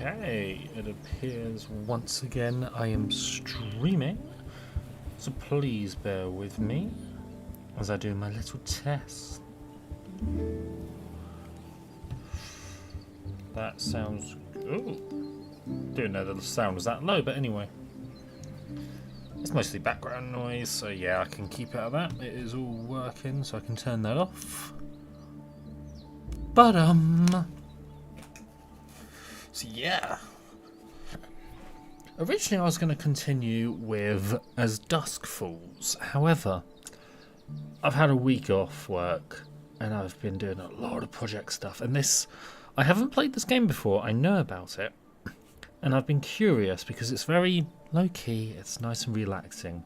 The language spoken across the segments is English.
Okay, it appears once again I am streaming, so please bear with me as I do my little test. That sounds... Ooh, didn't know that the sound was that low, but anyway. It's mostly background noise, so yeah, I can keep out of that. It is all working, so I can turn that off. But, so yeah. Originally I was going to continue with As Dusk Falls. However, I've had a week off work and I've been doing a lot of project stuff. And this, I haven't played this game before. I know about it. And I've been curious because it's very low-key. It's nice and relaxing.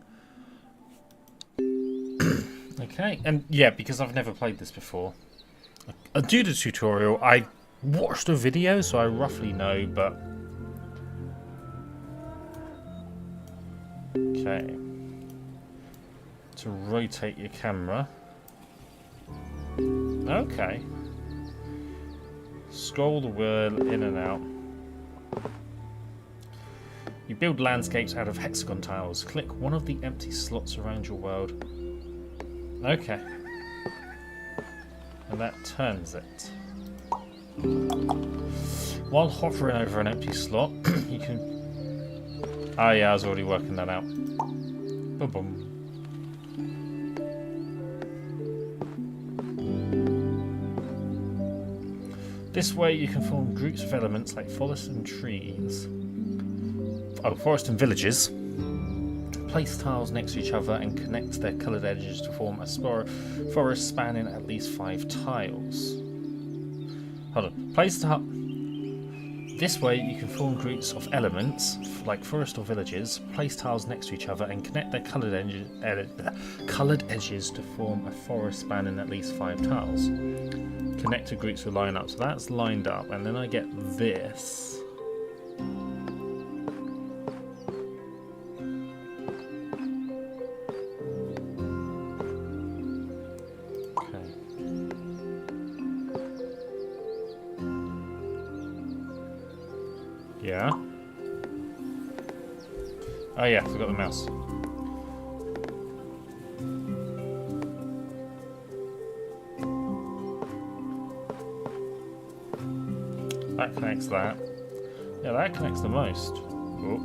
Okay. And yeah, because I've never played this before. I do the tutorial. I watched a video, so I roughly know, but... Okay. To rotate your camera. Okay. Scroll the wheel in and out. You build landscapes out of hexagon tiles. Click one of the empty slots around your world. Okay. And that turns it. While hovering over an empty slot, you can... Oh yeah, I was already working that out. Boom boom. This way you can form groups of elements like forests and trees. Oh, forest and villages. Place tiles next to each other and connect their coloured edges to form a forest spanning at least 5 tiles. Hold on. Place tile. This way you can form groups of elements like forest or villages. Place tiles next to each other and connect their coloured edges to form a forest spanning at least 5 tiles. Connected groups will line up. So that's lined up, and then I get this. Yeah. Oh yeah, forgot the mouse. That connects that. Yeah, that connects the most. Oh.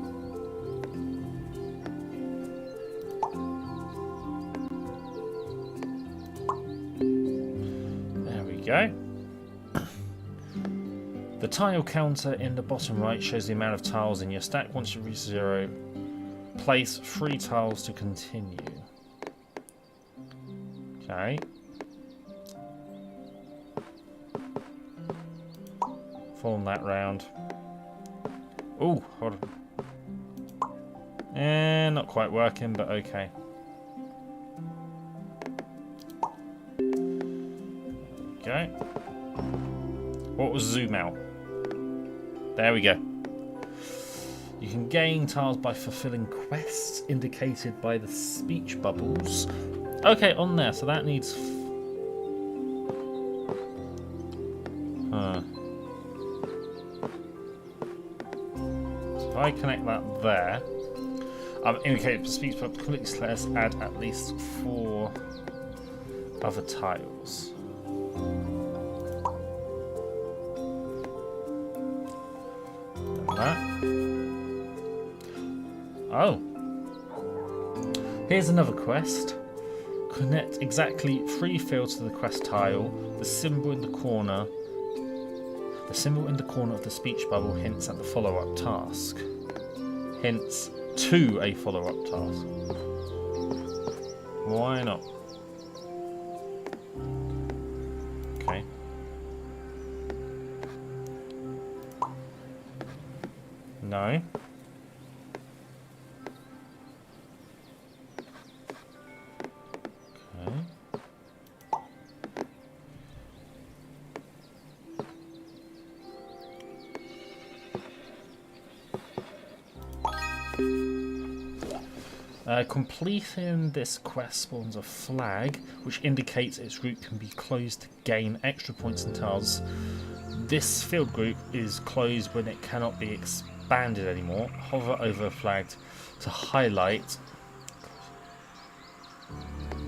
There we go. The tile counter in the bottom right shows the amount of tiles in your stack. Once you reach 0, place 3 tiles to continue. Okay. Form that round. Oh, hold on. Not quite working, but okay. Okay. What was zoom out? There we go. You can gain tiles by fulfilling quests indicated by the speech bubbles. Okay, on there. So that needs... So if I connect that there... I've indicated for speech bubble completely slash add at least 4 other tiles. That. Oh. Here's another quest. Connect exactly 3 fields to the quest tile. The symbol in the corner. The symbol in the corner of the speech bubble hints at the follow-up task. Hints to a follow-up task. Why not? Okay. No. Okay. Completing this quest spawns a flag which indicates its route can be closed to gain extra points and tiles This field group is closed when it cannot be expanded anymore. Hover over a flag to highlight.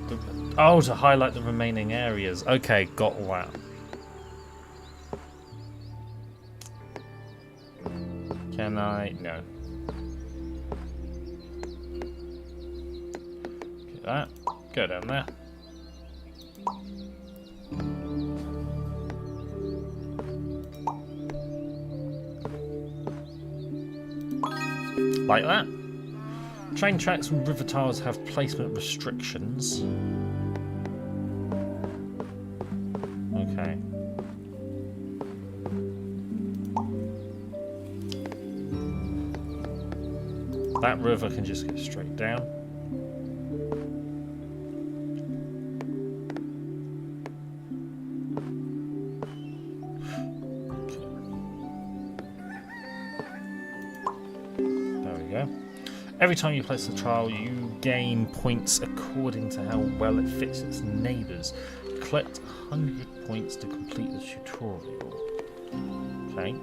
To highlight the remaining areas. Okay, got that. Can I? No. Get that. Go down there. Like that. Train tracks and river tiles have placement restrictions. Okay. That river can just go straight down. Every time you place a tile, you gain points according to how well it fits its neighbours. Collect 100 points to complete the tutorial. Okay.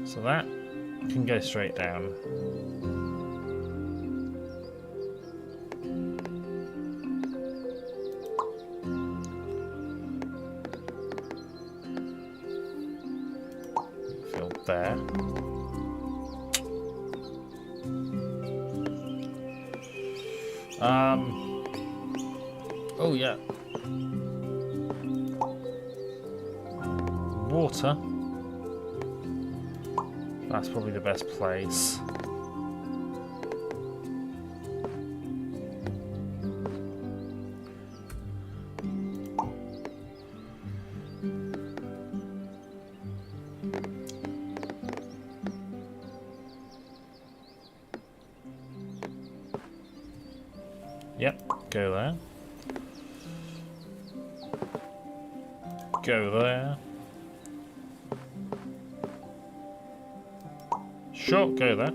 So that can go straight down. Fill there. Oh yeah. Water. That's probably the best place. Yep, go there. Go there. Sure, go there.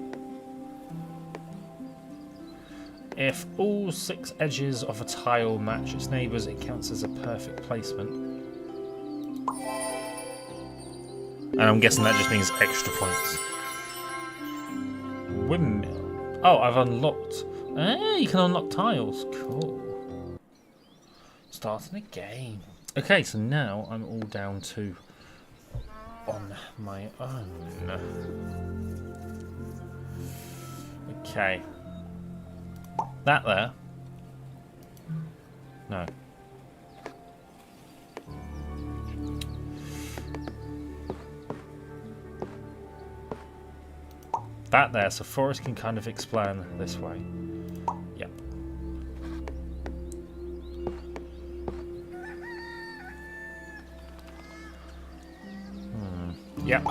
If all 6 edges of a tile match its neighbours, it counts as a perfect placement. And I'm guessing that just means extra points. Windmill. Oh, I've unlocked. Ah, you can unlock tiles. Cool. Starting a game. Okay, so now I'm all down to on my own. Okay. That there. No. That there, so Forrest can kind of explain this way. Yep. Yep.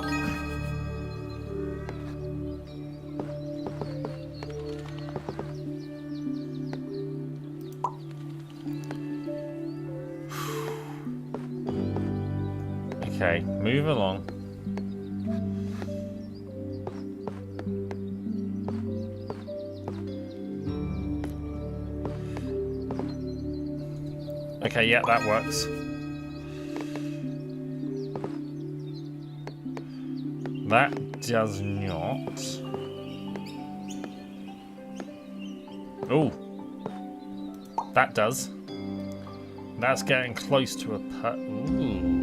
Okay, move along. Okay, yeah, that works. That does not. Oh, that does. That's getting close to a put. Ooh.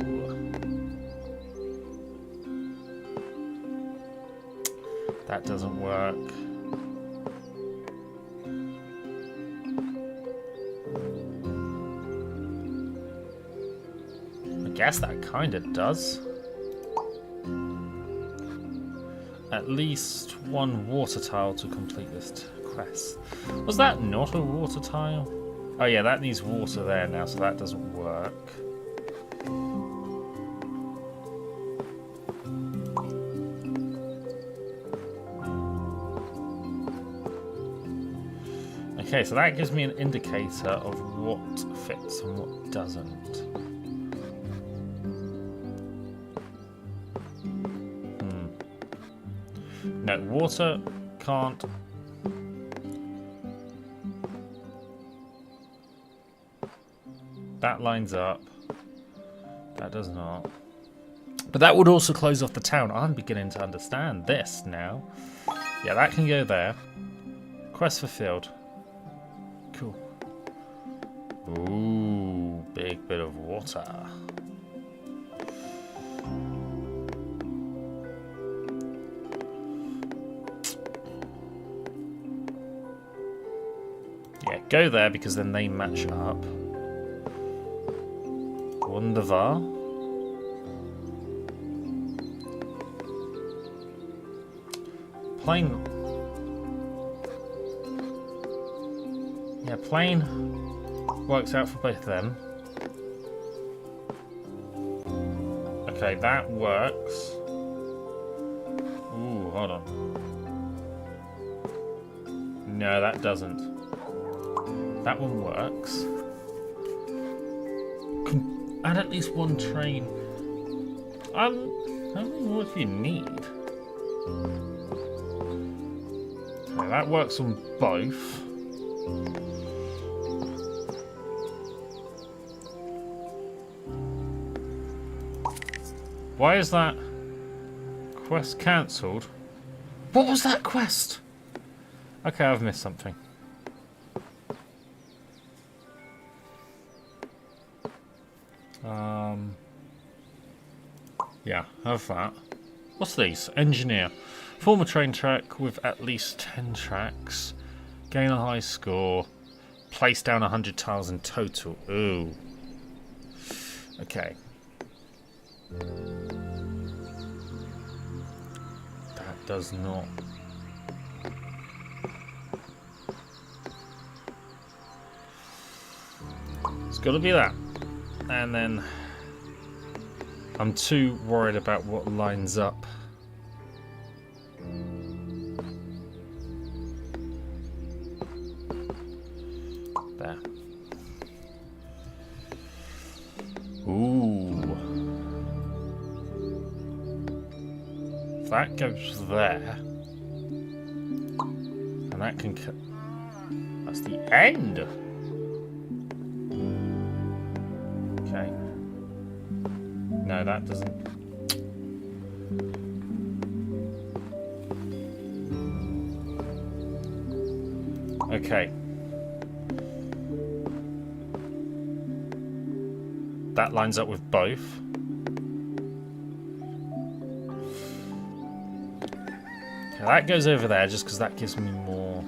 That doesn't work. I guess that kind of does. At least one water tile to complete this quest. Was that not a water tile? Oh yeah, that needs water there now, so that doesn't work. Okay, so that gives me an indicator of what fits and what doesn't. No, water can't. That lines up. That does not. But that would also close off the town. I'm beginning to understand this now. Yeah, that can go there. Quest fulfilled. Cool. Ooh, big bit of water. Yeah, go there because then they match up. Wunderbar. Plane. Yeah, plane works out for both of them. Okay, that works. Ooh, hold on. No, that doesn't. That one works. Add at least one train. How many more do you need? Okay, that works on both. Why is that quest cancelled? What was that quest? Okay, I've missed something. Yeah, have that. What's these? Engineer. Form a train track with at least 10 tracks. Gain a high score. Place down 100 tiles in total. Ooh. Okay. That does not. It's got to be that. And then I'm too worried about what lines up. There. Ooh. That goes there. And that can... That's the end! Okay. No, that doesn't. Okay. That lines up with both. Okay, that goes over there just because that gives me more.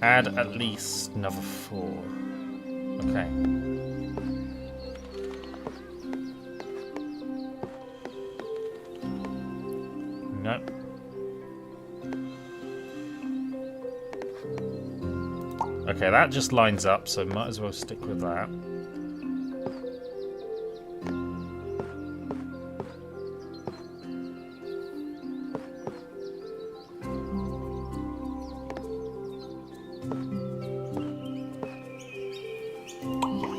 Add at least another 4. Okay. No. Okay, that just lines up, so might as well stick with that.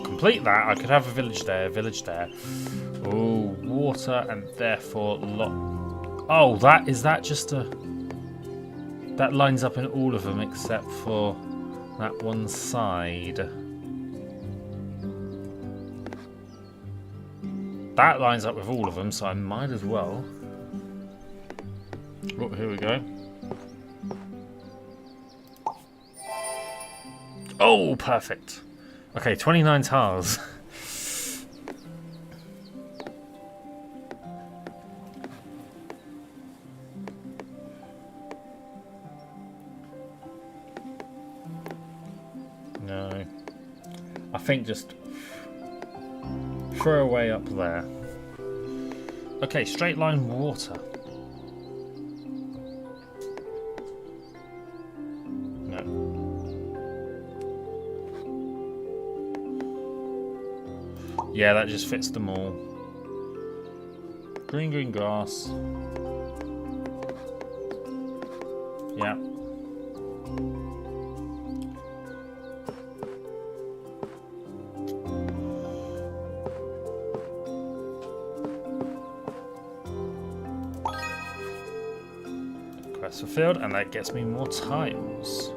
Complete that, I could have a village there, Oh, water and therefore Oh, is that just a... That lines up in all of them except for that one side. That lines up with all of them, so I might as well. Oh, here we go. Oh, perfect. Okay, 29 tiles. No. I think just throw away up there. Okay, straight line water. Yeah, that just fits them all. Green grass. Yeah. Quest fulfilled, and that gets me more tiles.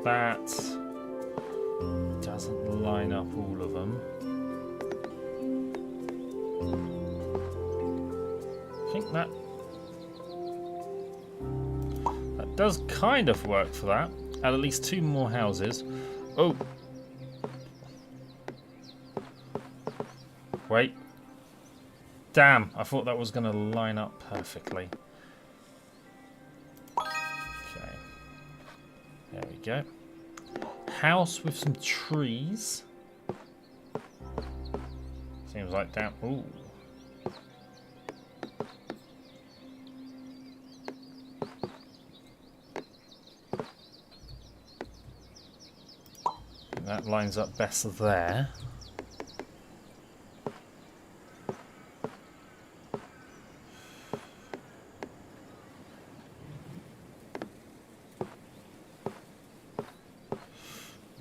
that doesn't line up all of them. I think that does kind of work for that. Add at least 2 more houses. Oh. Wait. Damn, I thought that was going to line up perfectly. Okay. There we go. House with some trees. Seems like damn. Ooh. That lines up better there.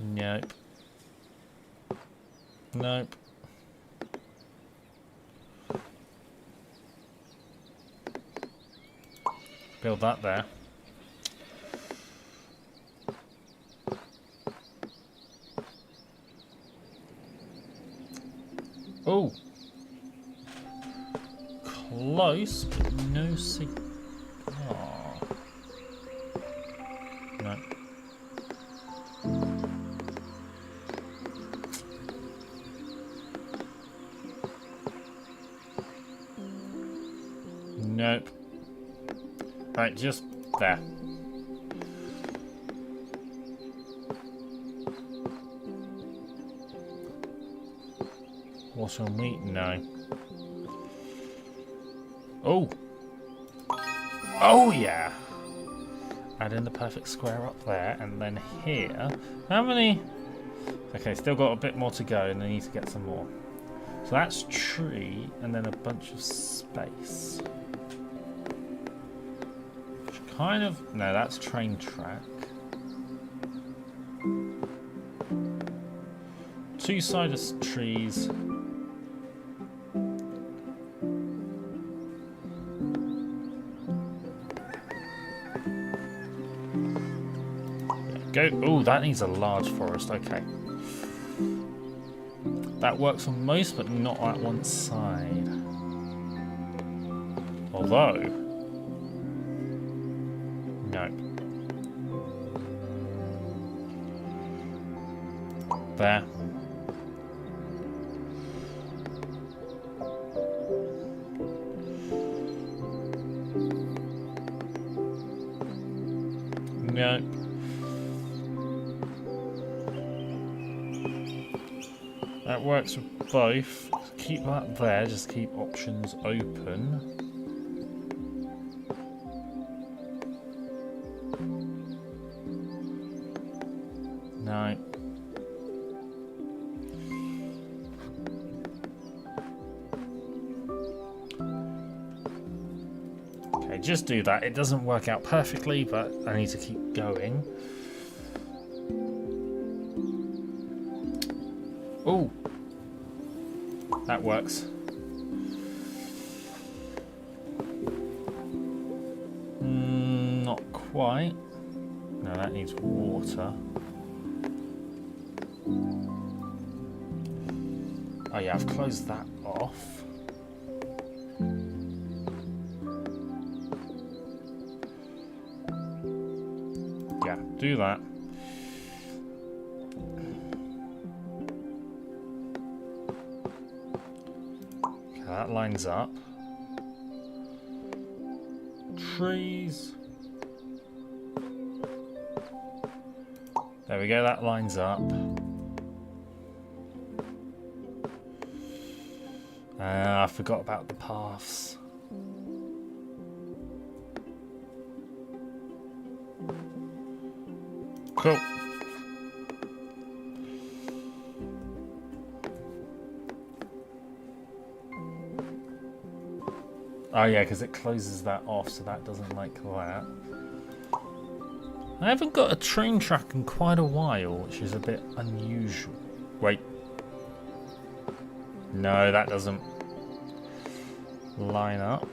Nope. Nope. Build that there. Oh, close, but no cigar. No. Nope. Right, just there. What's on wheat? No. Oh! Oh yeah! Add in the perfect square up there, and then here. How many? Okay, still got a bit more to go, and I need to get some more. So that's tree, and then a bunch of space. Which kind of... No, that's train track. 2-sided trees. Go. Oh, that needs a large forest. Okay. That works on most, but not at one side. Although... No. There. No. That works with both. Keep that there, just keep options open. No. Okay, just do that. It doesn't work out perfectly, but I need to keep going. Oh, that works. Not quite. No, that needs water. Oh yeah, I've closed that off. Yeah, do that. That lines up. Trees. There we go, that lines up. I forgot about the paths. Cool. Oh yeah, because it closes that off, so that doesn't like that. I haven't got a train track in quite a while, which is a bit unusual. Wait. No, that doesn't line up.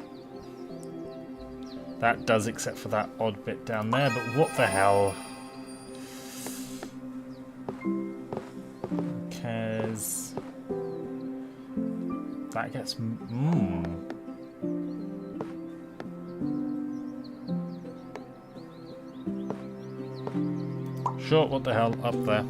That does, except for that odd bit down there, but what the hell? That gets... Sure, what the hell, up there.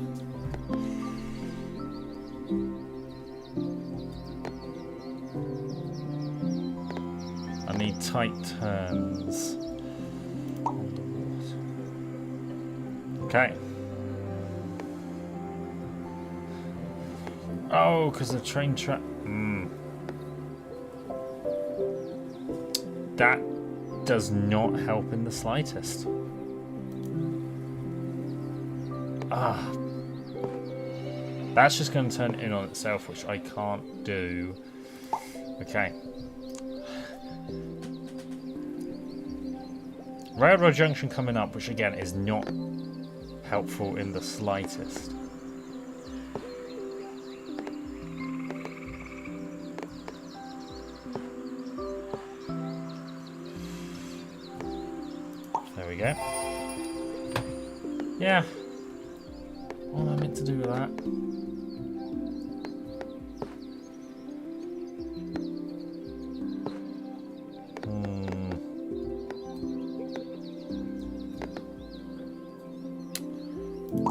I need tight turns. Okay. Oh, because the train track... That does not help in the slightest. That's just going to turn in on itself, which I can't do. Okay. Railroad junction coming up, which again is not helpful in the slightest. There we go. Yeah. What am I meant to do with that?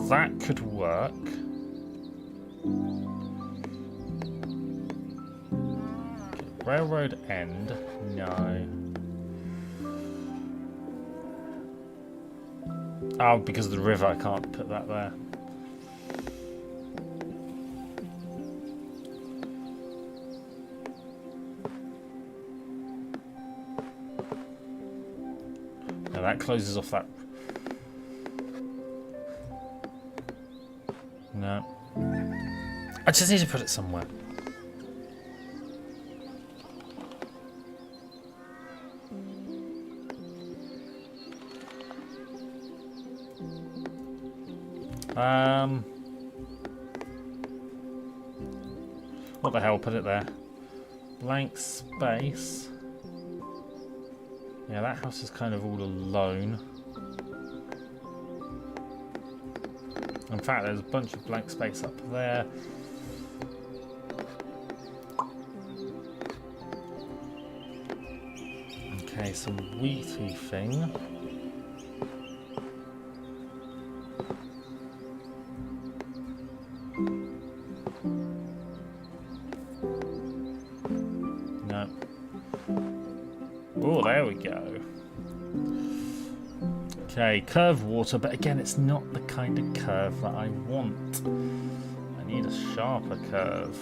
That could work. Okay, railroad end? No. Oh, because of the river, I can't put that there. Now that closes off that. No. I just need to put it somewhere. What the hell, put it there. Blank space. Yeah, that house is kind of all alone. In fact, there's a bunch of blank space up there. Okay, some wheaty thing. No. Oh, there we go. Okay, curved water, but again, it's not the kind of curve that I want. I need a sharper curve.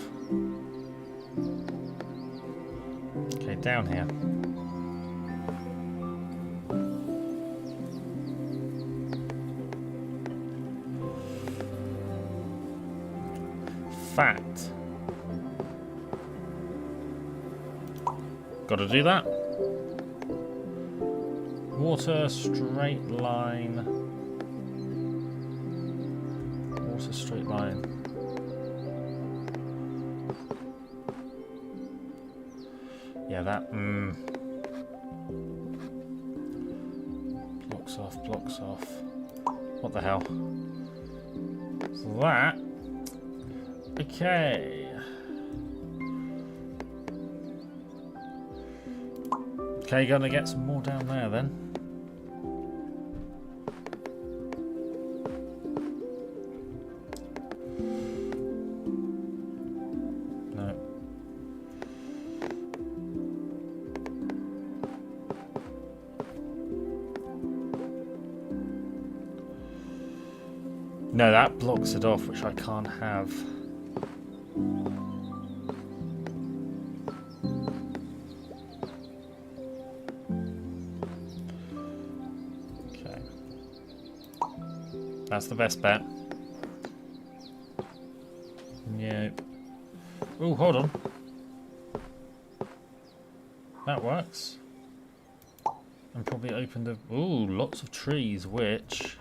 Okay, down here. Fat. Gotta do that. Water, straight line. Water, straight line. Yeah, that, blocks off, blocks off. What the hell? So that, okay. Okay, gonna get some more down there then. No. No, that blocks it off, which I can't have. That's the best bet. Yeah. Oh, hold on. That works. And probably open the... Ooh, lots of trees, which...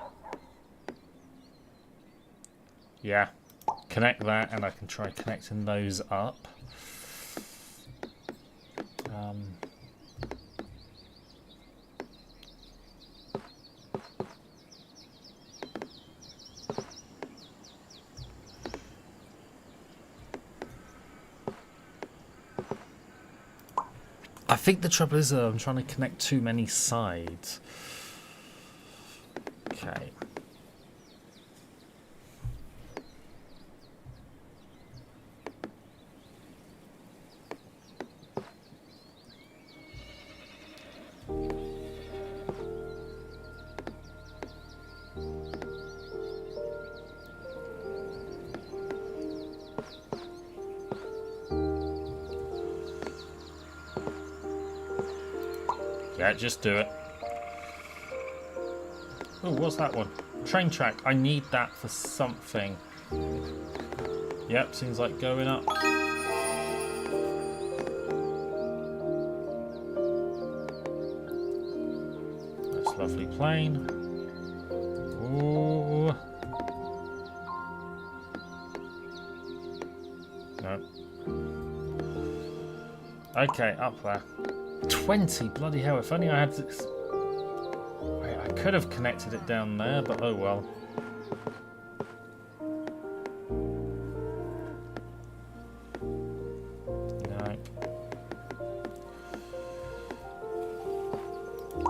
Yeah. Connect that, and I can try connecting those up. think the trouble is I'm trying to connect too many sides. Okay. Yeah, just do it. Oh, what's that one? Train track. I need that for something. Yep, seems like going up. That's lovely plane. Ooh. No. Okay, up there. 20, bloody hell, if only I had this. I could have connected it down there, but oh well. No.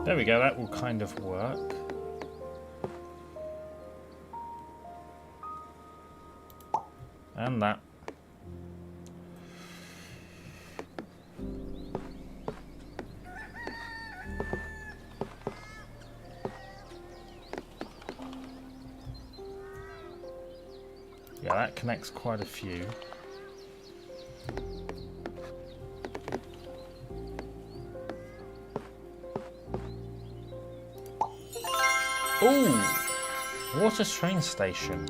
There we go, that will kind of work. And that. Yeah, that connects quite a few. Ooh! Water train station.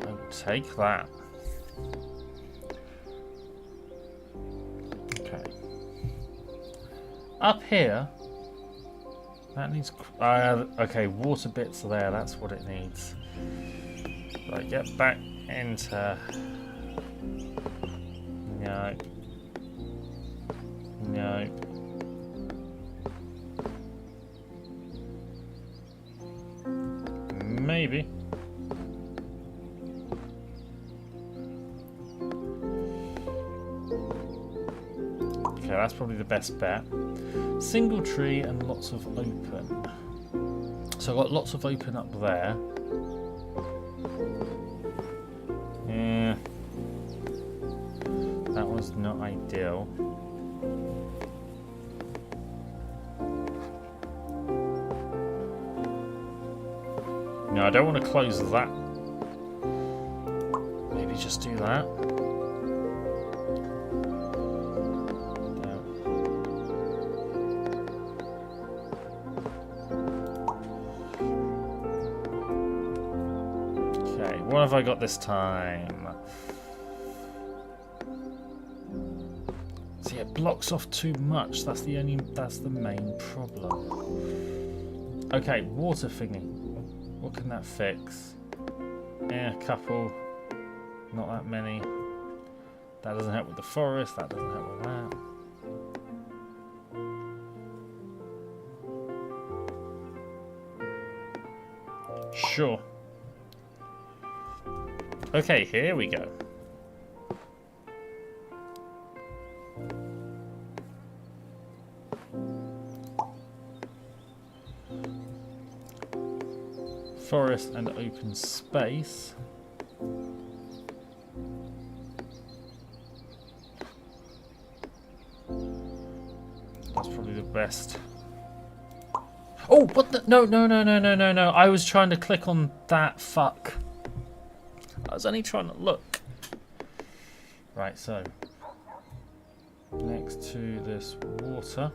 I'll take that. Okay. Up here, that needs... okay, water bits are there, that's what it needs. Right, get back into... No. No. Maybe. Okay, that's probably the best bet. Single tree and lots of open. So I've got lots of open up there. Yeah. That was not ideal. No, I don't want to close that. Maybe just do that. Okay, what have I got this time? See, it blocks off too much. That's the main problem. Okay, water thingy. What can that fix? Yeah, a couple. Not that many. That doesn't help with the forest. That doesn't help with that. Sure. Okay, here we go. Forest and open space. That's probably the best. Oh, what the? No. I was trying to click on that. Fuck. I was only trying to look. Right, so. Next to this water.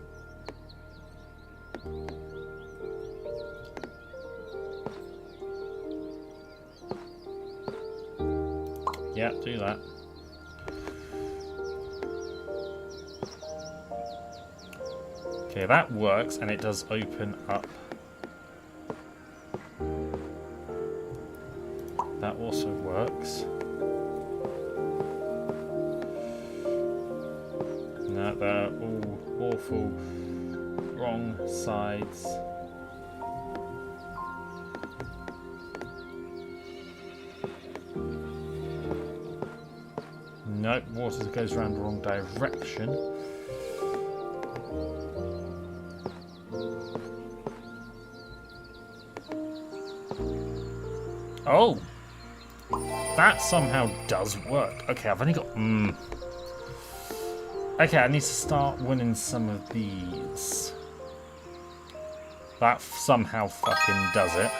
Yeah, do that. Okay, that works, and it does open up. That also works. No, they're all awful wrong sides. Nope, water goes around the wrong direction. Oh! That somehow does work. Okay, I've only got... Okay, I need to start winning some of these. That somehow fucking does it.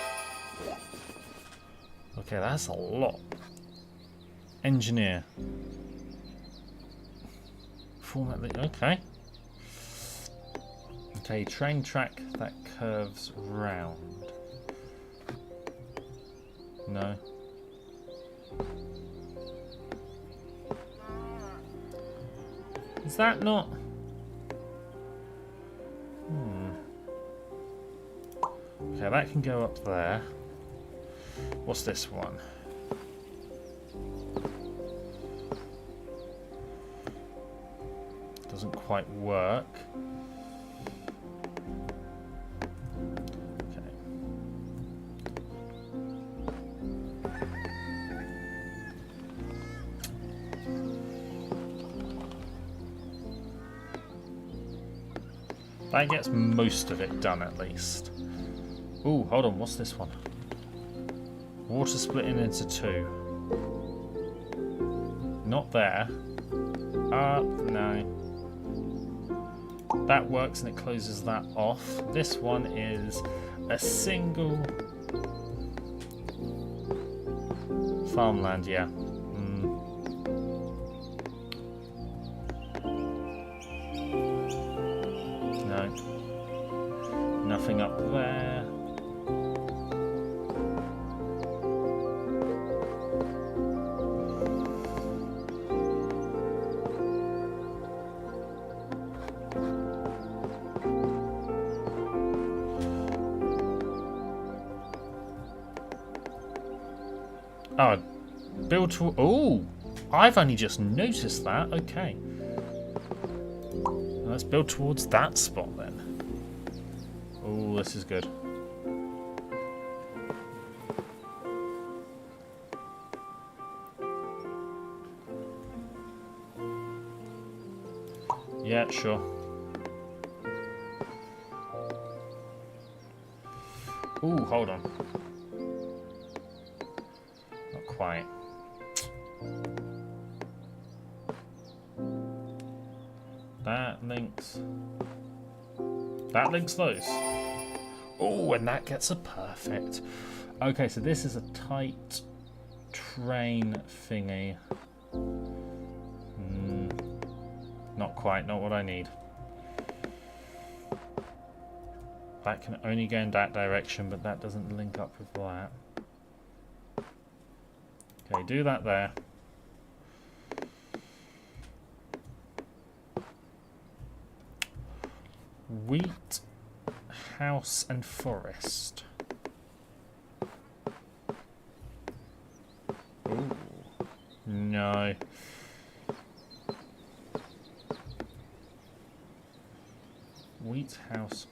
Okay, that's a lot. Engineer. Format the... Okay. Okay, train track that curves round. No. Is that not... Okay, that can go up there. What's this one? Doesn't quite work. Okay. That gets most of it done at least. Ooh, hold on, what's this one? Water splitting into two. Not there. No. That works and it closes that off. This one is a single farmland, yeah. No. Nothing up there. Oh, build to... Oh! I've only just noticed that. Okay. Let's build towards that spot then. Oh, this is good. Yeah, sure. Ooh, hold on. Not quite. That links. That links those. Oh, and that gets a perfect. Okay, so this is a tight train thingy. Not quite, not what I need. That can only go in that direction, but that doesn't link up with that. Okay, do that there. Wheat, house, and forest. Ooh, no. Wheat, house.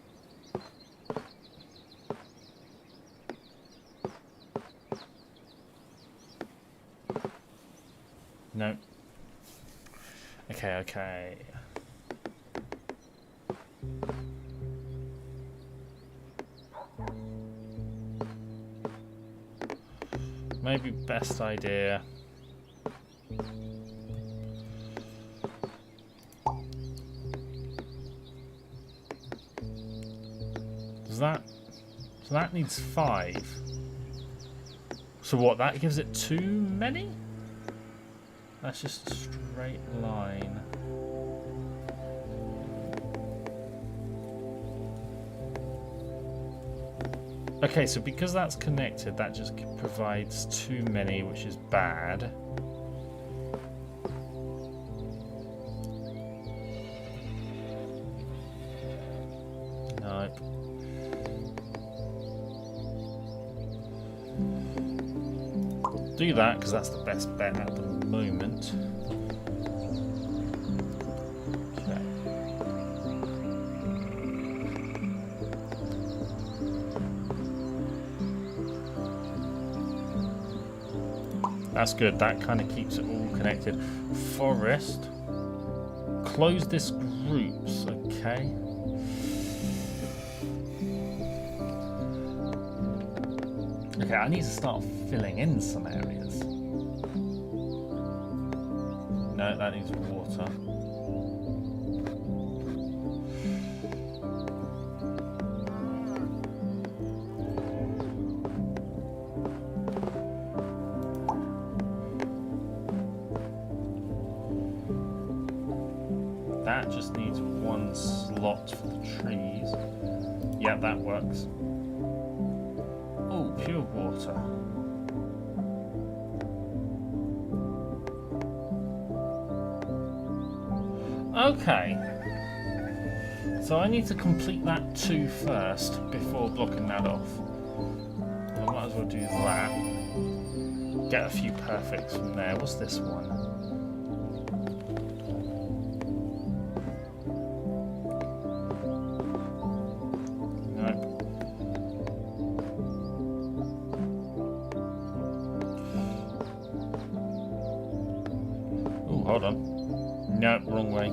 No. Okay, okay. Maybe best idea. Does that... So that needs 5. So what, that gives it too many? That's just a straight line. Okay, so because that's connected, that just provides too many, which is bad. No. Do that, because that's the best bet at the moment. Okay. That's good, that kind of keeps it all connected. Forest. Close this groups, okay. Okay, I need to start filling in some areas. No, that needs water. That just needs one slot for the trees. Yeah, that works. Oh, pure water. Okay. So I need to complete that 2 first before blocking that off. I might as well do that. Get a few perfects from there. What's this one? Hold on. Nope, wrong way.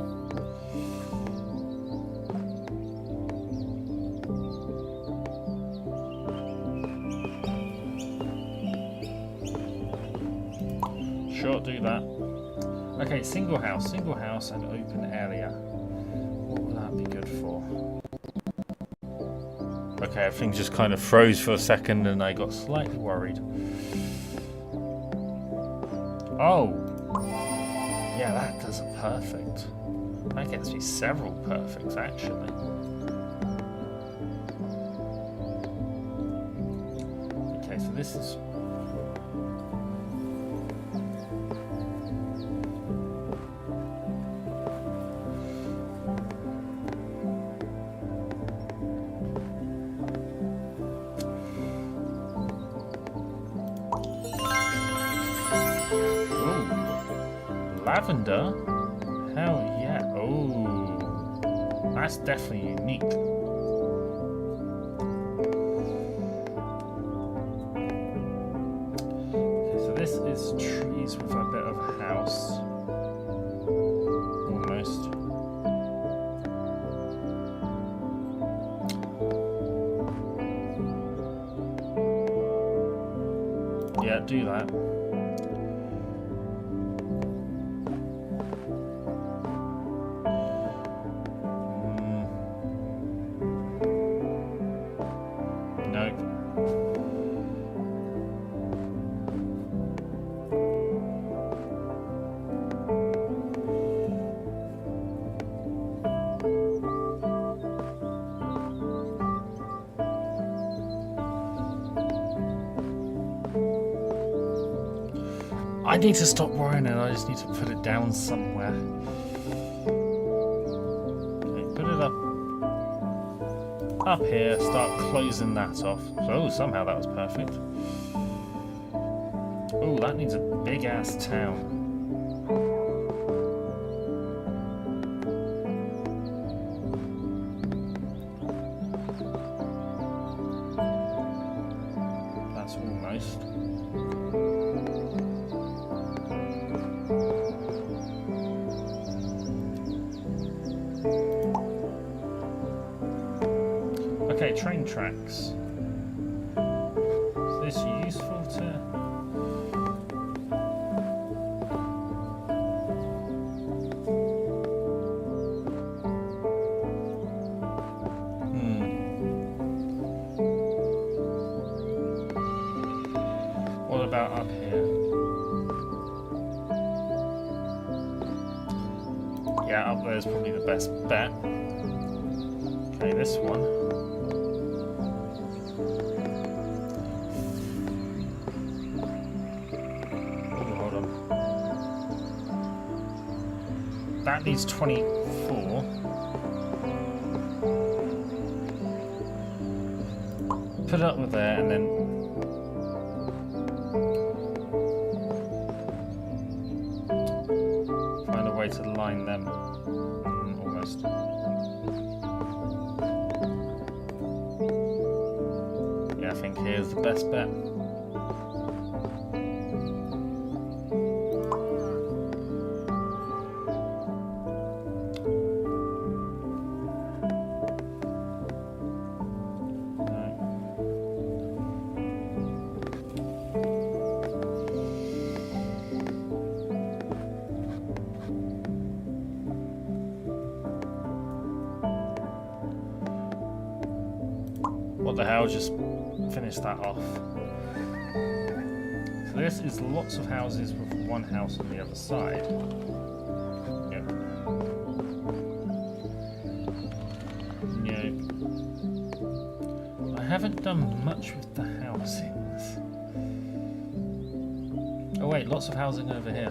Sure, do that. Okay, single house and open area. What will that be good for? Okay, everything just kind of froze for a second and I got slightly worried. Oh! Yeah, that does a perfect. That gets me several perfects, actually. Okay, so this is... Lavender? Hell yeah. Oh, that's definitely unique. Okay, so this is trees with a bit of a house. Almost. Yeah, do that. I need to stop worrying and I just need to put it down somewhere. Okay, put it up here, start closing that off. Oh, somehow that was perfect. Oh, that needs a big ass town. That's almost. Okay, train tracks. Is this useful to... What about up here? Yeah, up there's probably the best bet. Okay, this one. That needs 24. Put it up with there and then... find a way to line them. Almost. Yeah, I think here's the best bet. I'll just finish that off. So this is lots of houses with one house on the other side. Yep. I haven't done much with the housings. Oh wait, lots of housing over here.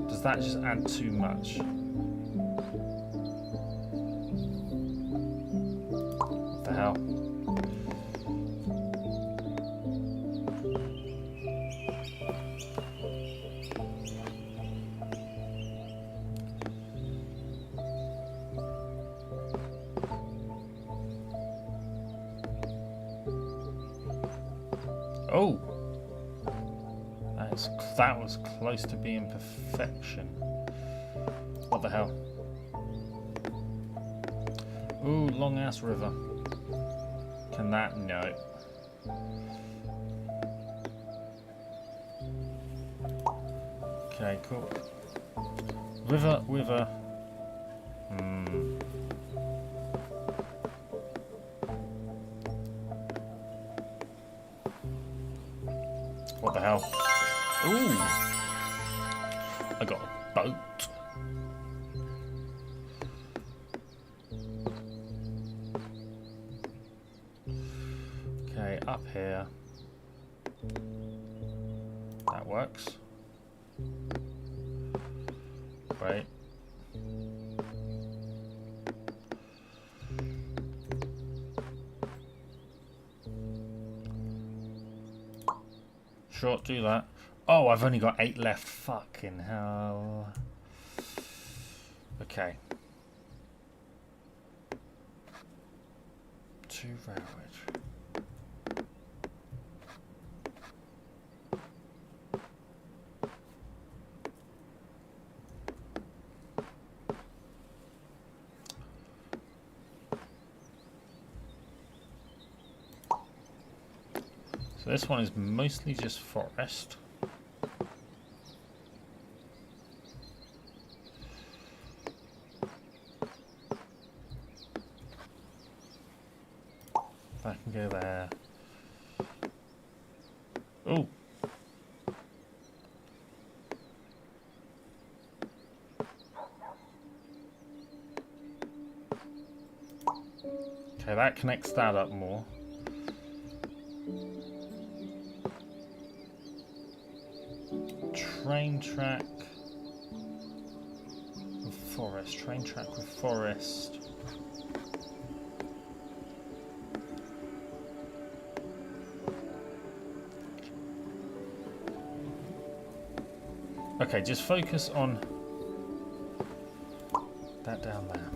Does that just add too much? What the hell? Oh! That was close to being perfection. What the hell? Ooh, long ass river. Can that? No. Okay, cool. River. What the hell? Ooh! I got a boat. Okay, up here. That works. Great. Sure, do that. Oh, I've only got 8 left. Fucking hell. Okay. 2 railways. So this one is mostly just forest. I can go there. Oh. Okay, that connects that up more. Train track with forest. Train track with forest. Okay, just focus on that down there.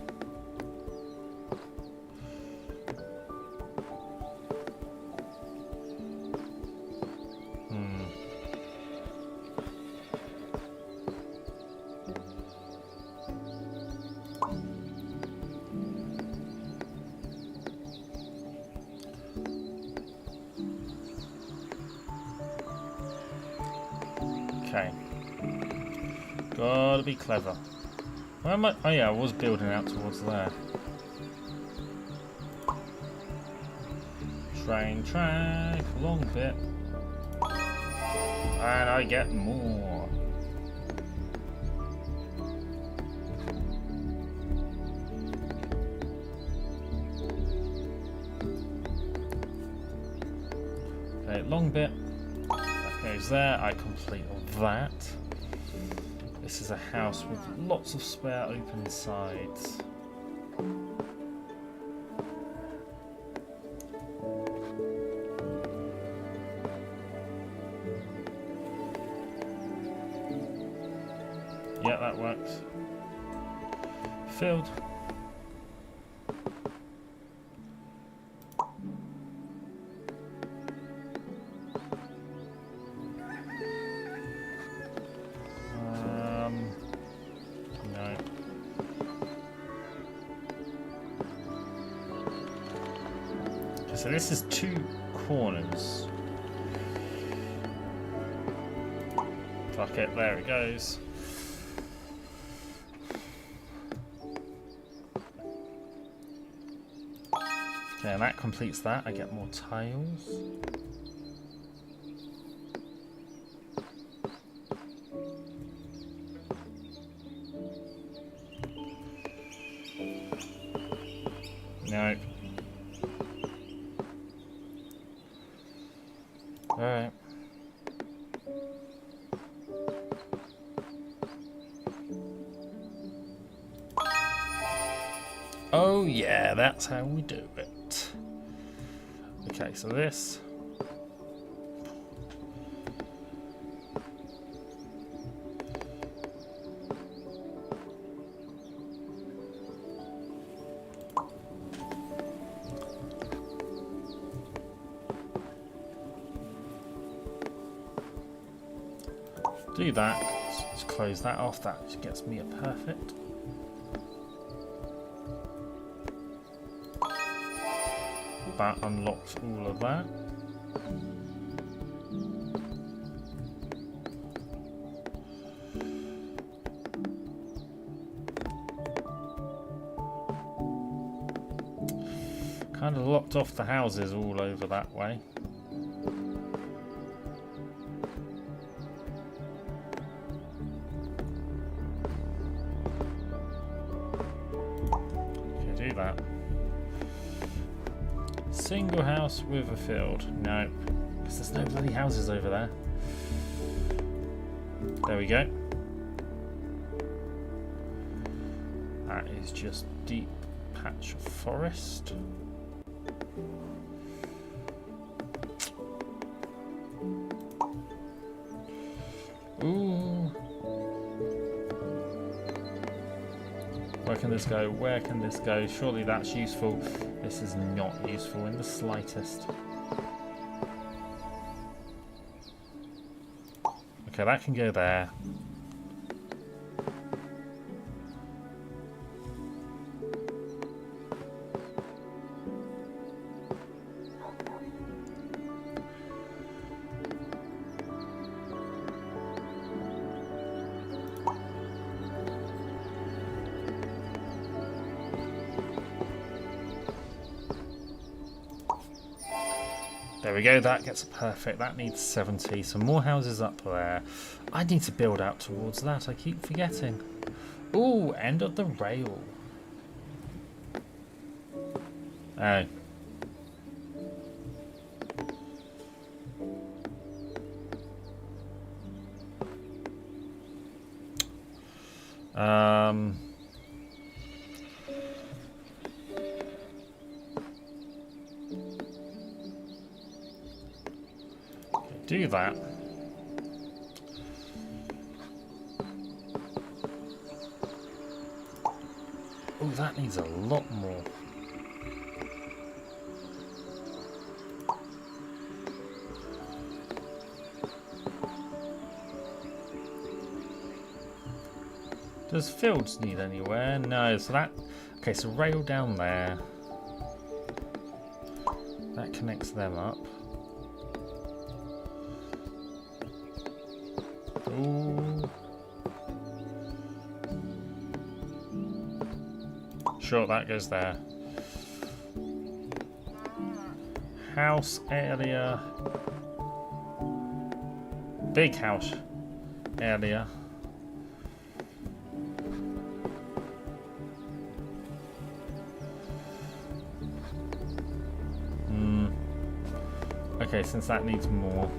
Okay. Gotta be clever. Where am I? Oh yeah, I was building out towards there. Train track, long bit. And I get more. Okay, long bit. That goes there. I complete all that. This is a house with lots of spare open sides. Yeah, that works. Filled. No. Okay, so this is 2 corners. Fuck it, there it goes. Okay, and that completes that. I get more tiles. No. Alright. Oh yeah, that's how we do it. Okay, so this. Do that. Just close that off. That just gets me a perfect. That unlocks all of that. Kind of locked off the houses all over that way. Okay, do that. Single house with a field. No, because there's no bloody houses over there. There we go. That is just deep patch of forest. Ooh. Where can this go? Where can this go? Surely that's useful. This is not useful in the slightest. Okay, that can go there. There we go, that gets a perfect. That needs 70. Some more houses up there. I need to build out towards that. I keep forgetting. Ooh, end of the rail. Oh. Do that. Oh, that needs a lot more. Does fields need anywhere? No, so that... Okay, so rail down there. That connects them up. Ooh. Sure, that goes there. House area. Big house area. Okay, since that needs more.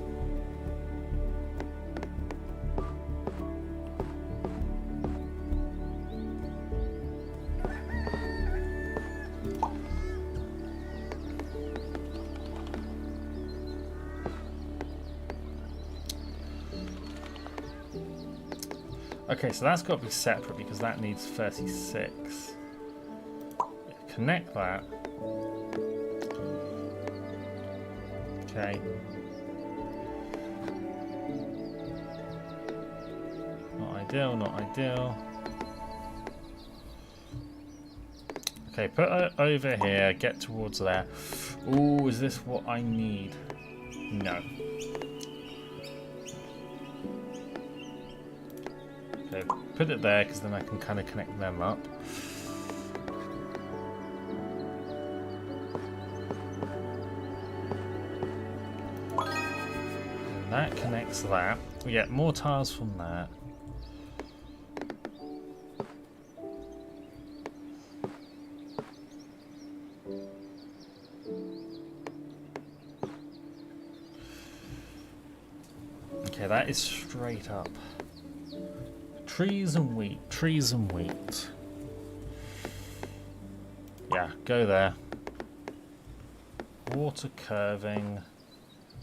Okay, so that's got to be separate because that needs 36. Connect that. Okay. Not ideal, not ideal. Okay, put it over here, get towards there. Ooh, is this what I need? No. Okay, put it there because then I can kind of connect them up. that connects that. We get more tiles from that. Okay, that is straight up. Trees and wheat, trees and wheat. Yeah, go there. Water curving,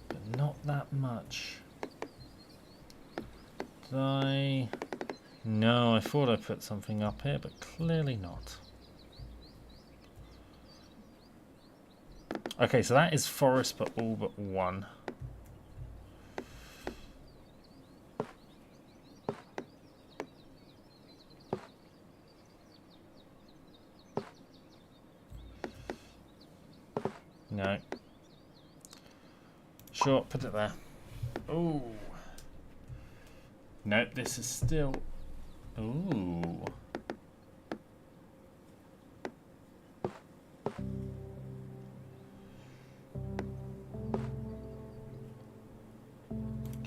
but not that much. Did I? No, I thought I put something up here, but clearly not. Okay, so that is forest, but all but one. No. Sure, put it there. Ooh. Nope, this is still... Ooh.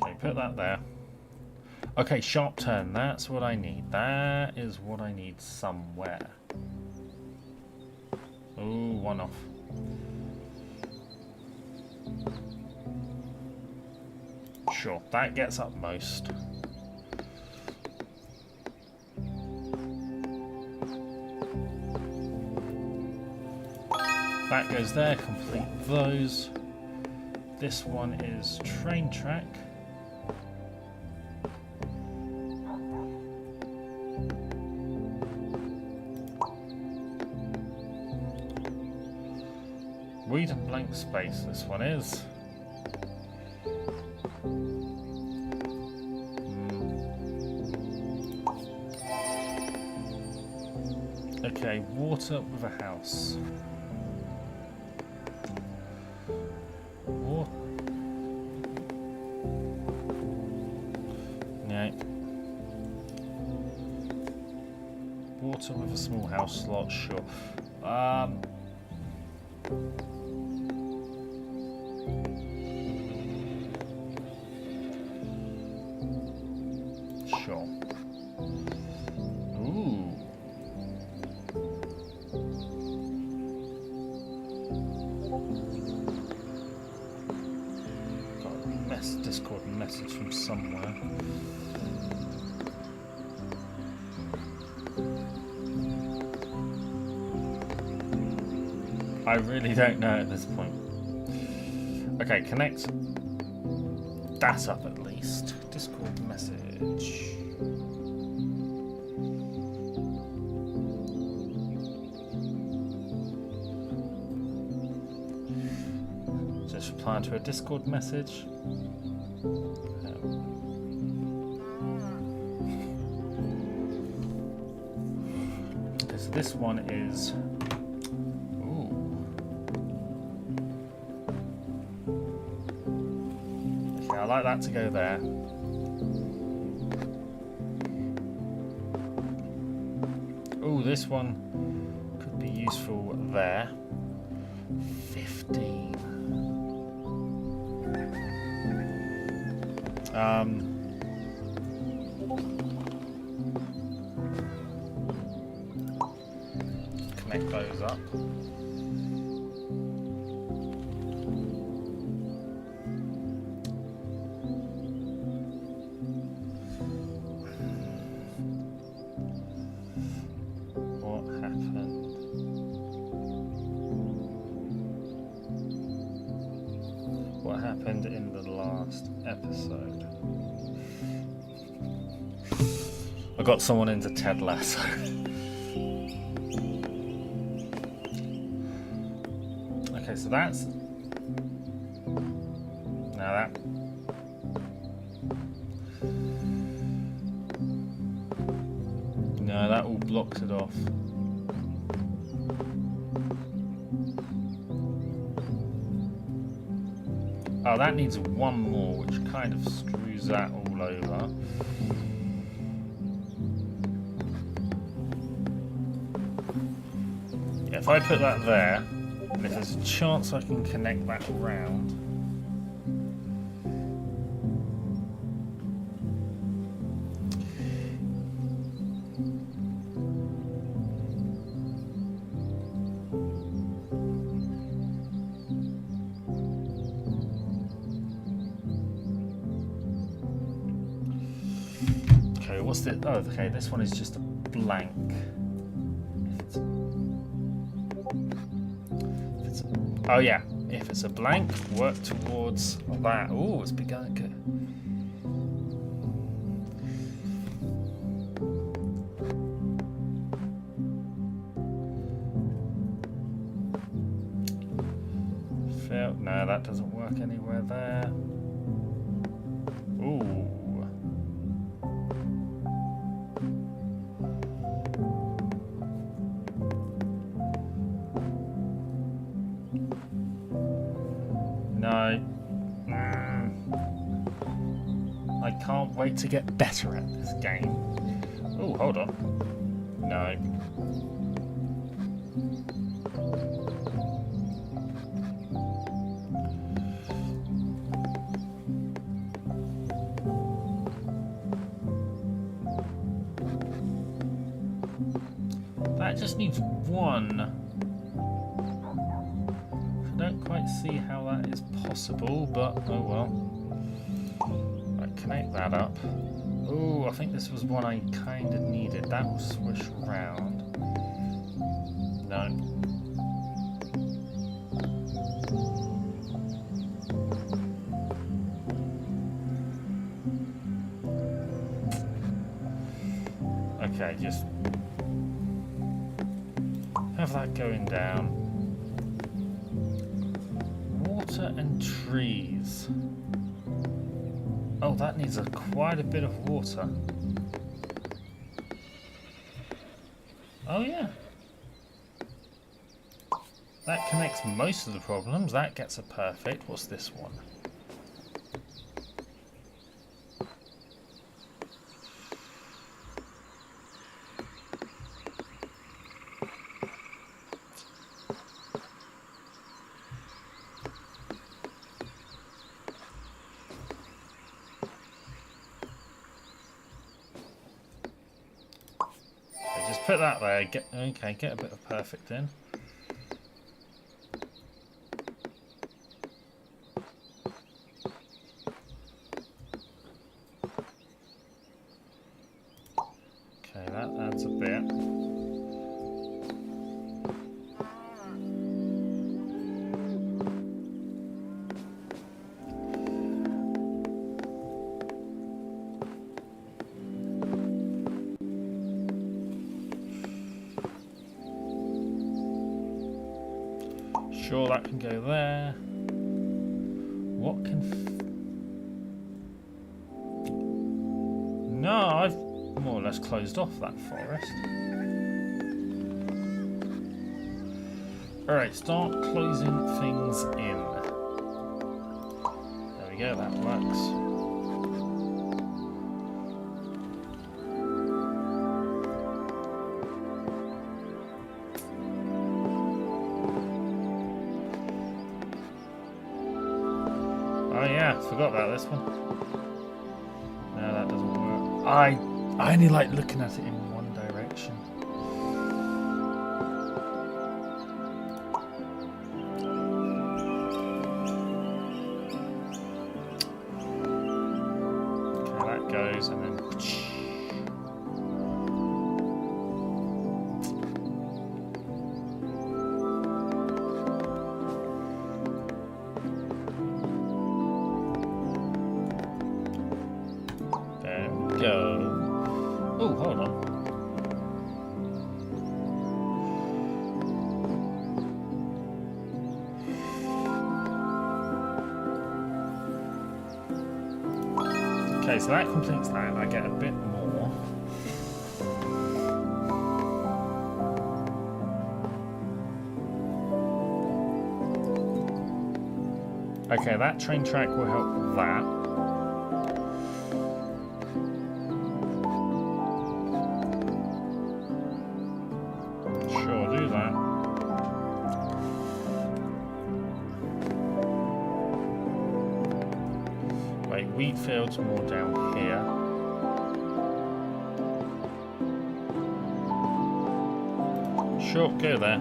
Okay, put that there. Okay, sharp turn, that's what I need. That is what I need somewhere. Ooh, one off. Sure, that gets up most. That goes there, complete those. This one is train track. Weed and blank space, this one is. Okay, water with a house. No. Water with a small house slot, sure. Sure. Ooh. Got a Discord message from somewhere. I really don't know at this point. Okay, connect that up at least. Discord message. Just reply to a Discord message. Okay, so this one is. I like that to go there. Oh, this one could be useful there. 15. Connect those up. What happened in the last episode? I got someone into Ted Lasso. Okay, so that's... Now that... No, that all blocks it off. Oh, that needs one more, which kind of screws that all over. Yeah, if I put that there, and if there's a chance I can connect that around. what's the... Oh, okay, this one is just a blank. Oh yeah, if it's a blank, work towards that. Oh, it's begun. Good. Fail. No, that doesn't work anywhere there. Ooh. No. I can't wait to get better at this game. Oh, hold on. No. That just needs one. I don't quite see how that is possible, but oh well. Right, connect that up. Oh, I think this was one I kind of needed. That will swish around. No. Okay, just have that going down. Water and trees. Oh, that needs quite a bit of water. Oh yeah. That connects most of the problems. That gets a perfect. What's this one? Put that there. Get a bit of perfect in. Okay, that adds a bit. Sure, that can go there. What can... No, I've more or less closed off that forest. Alright, start closing things in. There we go, that works. Oh yeah, forgot about this one. No, that doesn't work. I only like looking at it in one direction. Okay, that goes and then... Go. Oh, hold on. Okay, so that completes that. I get a bit more. Okay, that train track will help with that. Wheat fields more down here. Sure, go there.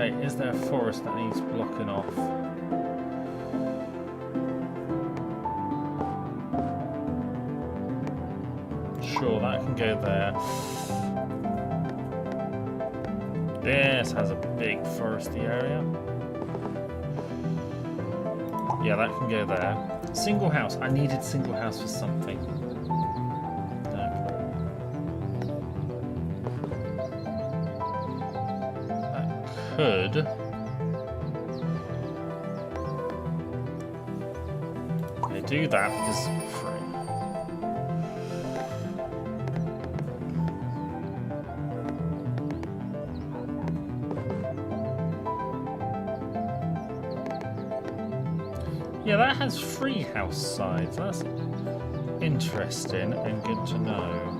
Okay, is there a forest that needs blocking off? Sure, that can go there. This has a big foresty area. Yeah, that can go there. Single house. I needed single house for something. No. That could. Okay, do that because free. Yeah, that has 3 house sides. That's interesting and good to know.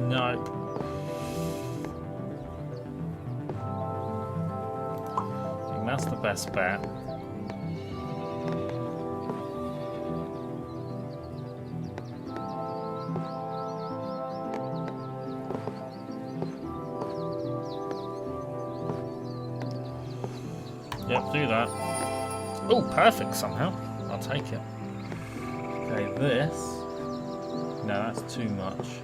Nope. That's the best bet. Yep, do that. Oh, perfect somehow. I'll take it. Okay, this. No, that's too much.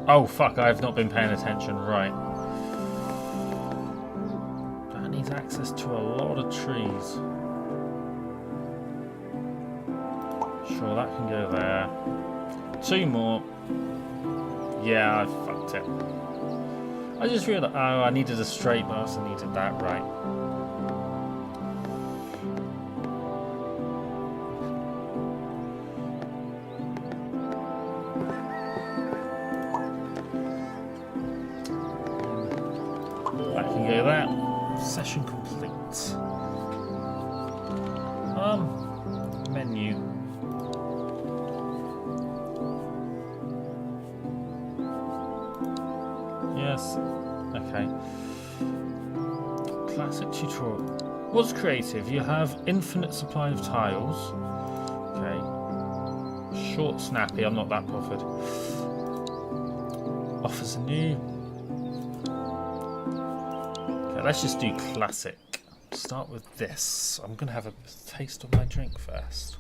Oh fuck, I have not been paying attention, right. That needs access to a lot of trees. Sure, that can go there. 2 more. Yeah, I fucked it. I just realised, oh, I needed a straight, but I also needed that, right. Session complete. Menu. Yes. Okay. Classic tutorial. What's creative? You have infinite supply of tiles. Okay. Short, snappy. I'm not that bothered. Offers a new. Let's just do classic. Start with this. I'm going to have a taste of my drink first.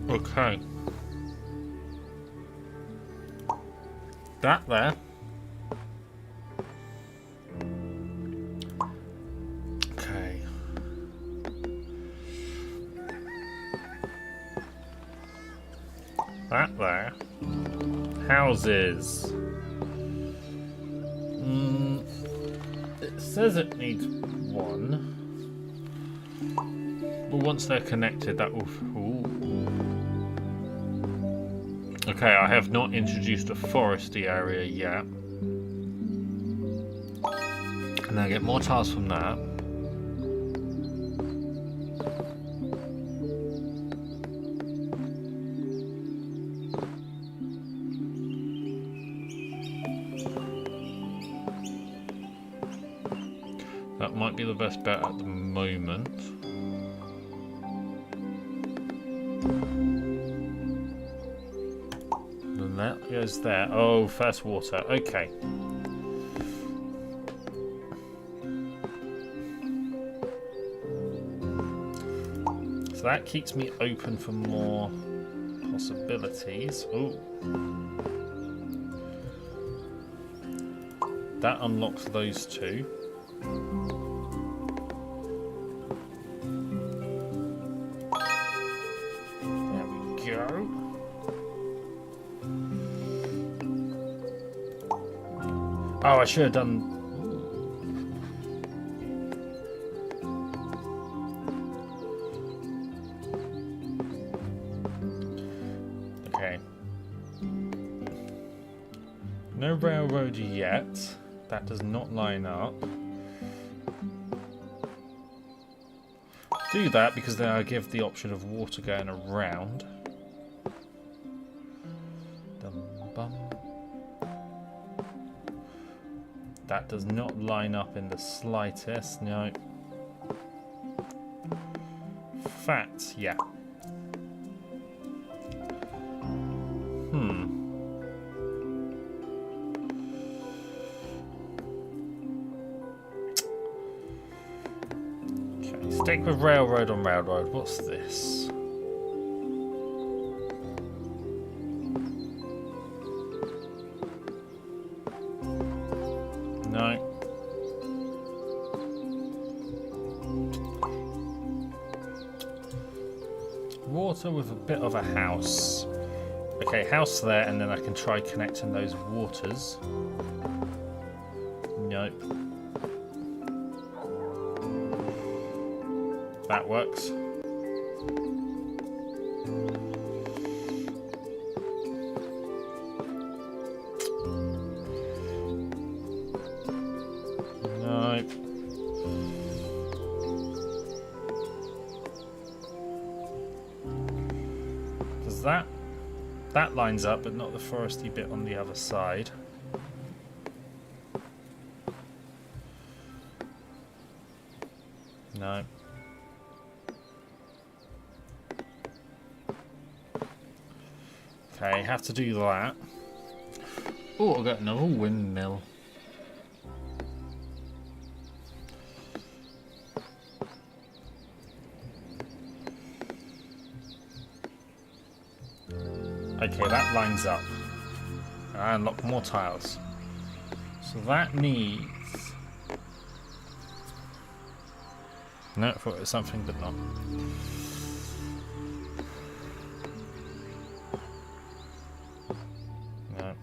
Okay. That there. That there. Houses. It says it needs 1. But once they're connected, that will... Ooh. Okay, I have not introduced a foresty area yet. And I get more tiles from that. That might be the best bet at the moment. And that goes there. Oh, first water. Okay. So that keeps me open for more possibilities. Ooh. That unlocks those 2. Oh, I should have done... Okay. No railroad yet. That does not line up. Do that because then I give the option of water going around. Dum-bum. That does not line up in the slightest, no. Fats, yeah. Okay, stick with railroad on railroad. What's this? No. Water with a bit of a house. Okay, house there, and then I can try connecting those waters. Nope. That works. Nope. Does that? That lines up, but not the foresty bit on the other side. No. Okay, have to do that. Oh, I've got another windmill. Okay, that lines up. And I unlock more tiles. So that needs... No, I thought it was something, but not. No.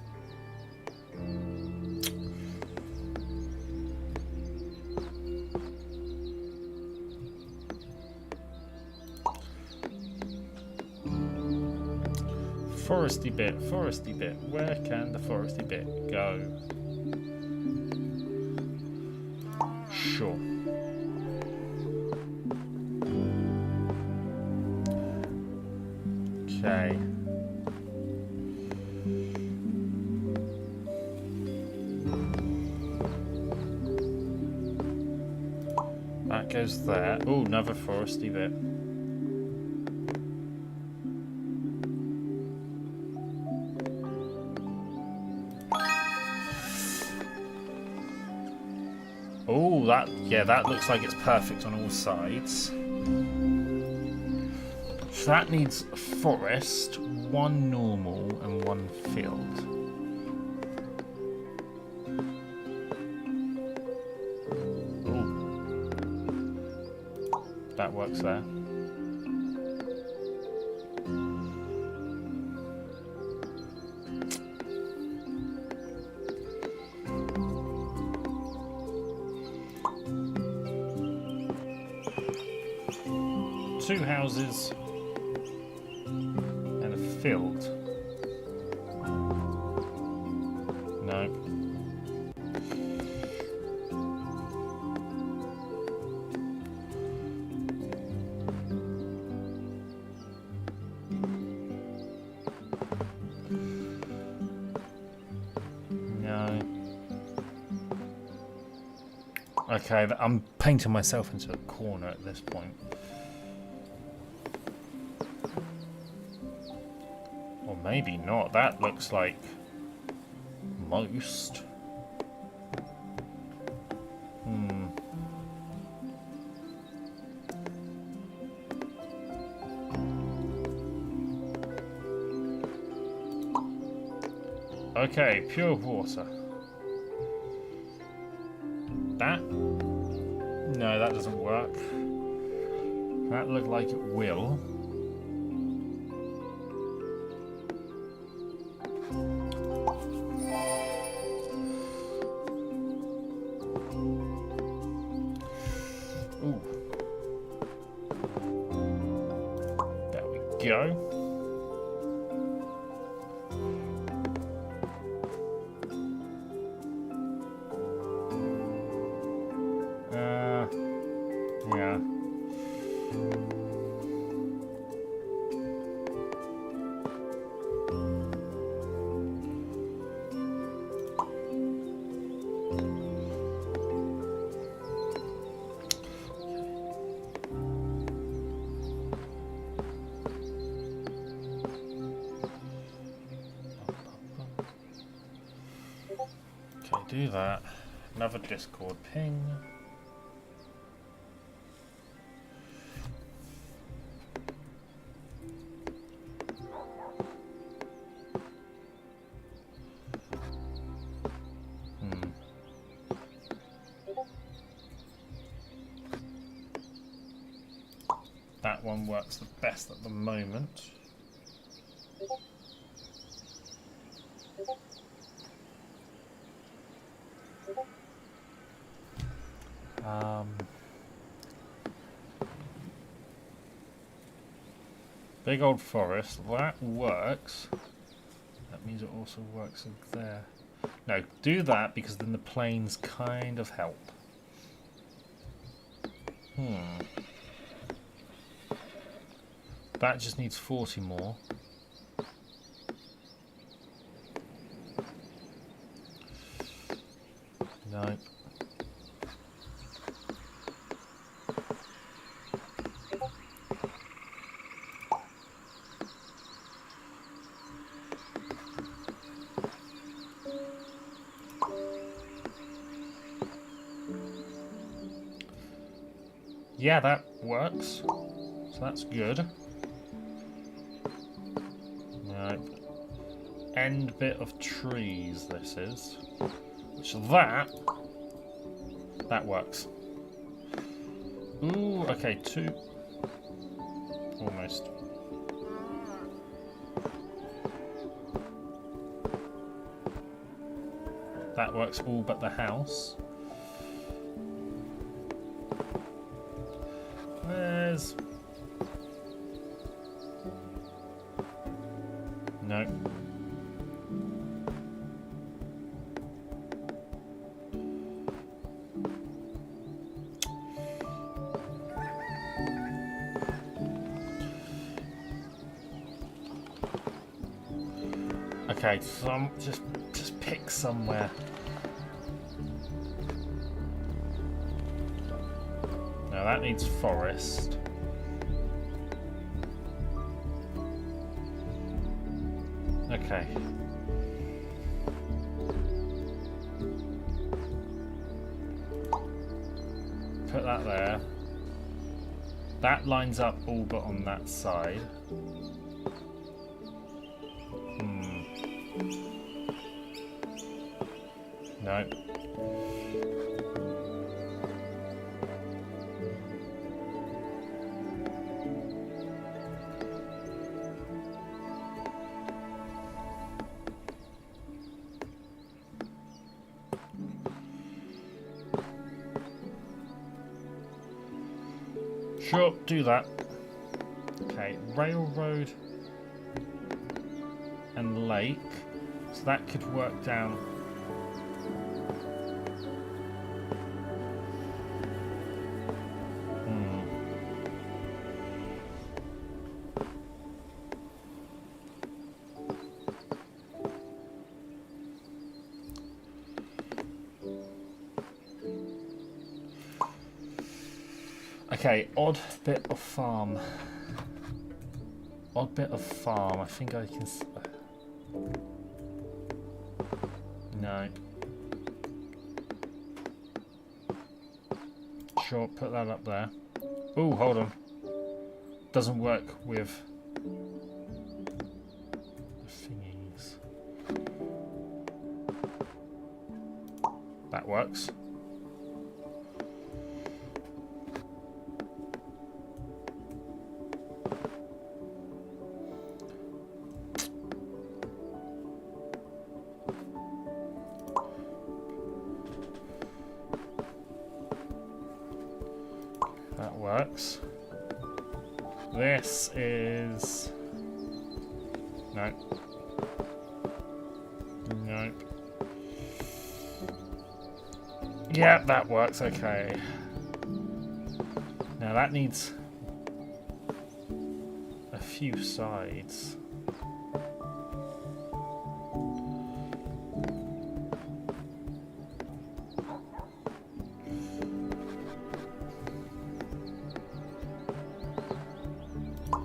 Foresty bit. Where can the foresty bit go? Sure. Okay. That goes there. Oh, another foresty bit. Oh, that looks like it's perfect on all sides. So that needs a forest, one normal and one field. Oh, that works there. Two houses and a field. No. No. Okay, I'm painting myself into a corner at this point. Or maybe not. That looks like most. Okay, pure water. That? No, that doesn't work. That looked like it will. go. Yeah. Okay, do that. Another Discord ping. That one works the best at the moment. Big old forest, that works. That means it also works there. No, do that because then the planes kind of help. That just needs 40 more. No. Yeah, that works. So that's good. Right. End bit of trees, this is. Which that works. Ooh, okay, 2. Almost. That works all but the house. Where's... No. Okay, just pick somewhere. Now that needs forest. Okay. Put that there. That lines up all but on that side. No. Sure, do that. Okay, railroad and lake. So that could work down. Okay, odd bit of farm. Odd bit of farm. I think I can... No. Sure, put that up there. Ooh, hold on. Doesn't work with... the thingies. That works. That works. This is No. Nope. Yeah, that works. Okay. Now that needs a few sides.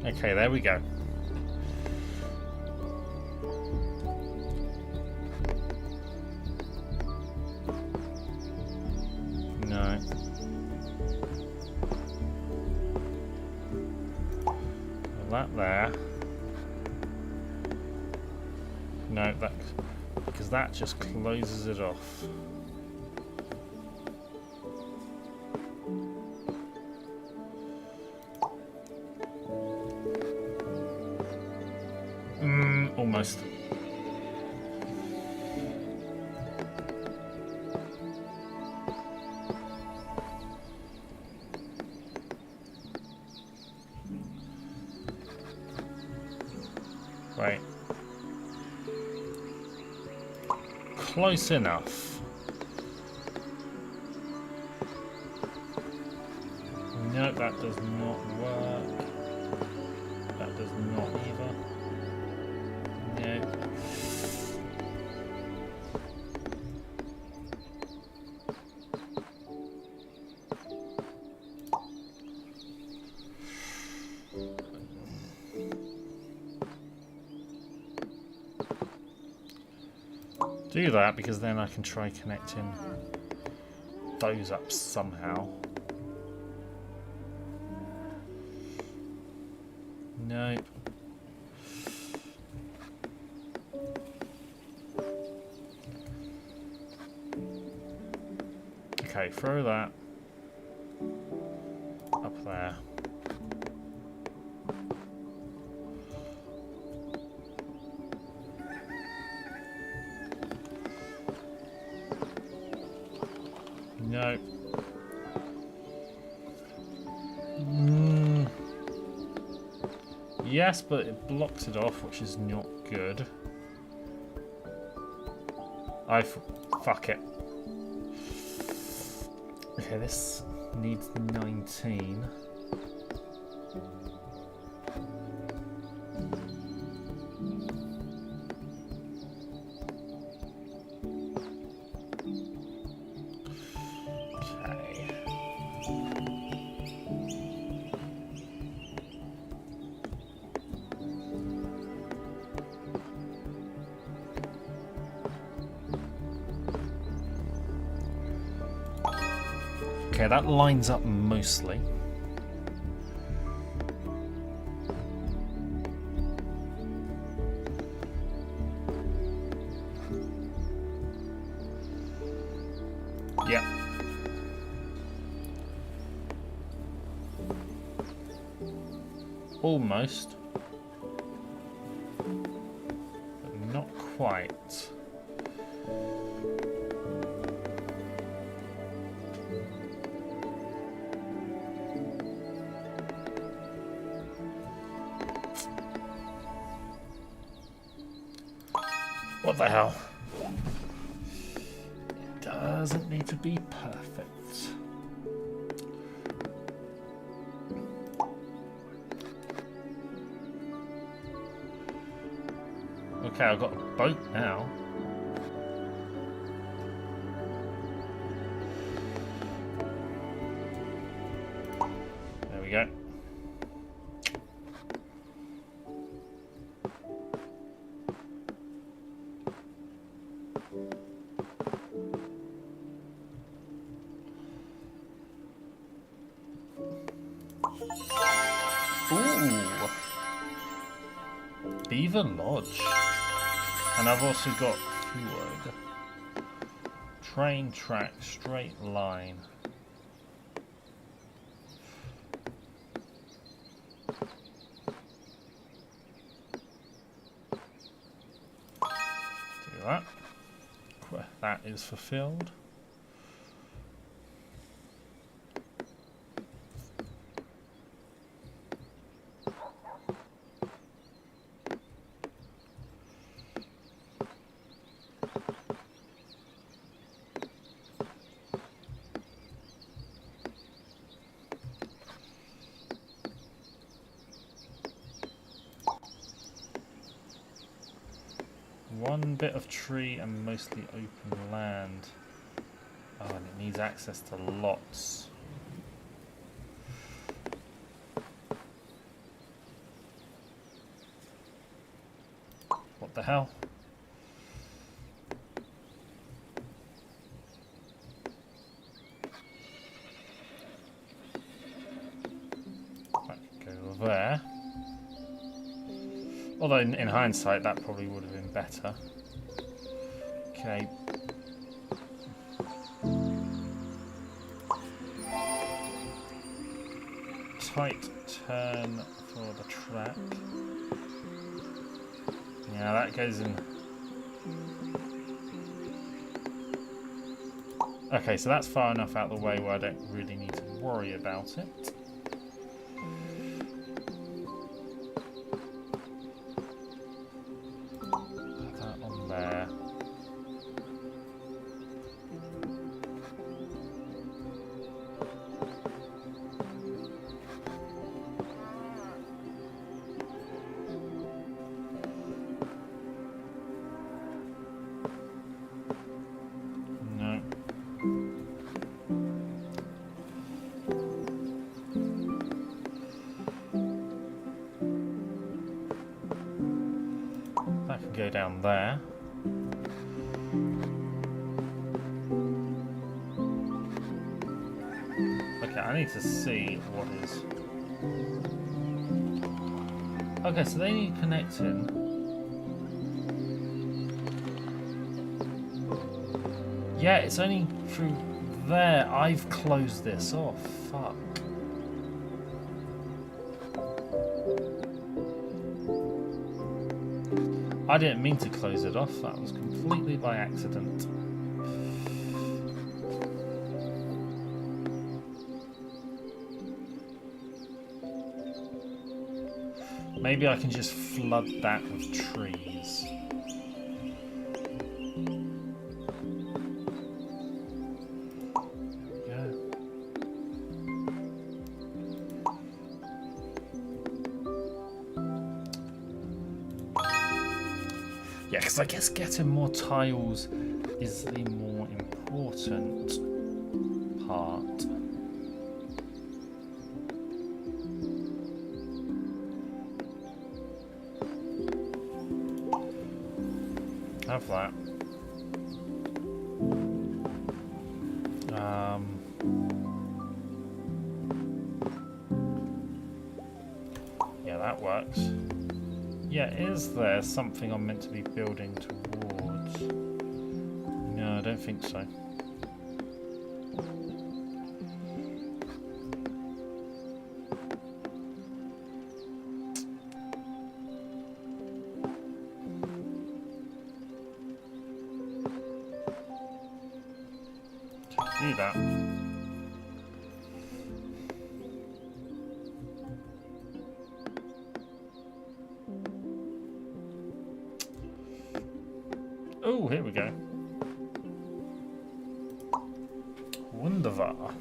Okay, there we go. No. Well, that there. No, that, because that just closes it off. Almost. Right. Close enough. No, that does not work. That does not either. No. Do that because then I can try connecting those up somehow. Nope. Okay, throw that up there. No. Yes, but it blocks it off, which is not good. Fuck it. Okay, this needs 19. Okay, that lines up mostly. Yeah. Almost. But not quite. What the hell? It doesn't need to be perfect. Okay, I've got a boat now. There we go. Ooh, Beaver Lodge, and I've also got Fjord. Train track, straight line. Do that. That is fulfilled. one bit of tree and mostly open land. Oh, and it needs access to lots. What the hell? That could go there. Although in hindsight that probably would have been better. Okay. Tight turn for the track. Yeah, that goes in. Okay, so that's far enough out of the way where I don't really need to worry about it. Put that on there. No. That can go down there. Okay, I need to see what is. Okay, so they need connecting. Yeah, it's only through there. I've closed this off. Fuck. I didn't mean to close it off. That was completely by accident. Maybe I can just flood that with trees. Yeah. Yeah, because I guess getting more tiles is the more important part. Have that. Yeah, that works. Yeah, is there something I'm meant to be building towards? No, I don't think so. Do that. Oh, here we go. Wunderbar.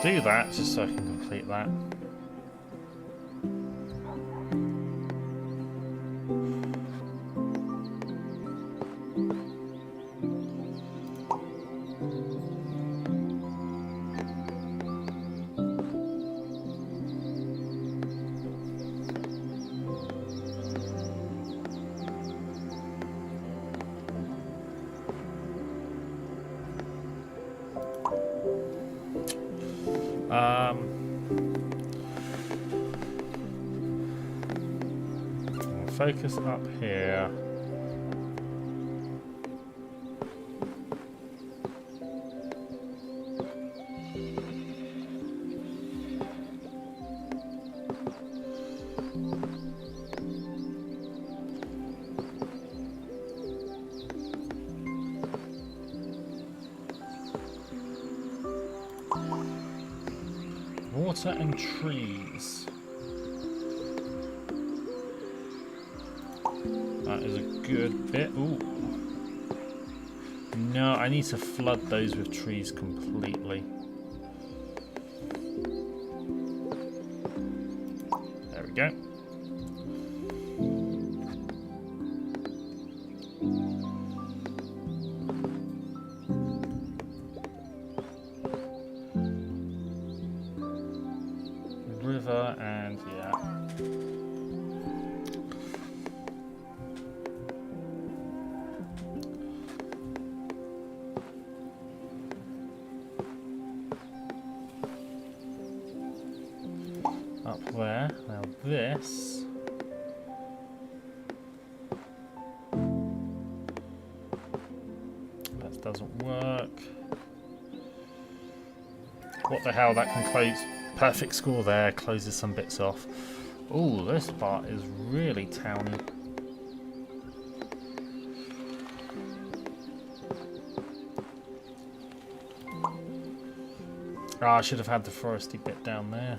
Do that just so I can complete that. Focus up here. water and trees. That is a good bit. Ooh. No, I need to flood those with trees completely. There we go. River and yeah. Up there. Now this. That doesn't work. What the hell? That can close. Perfect score there. Closes some bits off. Oh, this part is really towny. Ah, I should have had the foresty bit down there.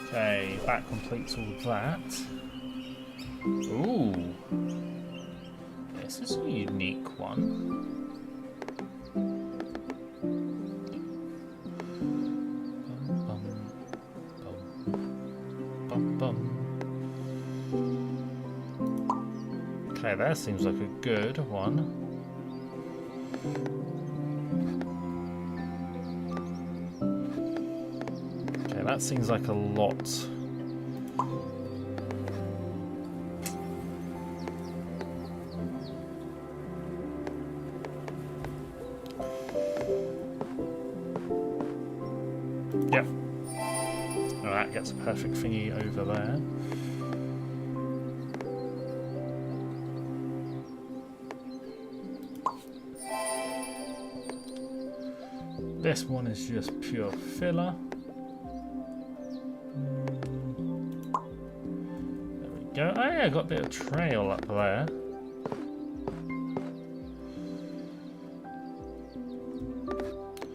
Okay, that completes all that. Ooh, this is a unique one. Okay, that seems like a good one. Okay, that seems like a lot. Yep. Oh, that gets a perfect thingy over there. This one is just pure filler. There we go. Oh yeah, got a bit of trail up there.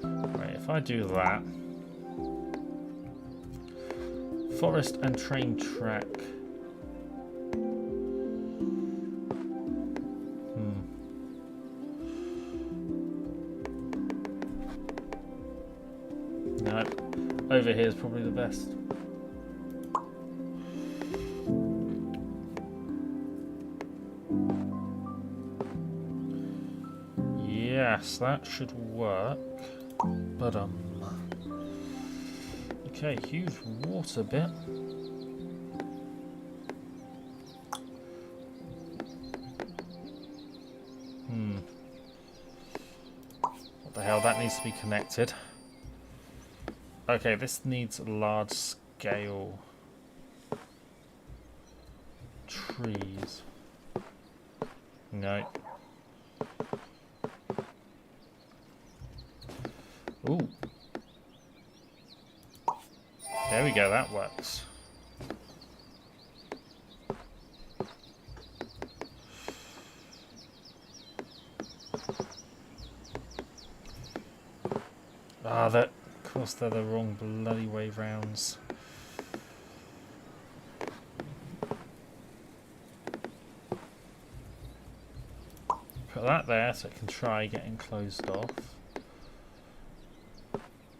Right, if I do that. Forest and train track. No, over here is probably the best. Yes, that should work. But okay, huge water bit. What the hell? That needs to be connected. Okay, this needs large scale trees. No. Ooh. There we go, that works. Ah, that. Of course, they're the wrong bloody way rounds. Put that there so it can try getting closed off.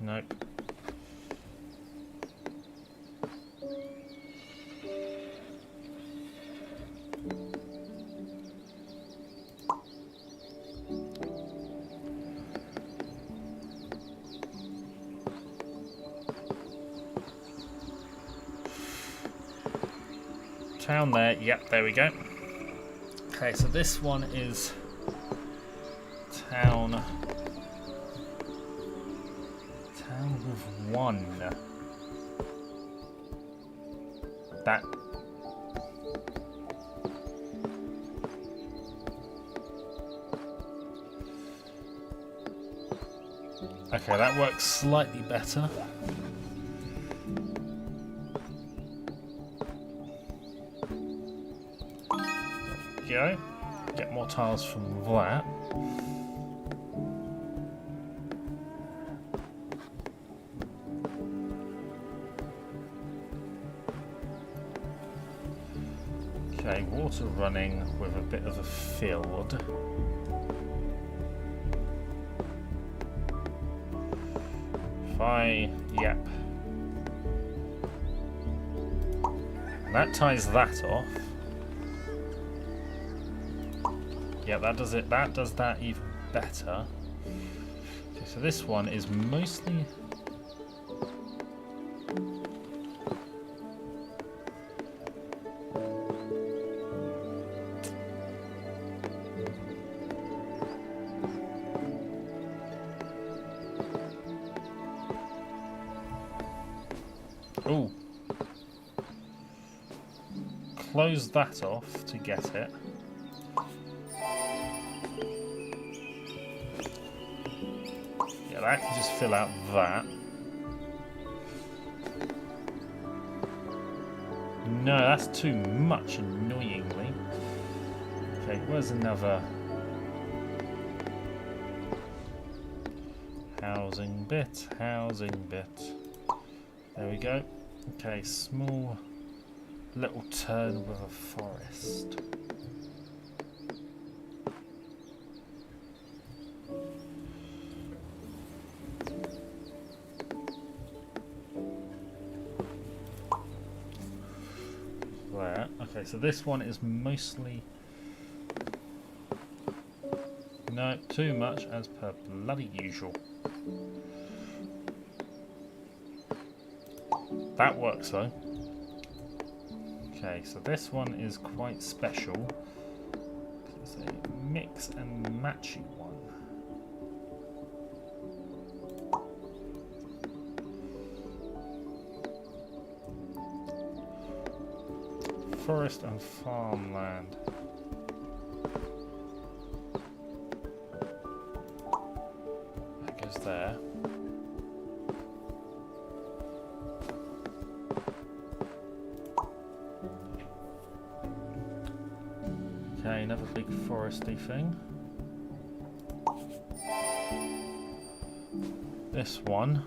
Nope. Town there, yep, there we go. Okay, so this one is town with one. That Okay, that works slightly better. Go. Get more tiles from that. Okay, water running with a bit of a field. Yep. And that ties that off. Yeah, that does it. That does that even better. Okay, so this one is mostly. Ooh. Close that off to get it. Yeah, that can just fill out that. No, that's too much, annoyingly. Okay, where's another housing bit? Housing bit. There we go. Okay, small little turn with a forest. There. Okay, so this one is mostly... No, too much as per bloody usual. That works though. Okay, so this one is quite special. It's a mix and matchy one. Forest and farmland. That goes there. Okay, another big foresty thing. This one.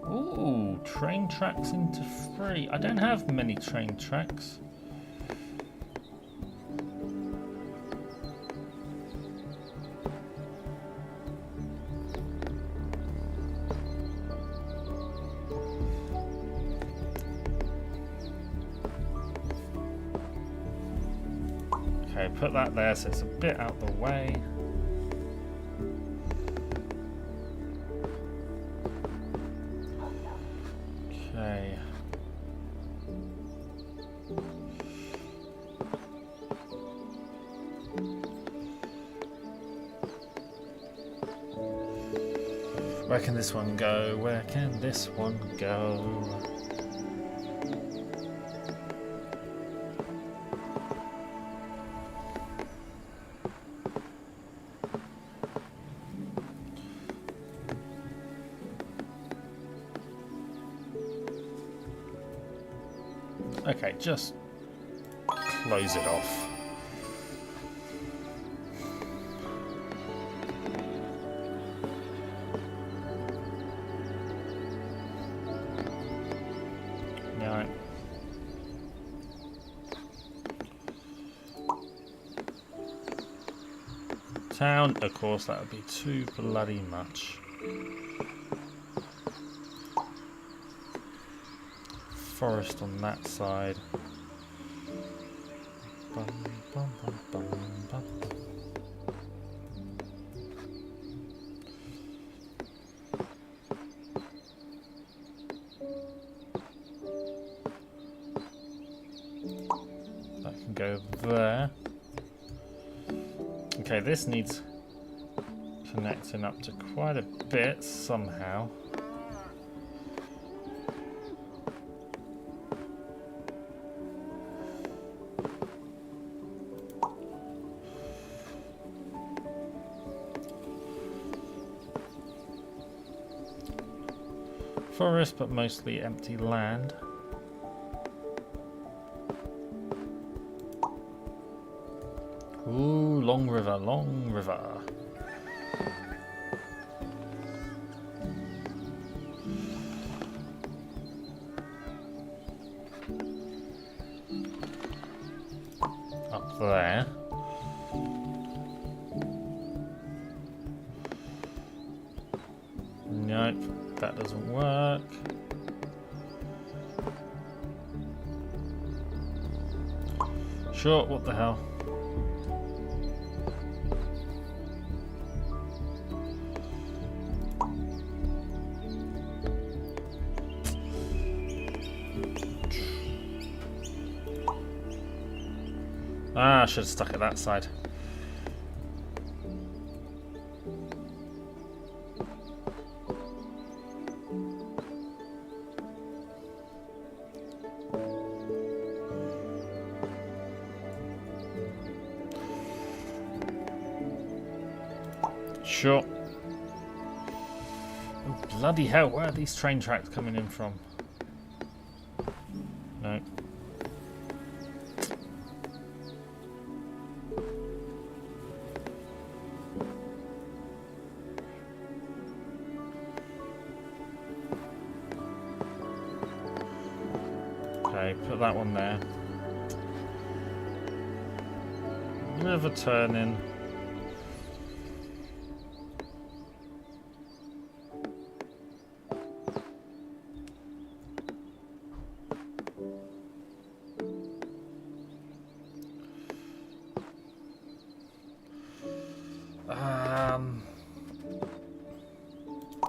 Ooh, train tracks into 3. I don't have many train tracks. Okay, put that there so it's a bit out the way. Okay. Where can this one go? Where can this one go? Okay, just close it off. No. Town, of course, that would be too bloody much. Forest on that side. Bum, bum, bum, bum, bum. That can go there. Okay, this needs connecting up to quite a bit somehow. Forest, but mostly empty land. Ooh, long river, long river. Up there. Nope, that doesn't work. Sure, what the hell? Ah, I should have stuck it that side. Sure. Oh, bloody hell, where are these train tracks coming in from? No. Okay, put that one there. River turning.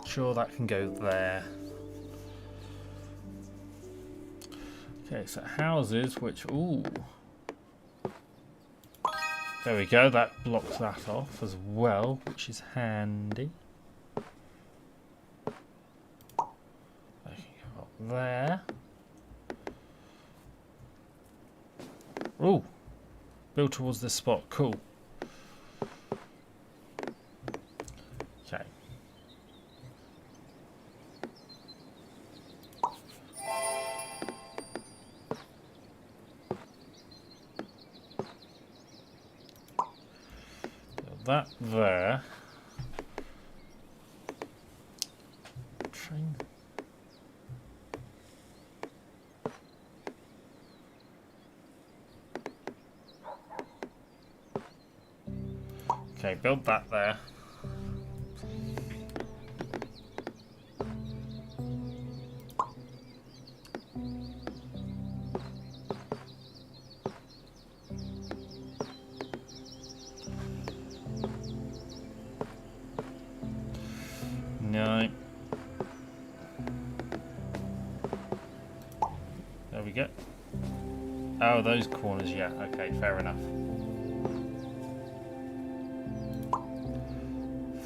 Sure, that can go there. Okay, so houses, which, ooh. There we go, that blocks that off as well, which is handy. I can go up there. Ooh, build towards this spot, cool. Okay. That there. Train. Okay, build that there. No. There we go. Oh, those corners, yeah. Okay, fair enough.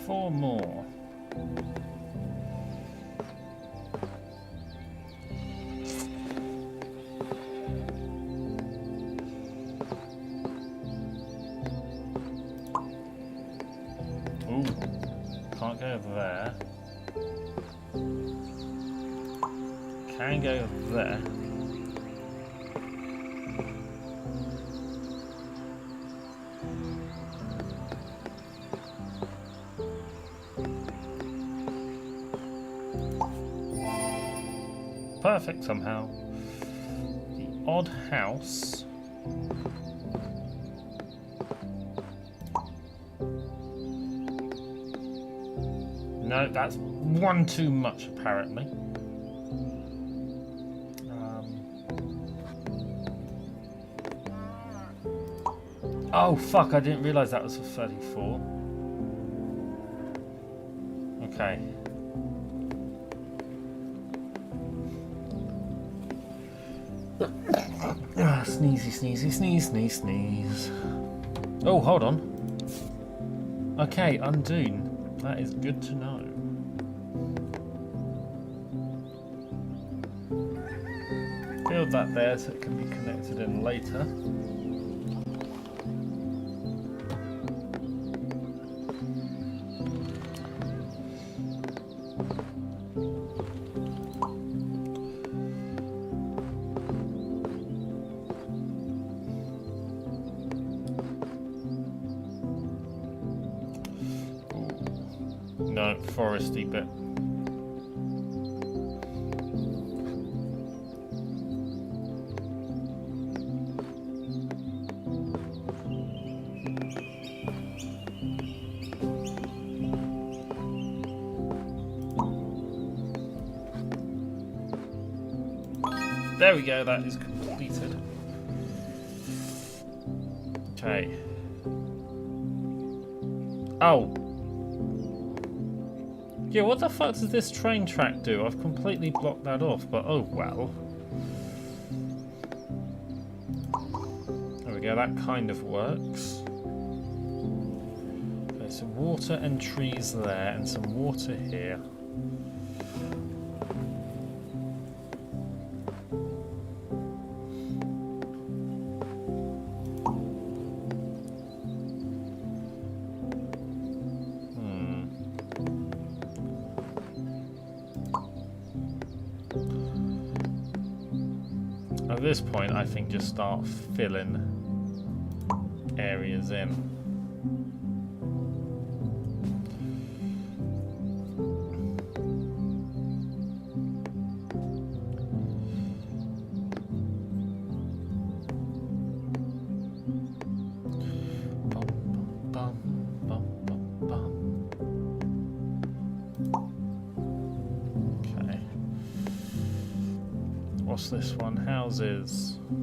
4 more. Ooh, can't go there. Can go there. Perfect somehow. The odd house. No, that's one too much apparently. Oh fuck, I didn't realise that was for 34. Okay. Sneezy, sneezy, sneeze, sneeze, sneeze. Oh, hold on. Okay, Undoon. That is good to know. Build that there so it can be connected in later. foresty bit. There we go, that is completed. Okay. Oh. Yeah, what the fuck does this train track do? I've completely blocked that off, but oh well. There we go, that kind of works. Okay, so water and trees there, and some water here. At this point, I think just start filling areas in. Okay. What's this one? Houses. I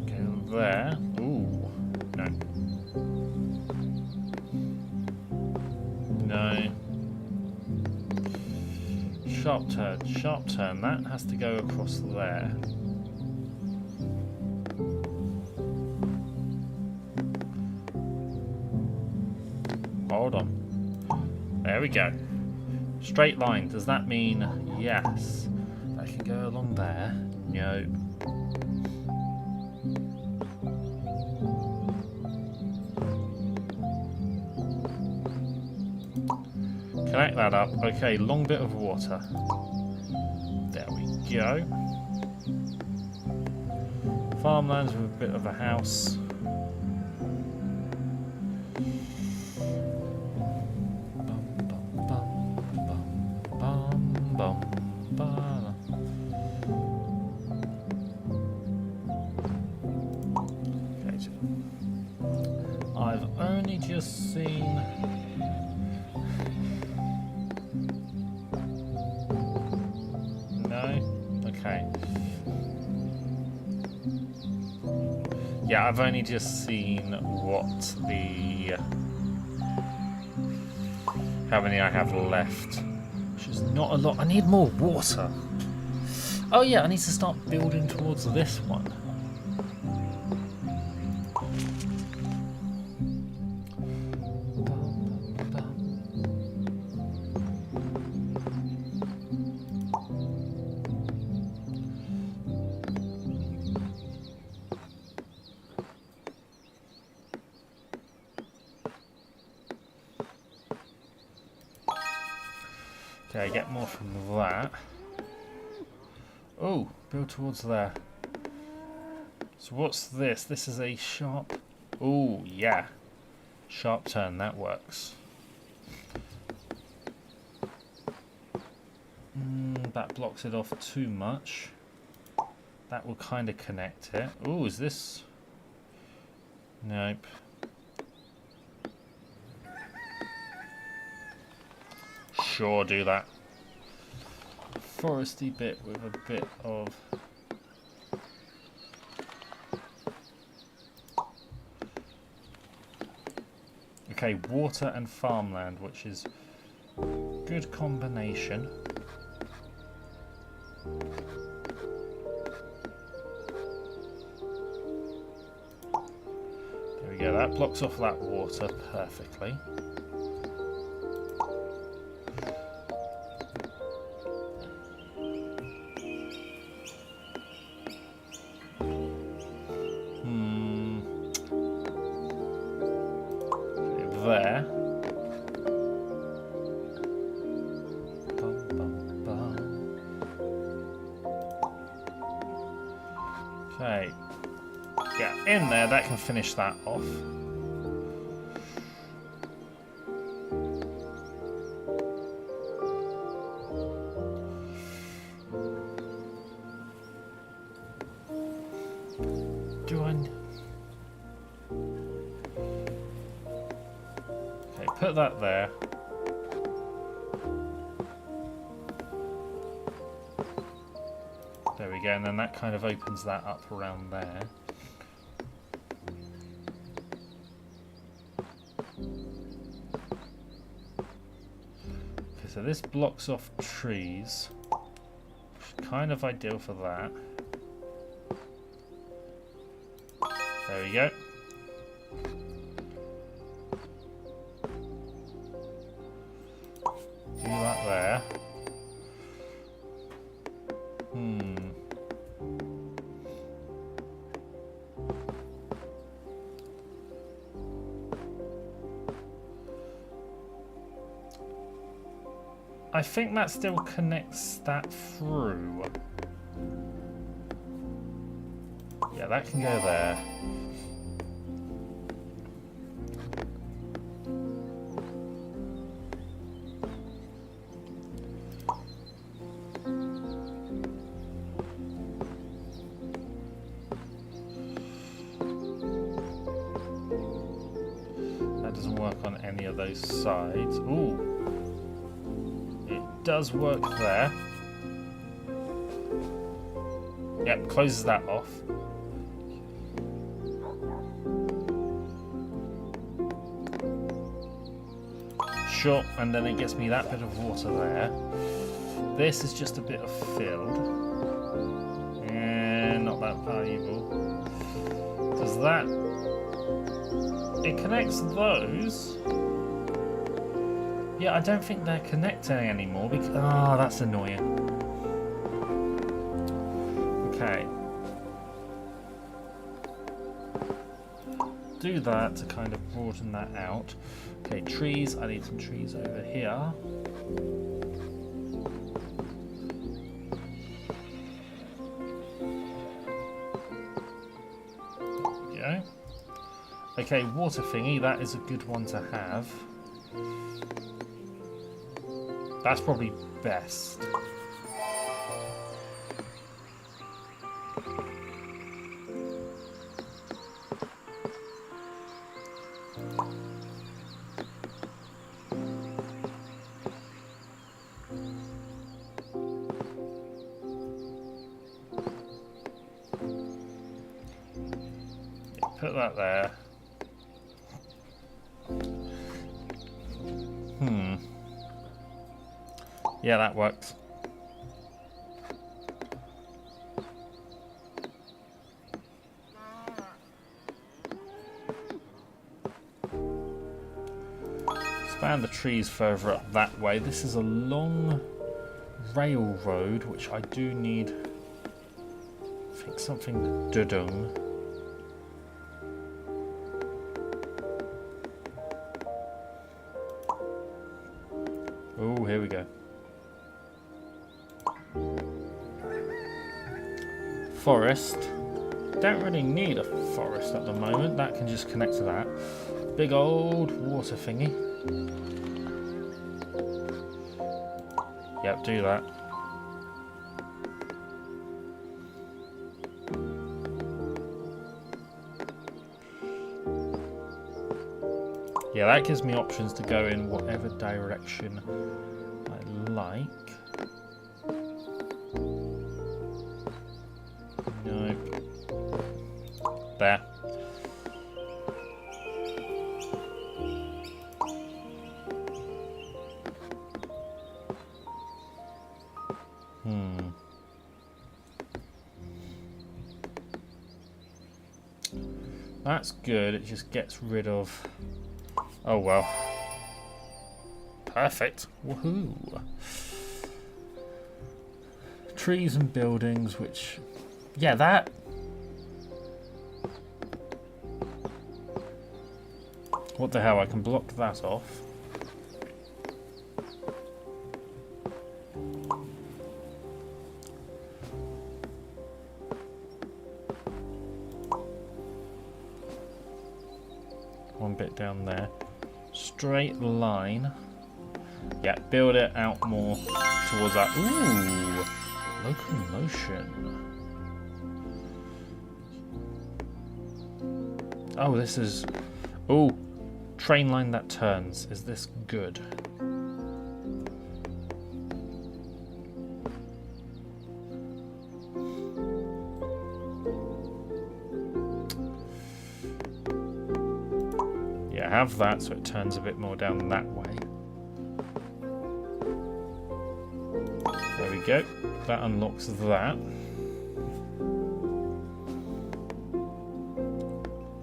can go there. Ooh, no. No. Sharp turn, sharp turn. That has to go across there. Hold on. There we go. Straight line. Does that mean yes? I can go along there. No. Connect that up. Okay, long bit of water. There we go. Farmlands with a bit of a house. I've only just seen okay. Yeah, I've only just seen how many I have left, which is not a lot. I need more water. Oh yeah, I need to start building towards this one. Okay, get more from that. Oh, build towards there. So what's this? This is a sharp... Oh, yeah. Sharp turn, that works. That blocks it off too much. That will kind of connect it. Oh, is this... Nope. Sure, do that. Foresty bit with a bit of... Okay, water and farmland, which is good combination. There we go, that blocks off that water perfectly. There. Okay. Yeah, in there, that can finish that off. Do I... Okay, put that there. There we go, and then that kind of opens that up around there. Okay, so this blocks off trees, which is kind of ideal for that. There we go. Do that there. I think that still connects that through. Yeah, that can go there. That doesn't work on any of those sides. Ooh. Does work there. Yep, closes that off. Sure, and then it gets me that bit of water there. This is just a bit of filled. And not that valuable. Does that... It connects those. Yeah, I don't think they're connecting anymore because... Oh, that's annoying. Okay. Do that to kind of broaden that out. Okay, trees. I need some trees over here. There we go. Okay, water thingy. That is a good one to have. That's probably best. Put that there. Yeah, that works. Expand the trees further up that way. This is a long railroad, which I do need. I think something dudung. Oh, here we go. Forest. Don't really need a forest at the moment. That can just connect to that. Big old water thingy. Yep, do that. Yeah, that gives me options to go in whatever direction I like. There. That's good. It just gets rid of... Oh well. Perfect. Woohoo. Trees and buildings, which... Yeah, that... What the hell, I can block that off. one bit down there. Straight line. Yeah, build it out more towards that. Ooh, locomotion. Oh, this is... Ooh, train line that turns. Is this good? Yeah, have that so it turns a bit more down that way. There we go. That unlocks that.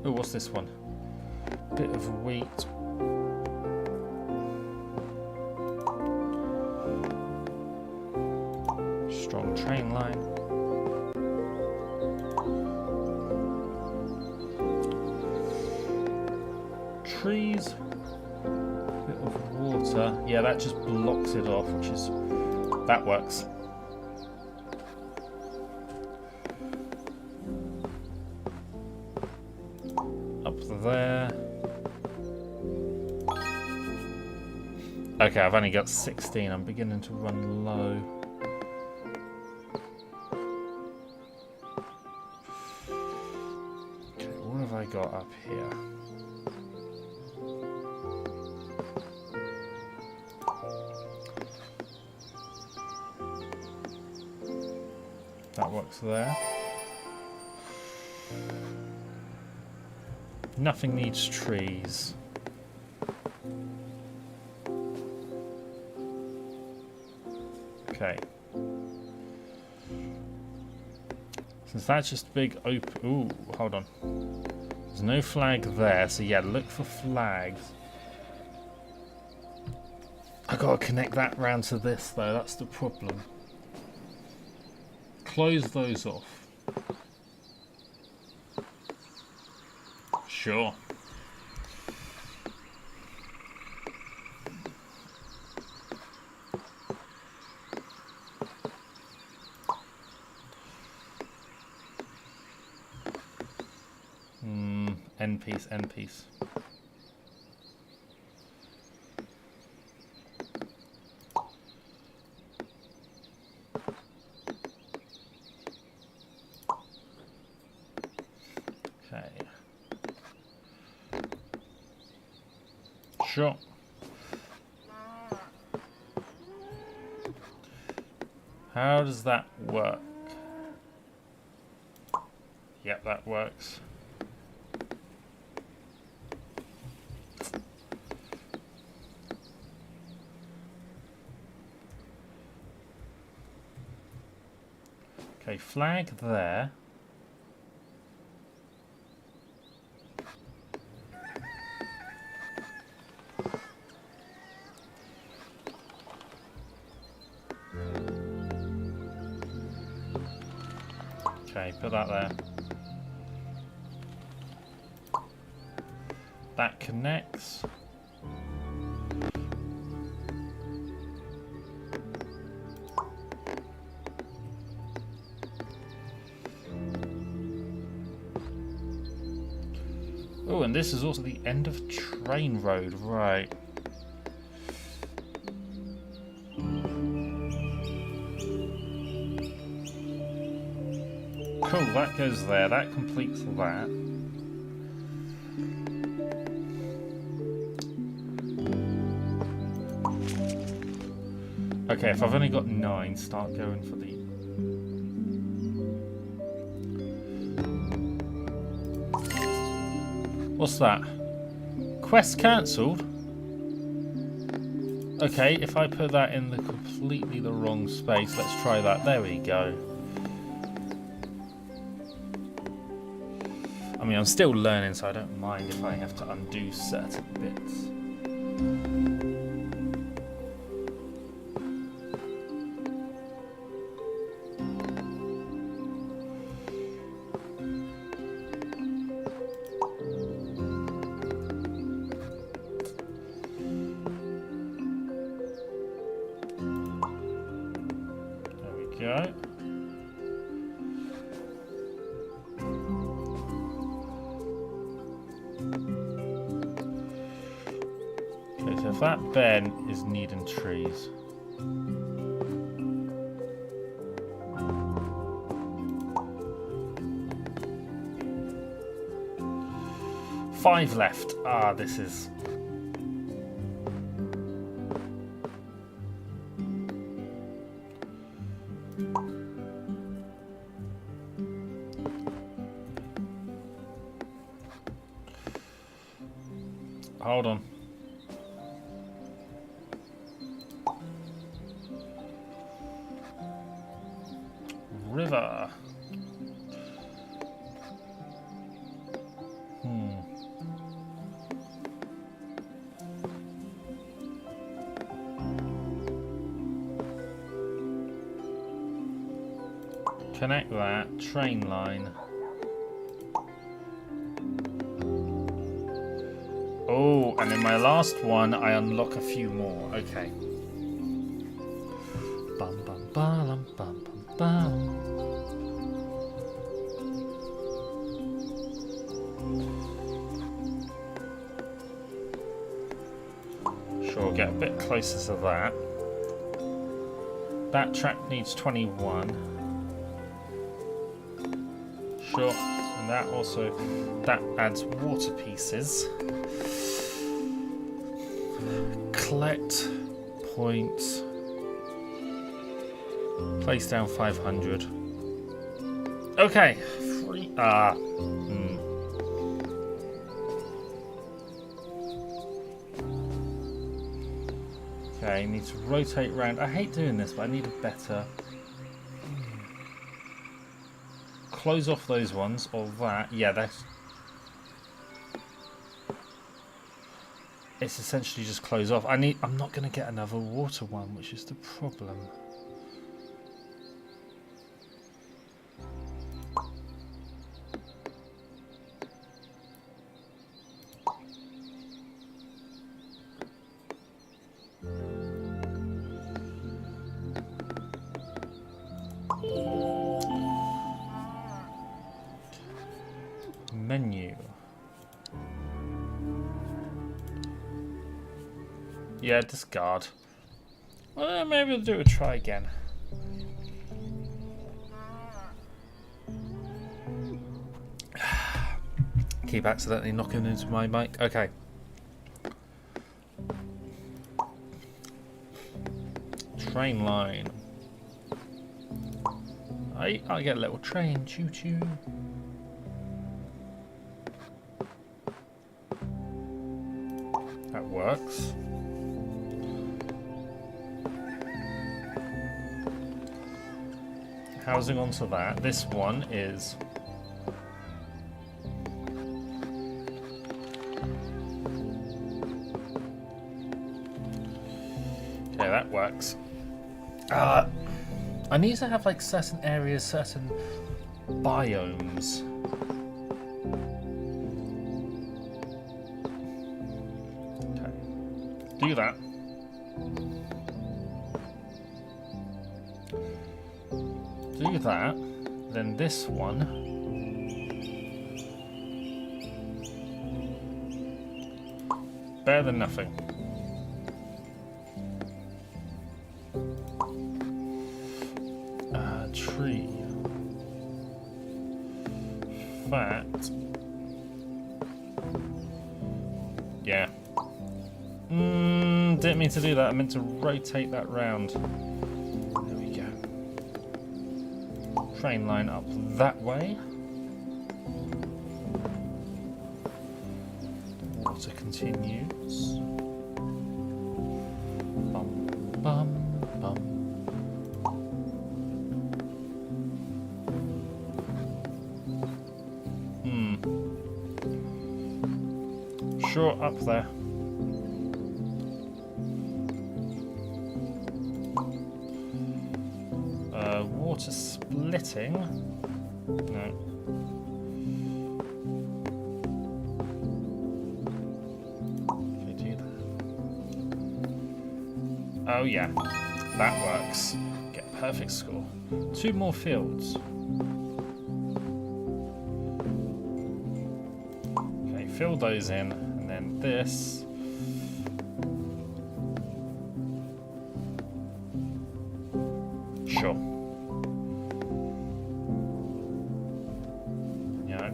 Oh, what's this one? Bit of wheat. Strong train line. Trees. Bit of water. Yeah, that just blocks it off, which is... That works. Up there. Okay, I've only got 16. I'm beginning to run low. Okay, what have I got up here? That works there. Nothing needs trees. Okay. Since that's just big open... Ooh, hold on. There's no flag there, so yeah, look for flags. I gotta connect that round to this though, that's the problem. Close those off. Sure. End piece, end piece. Okay. Sure. How does that work? Yep, that works. Okay, flag there. Okay, put that there. That connects. Oh, and this is also the end of train road, right. Cool, that goes there, that completes that. Okay, if I've only got 9, start going for the... What's that? Quest cancelled? Okay, if I put that in the completely the wrong space, let's try that. There we go. I mean, I'm still learning, so I don't mind if I have to undo certain bits. Go. if that bed is needing trees. Five left. Ah, this is... Hold on. River. Connect that train line. Oh, and in my last one, I unlock a few more. Okay. Bum bum bum bum bum bum. Sure, get a bit closer to that. That track needs 21. Sure, and that also, that adds water pieces. Collect points. Place down 500. Okay. Free. Okay, need to rotate round. I hate doing this, but I need a better. Close off those ones, or that. Yeah, that's. It's essentially just close off. I'm not going to get another water one, which is the problem. Menu. Yeah, discard. Well, maybe we'll do a try again. Keep accidentally knocking into my mic. Okay. Train line. I get a little train. Choo choo. That works. Housing onto that. This one is okay, that works. I need to have like certain areas, certain biomes. Okay. Do that. Do that, then this one better than nothing. Tree fat, yeah. Didn't mean to do that. I meant to rotate that round. Train line up that way. The water continues. Bum, bum, bum. Sure, up there. Water splitting. No. Okay, do that. Oh yeah, that works. Get perfect score. 2 more fields. Okay, fill those in, and then this. Sure. Yeah.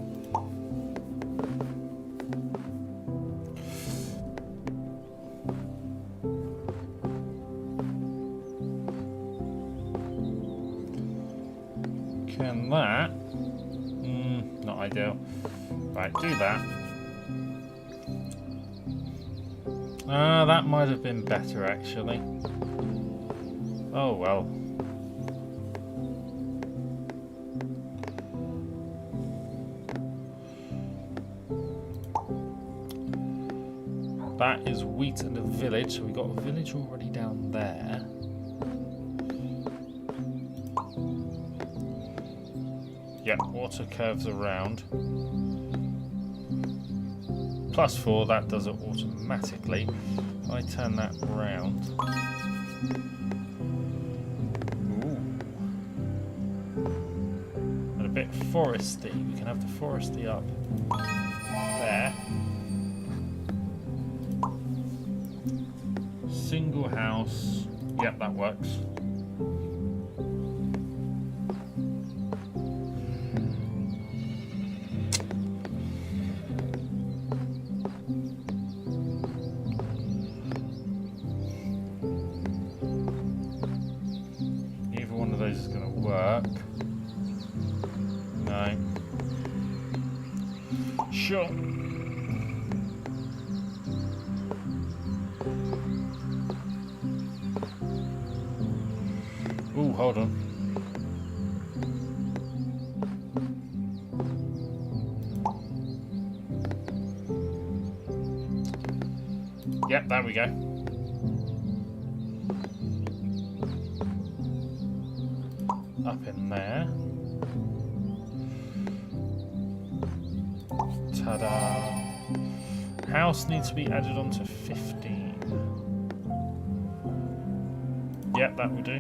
Can that? Not ideal. Right, do that. That might have been better actually. Oh well. That is wheat and a village, so we've got a village already down there. Yep, water curves around. +4, that does it automatically. If I turn that round. Ooh. And a bit foresty. We can have the foresty up there. Single house. Yep, that works. Either one of those is going to work. No. Sure. Ooh, hold on. Yep, there we go. Up in there. Ta-da! House needs to be added on to 15. Yep, that will do.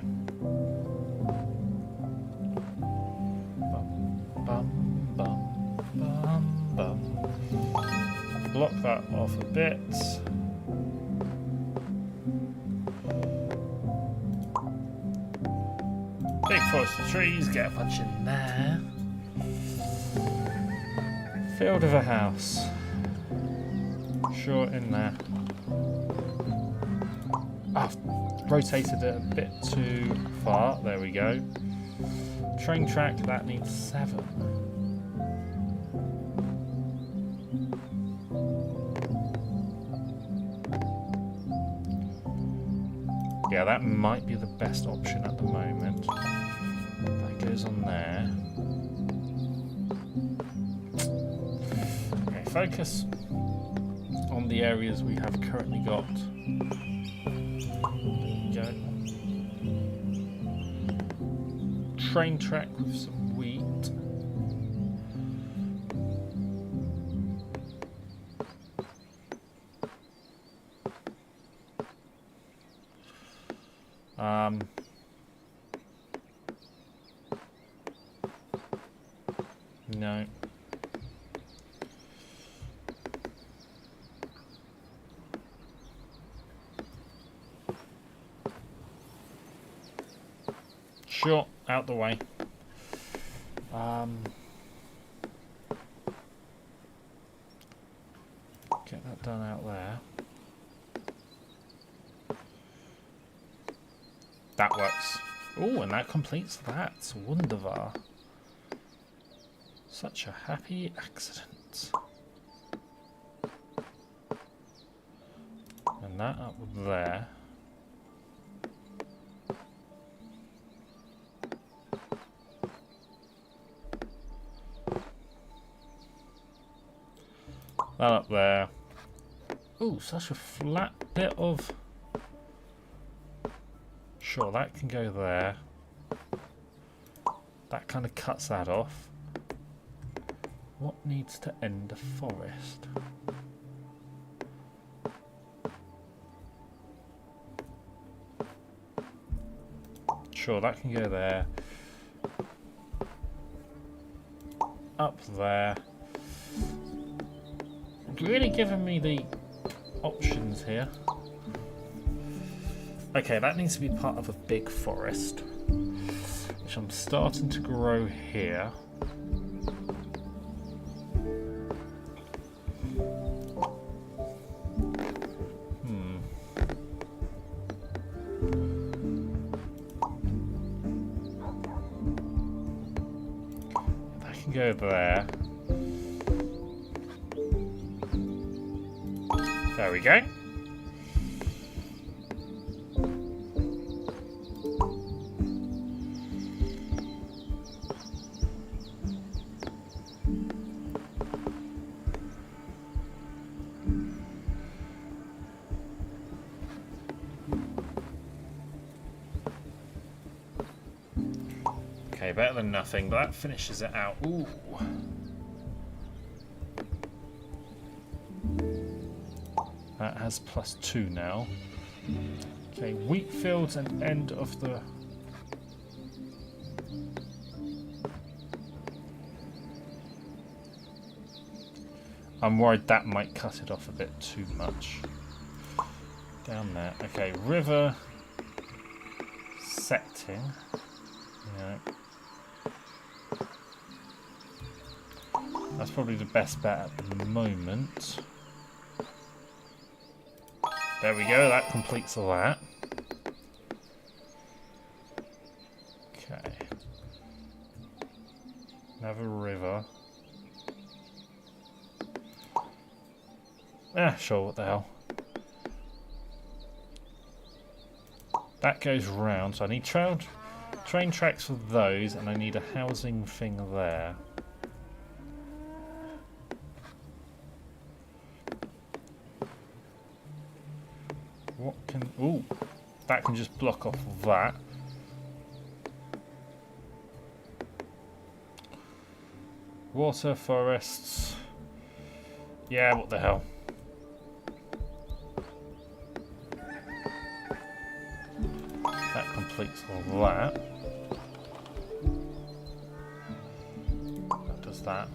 Block that off a bit. Big forest of trees, get a bunch in there. Field of a house. Sure, in there. I've rotated it a bit too far. There we go. Train track, that needs 7. Yeah, that might be the best option at the moment. That goes on there. Okay, focus on the areas we have currently got. There we go. Train track with some wheat. No. Sure, out the way. Get that done out there. That works. Oh, and that completes that. Wunderbar. Such a happy accident. And that up there. That up there. Ooh, such a flat bit of... Sure, that can go there. That kind of cuts that off. What needs to end the forest? Sure, that can go there. Up there. Really giving me the options here. Okay, that needs to be part of a big forest. which I'm starting to grow here. I can go there. There we go. Okay, better than nothing, but that finishes it out. Ooh. That has +2 now. Okay, wheat fields and end of the... I'm worried that might cut it off a bit too much. Down there. Okay, river setting. Yeah. That's probably the best bet at the moment. There we go, that completes all that. Okay. Another river. Sure, what the hell. That goes round, so I need train tracks for those, and I need a housing thing there. What can... Ooh, that can just block off that. Water, forests... Yeah, what the hell. That completes all that. That does that.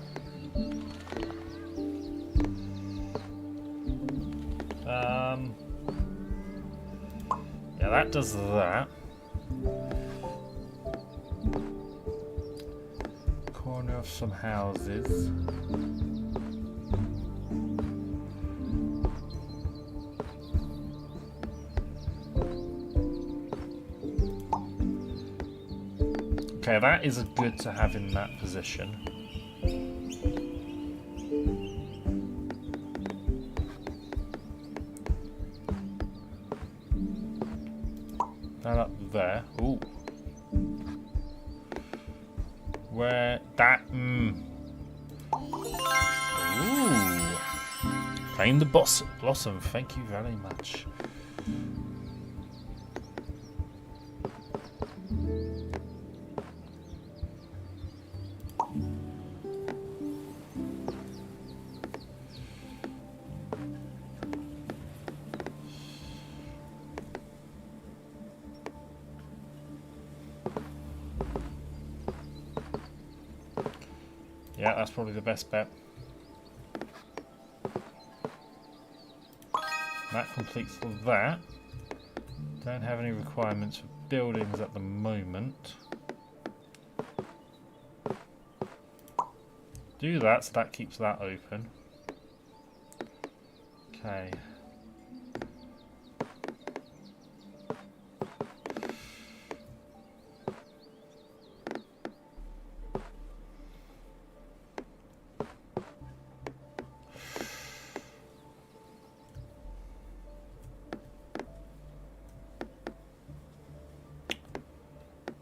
Yeah, that does that. Corner of some houses. Okay, that is good to have in that position. That up there. Ooh. Where that... Ooh. Claim the blossom. Thank you very much. Yeah, that's probably the best bet. That completes that. Don't have any requirements for buildings at the moment. Do that, so that keeps that open. Okay.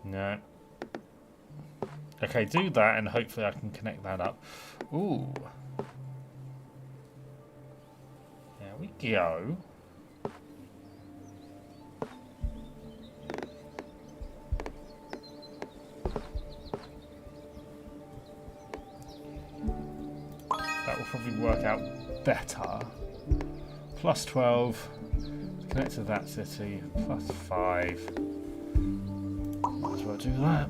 No. Okay, do that and hopefully I can connect that up. Ooh. There we go. That will probably work out better. Plus 12. Connect to that city. Plus 5. Might as well do that.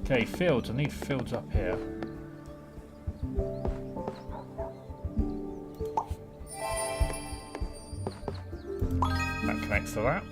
Okay, fields. I need fields up here. That connects to that.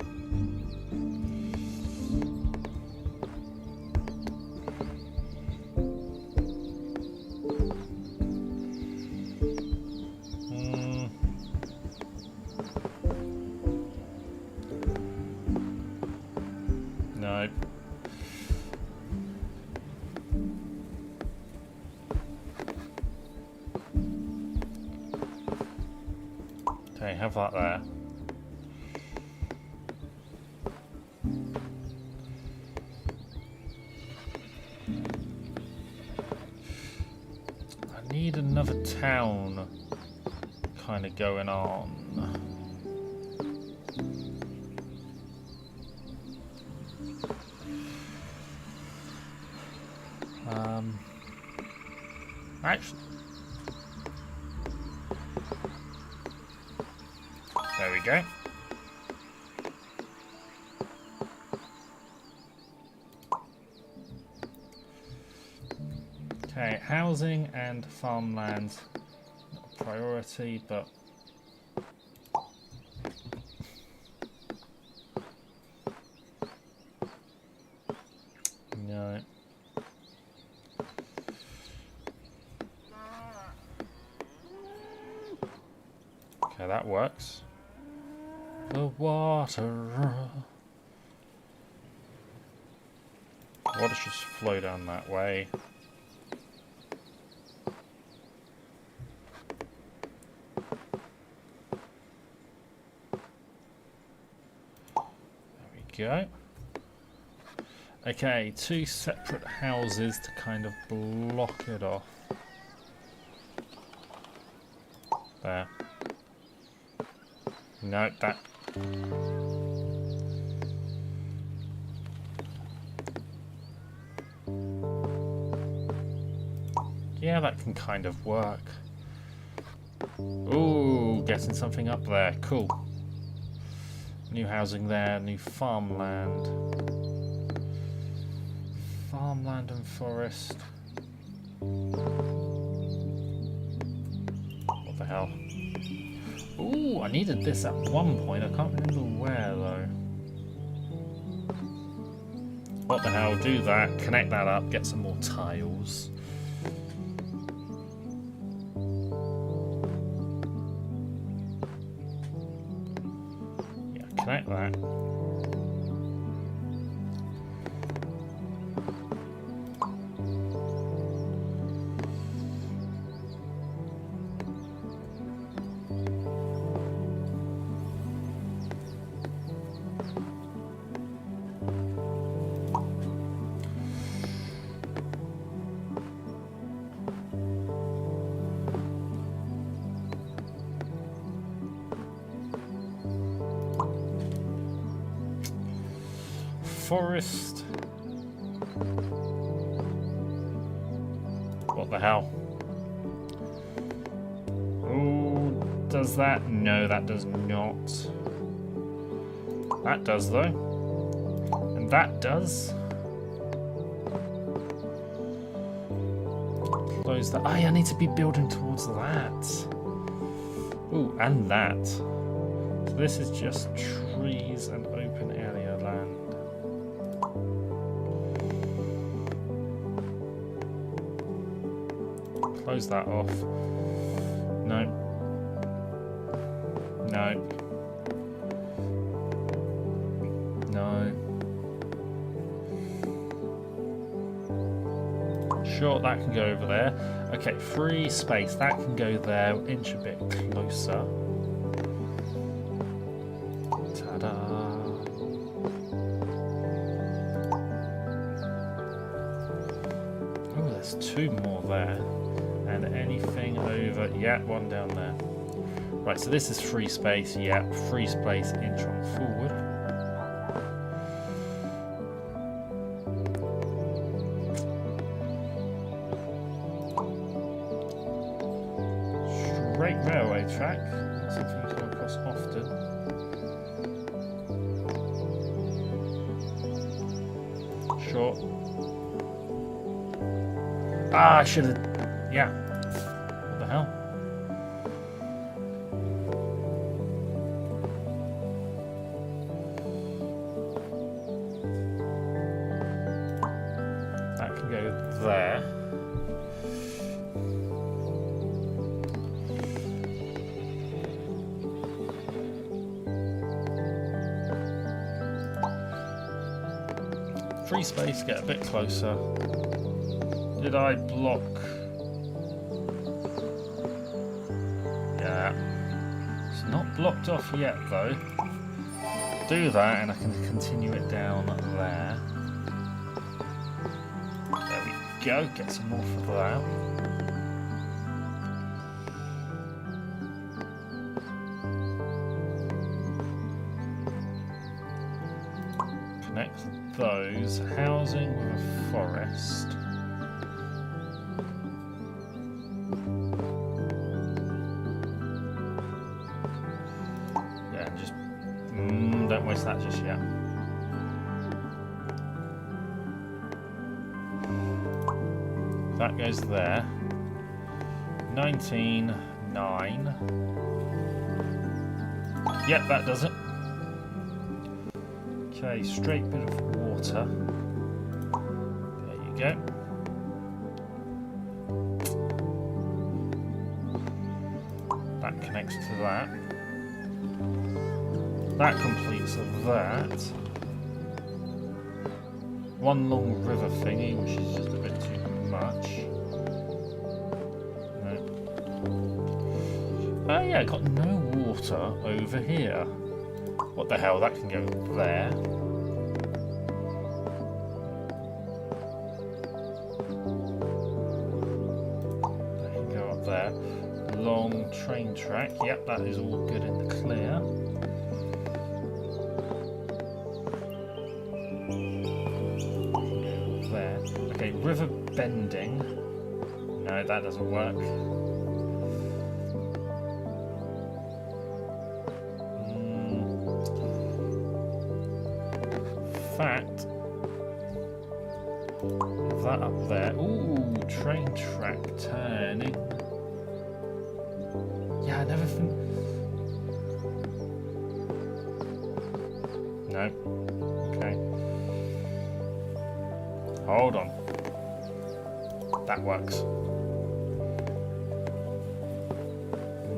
Okay, have that there. I need another town kind of going on. Actually, there we go. Okay, housing and farmland, not a priority, but no. Okay, that works. The water. Water should flow down that way. Go. Okay, 2 separate houses to kind of block it off. There. No, that. Yeah, that can kind of work. Ooh, getting something up there. Cool. New housing there, new farmland. Farmland and forest. What the hell? Ooh, I needed this at one point. I can't remember where though. What the hell? Do that. Connect that up. Get some more tiles. Connect that. Forest. What the hell? Oh, does that? No, that does not. That does though. And that does. Close that. Oh, yeah, I need to be building towards that. Ooh, and that. So this is just trees and open area land. Close that off. No. No. No. Sure, that can go over there. Okay, free space. That can go there. Inch a bit closer. Ta-da. Oh, there's 2 more there. And anything over, yeah, 1 down there. Right, so this is free space, yeah, free space, inch on forward. Straight railway track, not something you come across often. Short. Ah, I should have, yeah. What the hell? That can go there. Free space, get a bit closer. Did I block? Yeah. It's not blocked off yet though. Do that and I can continue it down there. There we go, get some more for that. Connect those, housing with a forest. Yeah, just don't waste that just yet. That goes there. 19, 9. Yep, that does it. Okay, straight bit of water. There you go. That connects to that. That completes that. One long river thingy, which is just a bit too much. No. Oh yeah, got no water over here. What the hell, that can go there. That can go up there. Long train track, yep, that is all good in the clear. There. Okay, river bending. No, that doesn't work. Fact, that up there. Ooh, train track turning. Yeah, I never think. No. Okay. Hold on. That works.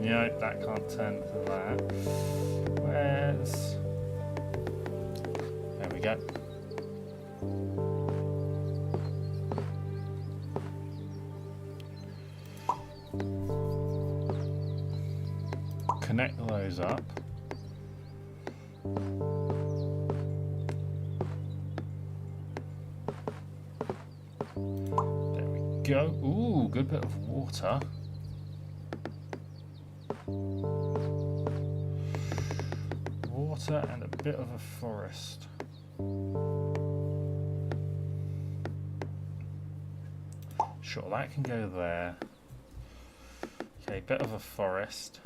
No, that can't turn to that. Where's... There we go. Connect those up. There we go. Ooh, good bit of water. Water and a bit of a forest. Sure, that can go there. Okay, bit of a forest.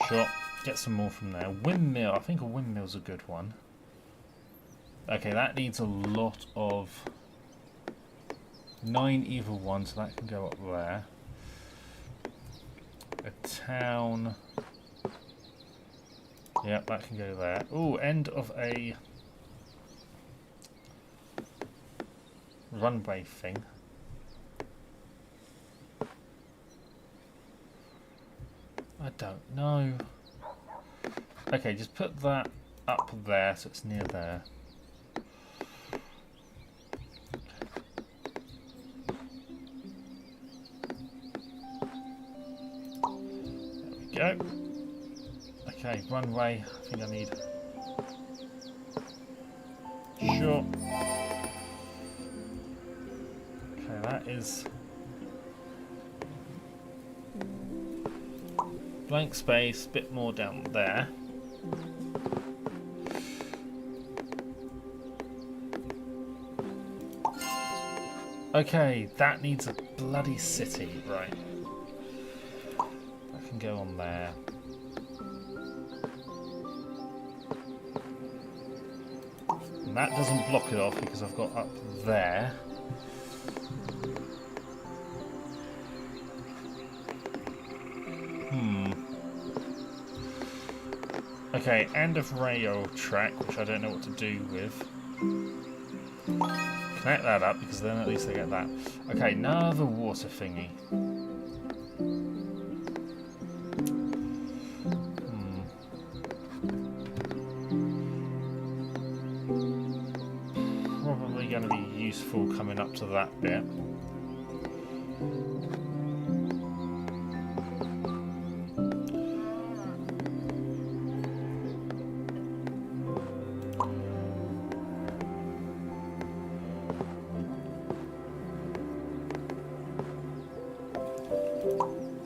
Sure, get some more from there. Windmill, I think a windmill's a good one. Okay, that needs a lot of 9 either one, so that can go up there. A town. Yep, that can go there. Ooh, end of a runway thing. I don't know. Okay, just put that up there so it's near there. There we go. Okay, runway. I think I need. Sure. Okay, that is. Blank space, bit more down there. Okay, that needs a bloody city, right. That can go on there. And that doesn't block it off because I've got up there. Okay, end of rail track, which I don't know what to do with. Connect that up, because then at least I get that. Okay, another water thingy. useful coming up to that bit.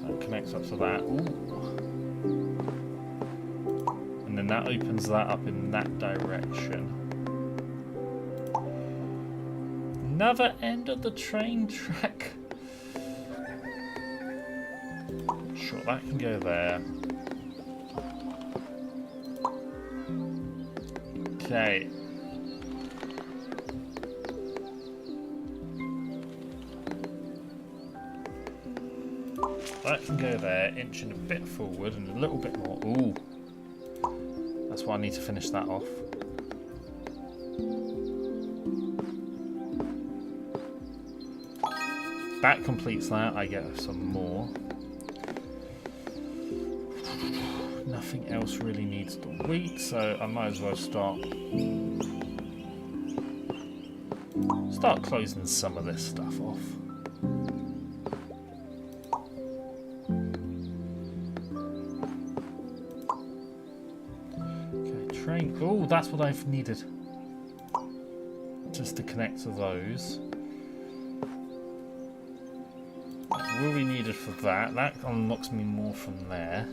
That connects up to that. Ooh. And then that opens that up in that direction. Another end of the train track. Sure, that can go there. Okay. That can go there, inching a bit forward and a little bit more. Ooh. That's why I need to finish that off. That completes that. I get some more. Nothing else really needs to wait, so I might as well start closing some of this stuff off. Okay, train. Oh, that's what I've needed. Just to connect to those. Will be needed for that. That unlocks me more from there.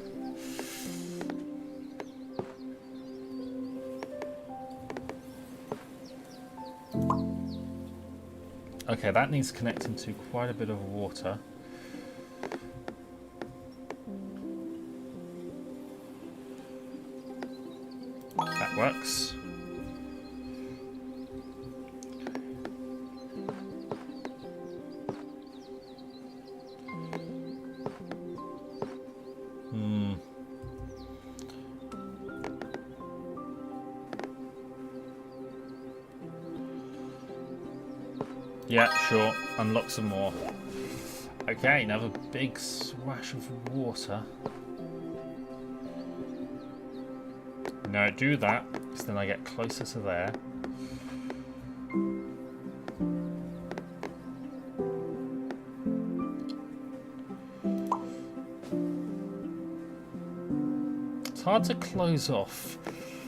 Okay, that needs connecting to quite a bit of water. That works. Yeah, sure. Unlock some more. Okay, another big swash of water. No, do that, because then I get closer to there. It's hard to close off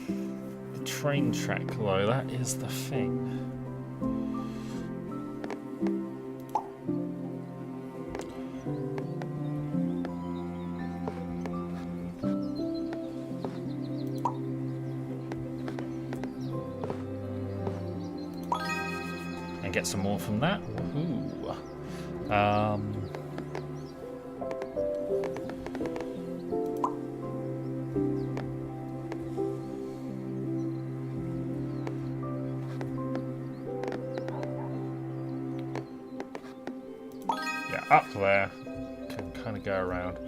the train track, though. That is the thing. Get some more from that. Ooh. Yeah, up there. Can kind of go around.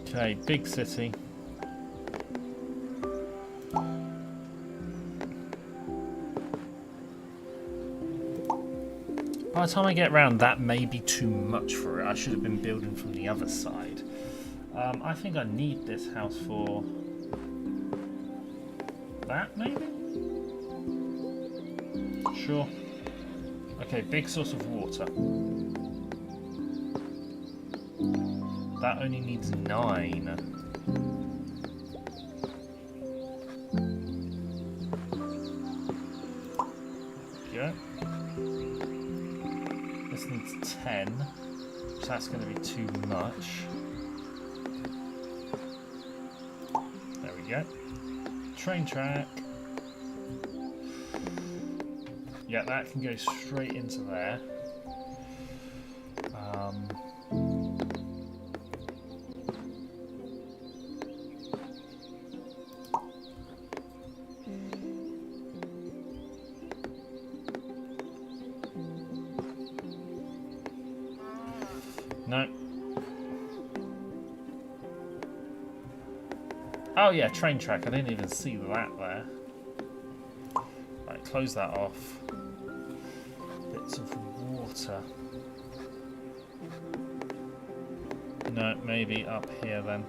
Okay, big city. By the time I get around, that may be too much for it. I should have been building from the other side. I think I need this house for that, maybe? Sure. Okay, big source of water. That only needs 9. Yeah. This needs 10. So that's going to be too much. There we go. Train track. Yeah, that can go straight into there. No. Oh yeah, train track. I didn't even see that there. Right, close that off. Bits of water. No, maybe up here then.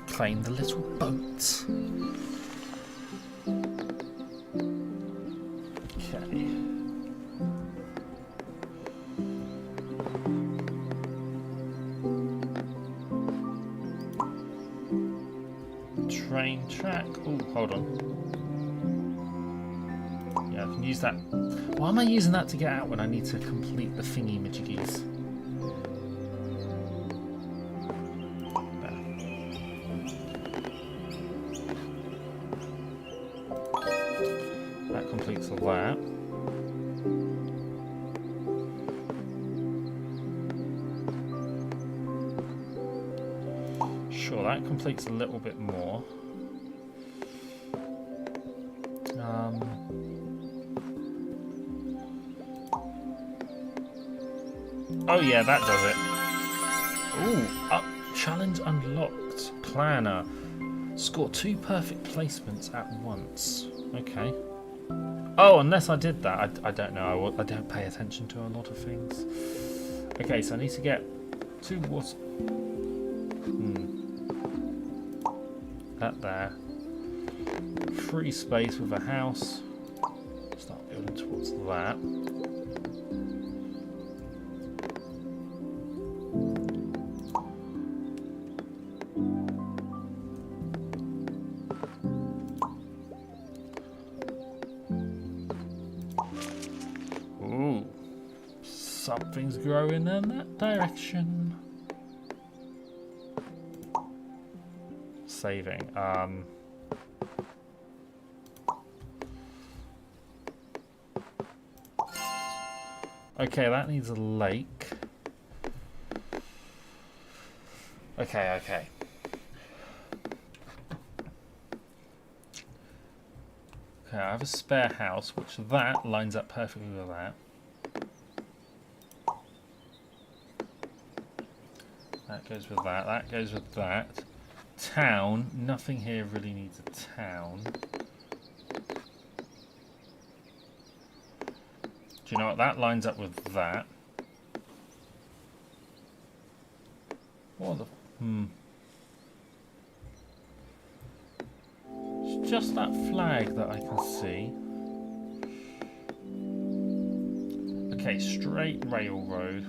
Claim the little boat. Okay. Train track. Oh, hold on. Yeah, I can use that. Why am I using that to get out when I need to complete the thingy majiggies? That completes all that. Sure, that completes a little bit more. Oh yeah, that does it. Ooh, up challenge unlocked. Planner. Score 2 perfect placements at once. Okay. Oh, unless I did that, I don't know. I don't pay attention to a lot of things. Okay, so I need to get 2 water. That there. Free space with a house. Start building towards that. Ooh, something's growing in that direction. Saving. Okay, that needs a lake. Okay. Okay, I have a spare house, which that lines up perfectly with that. That goes with that. That goes with that. Town. Nothing here really needs a town. Do you know what? That lines up with that. What the... It's just that flag that I can see. Okay, straight railroad.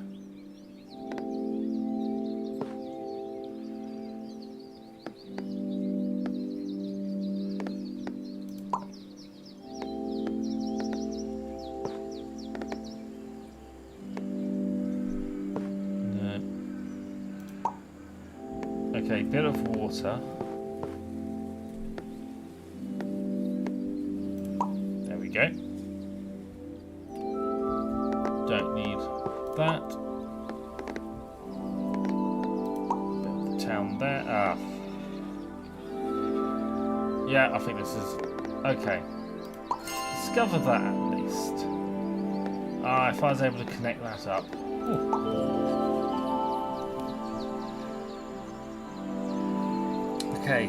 Okay, bit of water. There we go. Don't need that. Bit of the town there. Ah. Yeah, I think this is okay. Discover that at least. Ah, if I was able to connect that up. Ooh. Okay,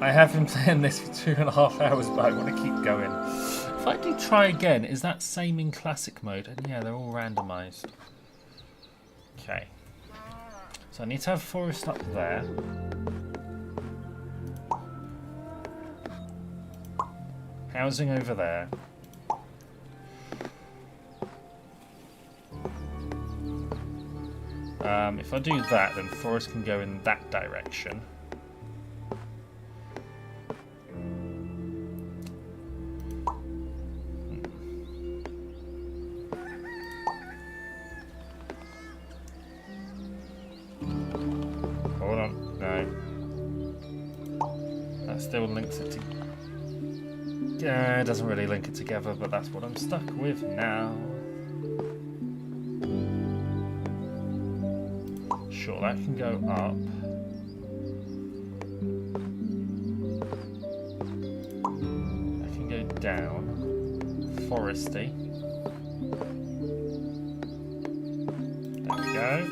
I have been playing this for 2.5 hours, but I want to keep going. If I do try again, is that same in classic mode? And yeah, they're all randomised. Okay. So I need to have forest up there. Housing over there. If I do that, then forest can go in that direction. Still links it to... Yeah, it doesn't really link it together, but that's what I'm stuck with now. Sure, that can go up. That can go down. Foresty. There we go.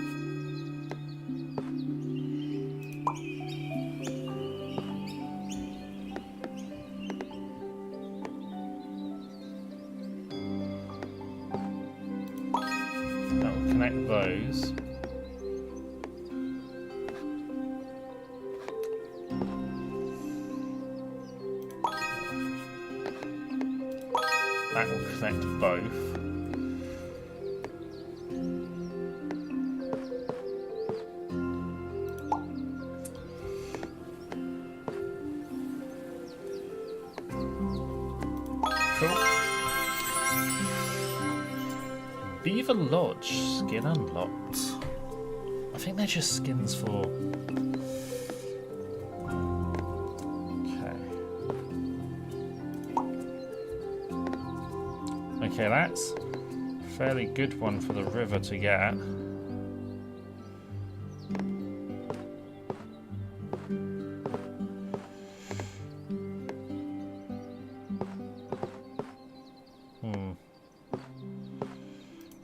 connect those. That will connect both. Cool. Beaver Lodge, skin unlocked. I think they're just skins for... Okay, that's a fairly good one for the river to get.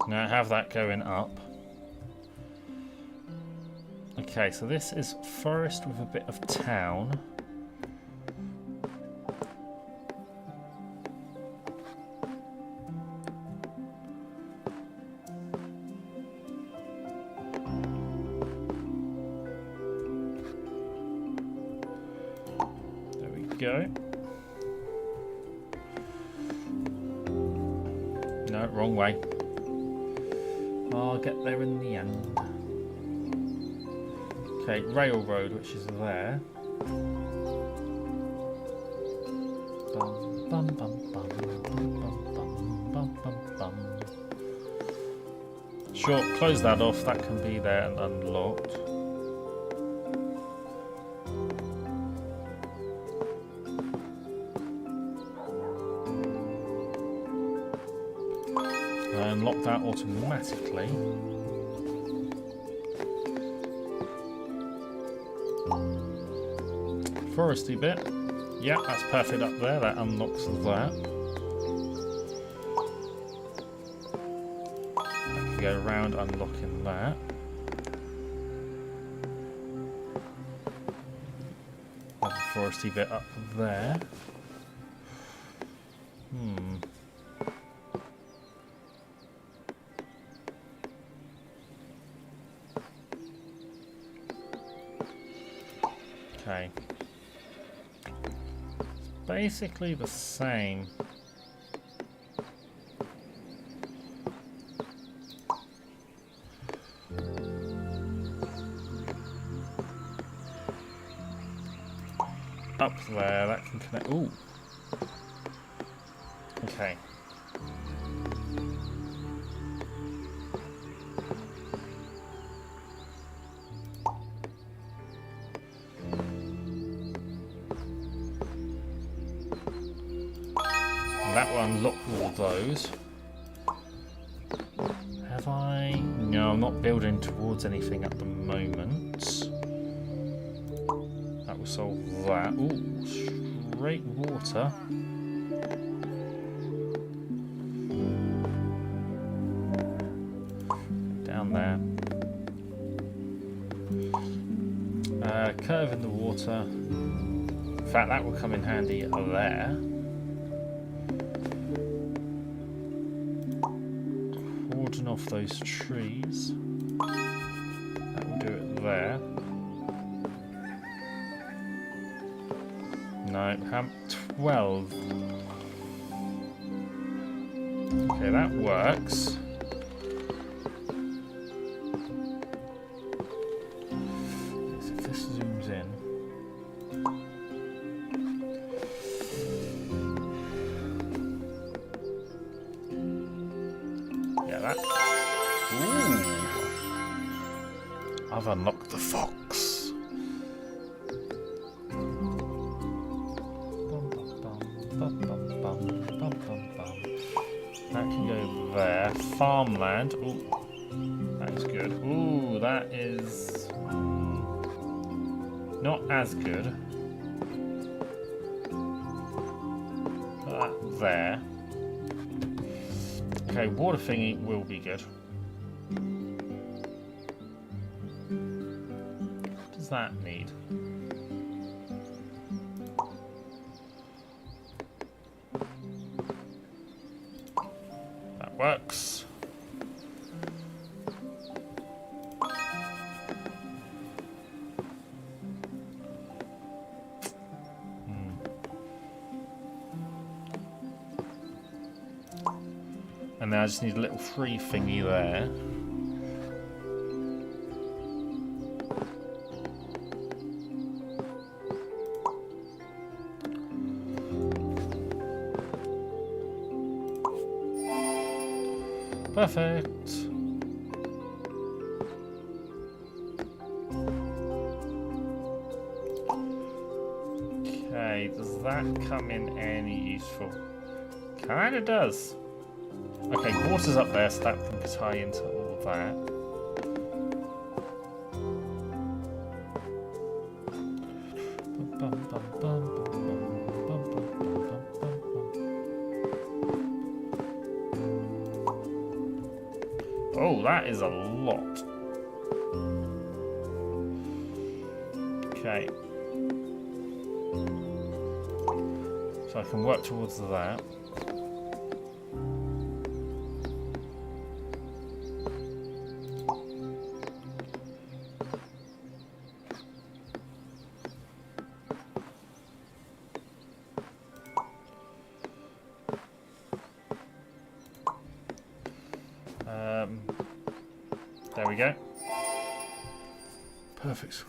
Now I have that going up. Okay, so this is forest with a bit of town. Go. No, wrong way. I'll get there in the end. Okay, railroad, which is there. Bum, bum, bum, bum, bum, bum, bum, bum, bum. Sure, close that off. That can be there and unlocked. Unlock that automatically. Foresty bit. Yeah, that's perfect up there. That unlocks that. I can go around unlocking that. Another foresty bit up there. Okay. It's basically the same. Up there, that can connect. Ooh. Okay. That will unlock all of those. Have I? No, I'm not building towards anything at the moment. That will solve that. Ooh, straight water. Down there. Curve in the water. In fact, that will come in handy there. Off those trees. That will do it there. No, 12. Okay, that works. So if this zooms in. Yeah, that. Ooh. I've unlocked the fox. That can go there. Farmland. Ooh. That is good. Ooh, that is not as good. Put that there. Okay, water thingy will be good. What does that need? That works. I just need a little free thingy there. Perfect. Okay, does that come in any useful? Kinda does. Okay, water's up there, so that can tie into all of that. Oh, that is a lot. Okay. So I can work towards that. There we go. Perfect.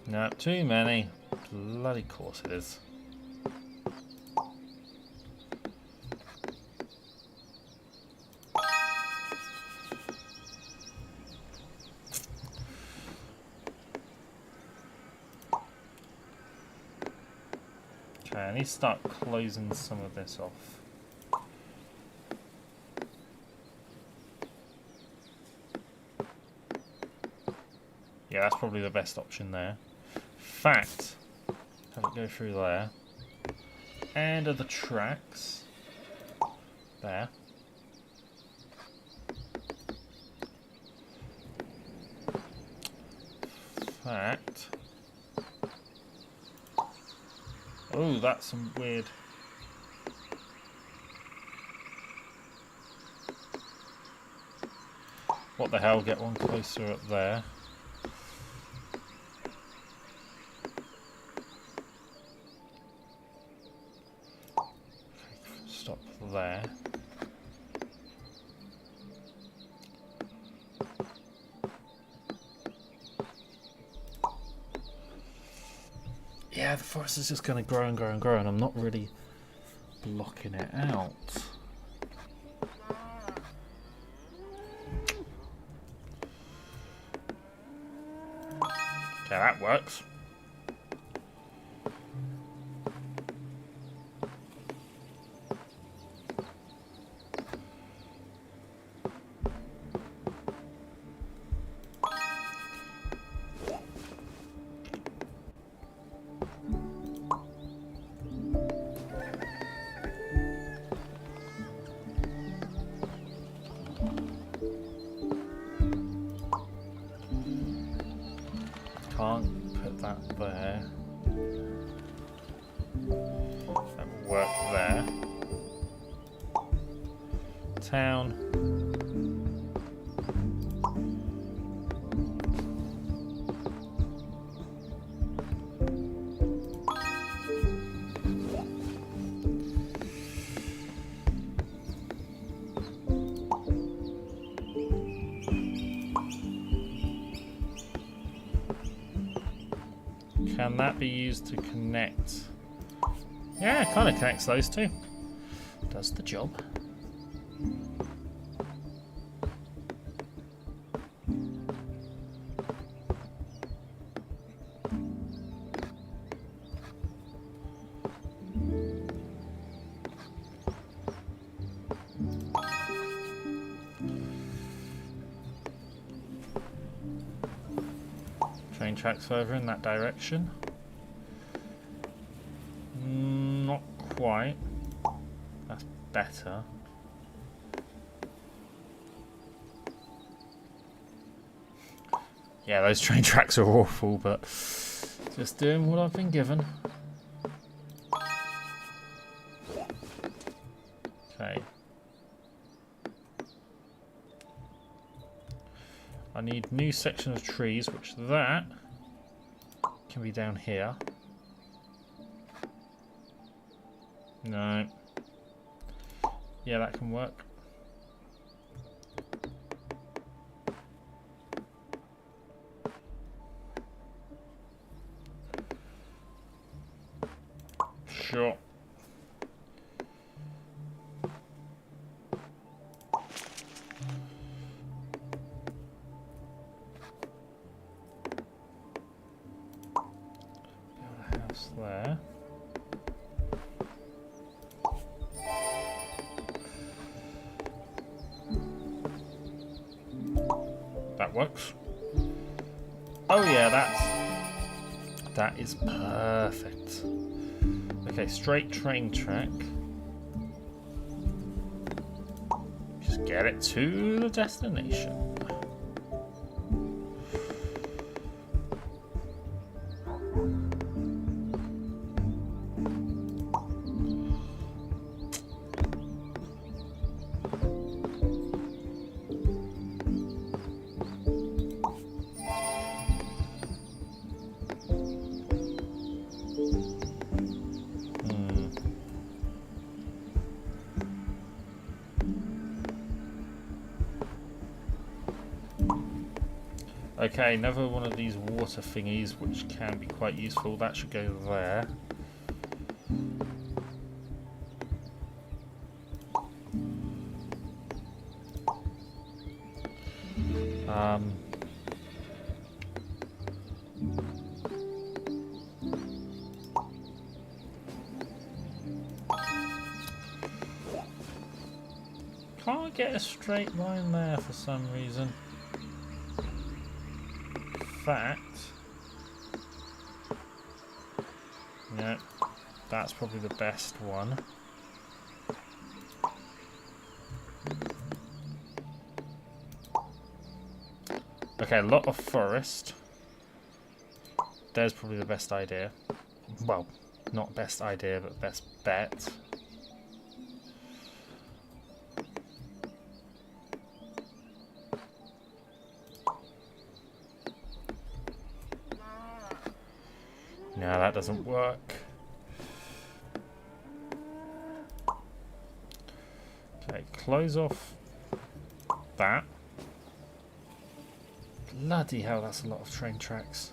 No, too many. Bloody course it is. Okay, I need to start closing some of this off. Yeah, that's probably the best option there. In fact, have it go through there. End of the tracks. There. In fact. Oh, that's some weird. What the hell? Get one closer up there. Stop there. Yeah, the forest is just going to grow and grow and grow, and I'm not really blocking it out. Okay, that works. Can't put that there. That will work there. Town. Can that be used to connect? Yeah, it kind of connects those two. Does the job. Train tracks further in that direction. Not quite. That's better. Yeah, those train tracks are awful, but just doing what I've been given. Okay. I need new section of trees, which that can be down here. No. Yeah, that can work. Sure. Build a house there. That works. Oh yeah, that is perfect. Okay, straight train track. Just get it to the destination. Okay, another one of these water thingies which can be quite useful. That should go there. Can't get a straight line there for some reason. Fact, no, that's probably the best one. Okay, a lot of forest. There's probably the best idea. Well, not best idea, but best bet. No, that doesn't work. Okay, close off that. Bloody hell, that's a lot of train tracks.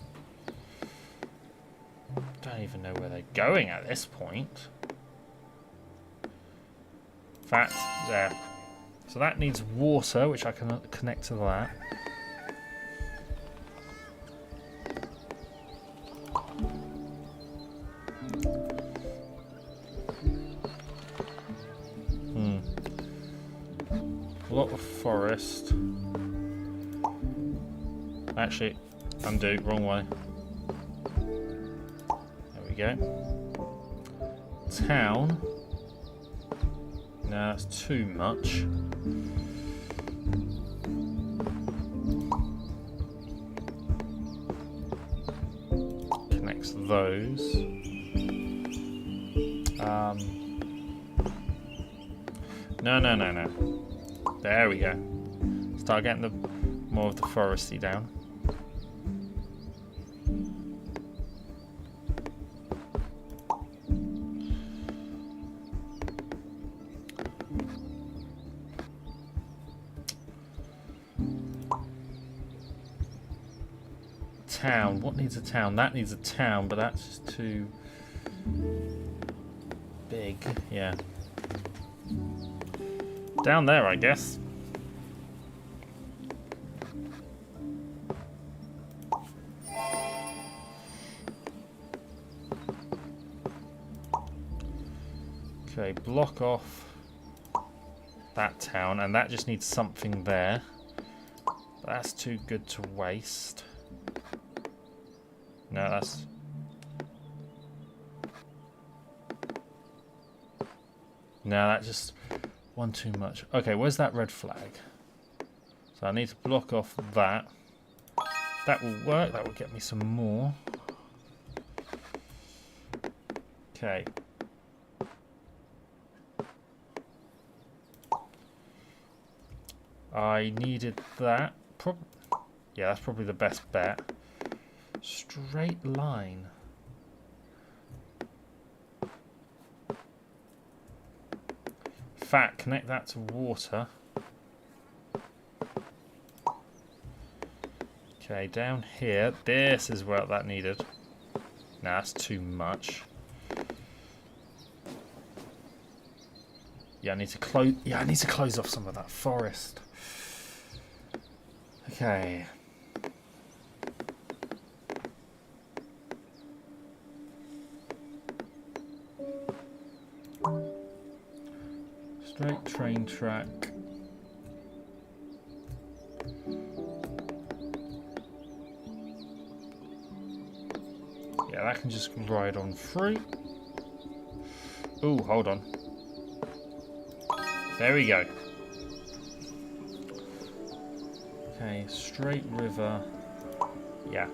Don't even know where they're going at this point. Fact, there. So that needs water, which I can connect to that. A lot of forest. Actually, undo, wrong way. There we go. Town. No, that's too much. Connects those. No. There we go. Start getting the more of the foresty down. Town. What needs a town? That needs a town, but that's just too big. Yeah. Down there, I guess. Okay, block off that town, and that just needs something there. But that's too good to waste. No, that's... No, that just... one too much. Okay, where's that red flag? So I need to block off that. That will work. That will get me some more. Okay. I needed that. Yeah, that's probably the best bet. Straight line. fact, connect that to water. Okay, down here. This is where that needed. Nah, that's too much. Yeah, I need to close. Yeah, I need to close off some of that forest. Okay. Straight train track. Yeah, that can just ride on through. Ooh, hold on. There we go. Okay, straight river. Yeah.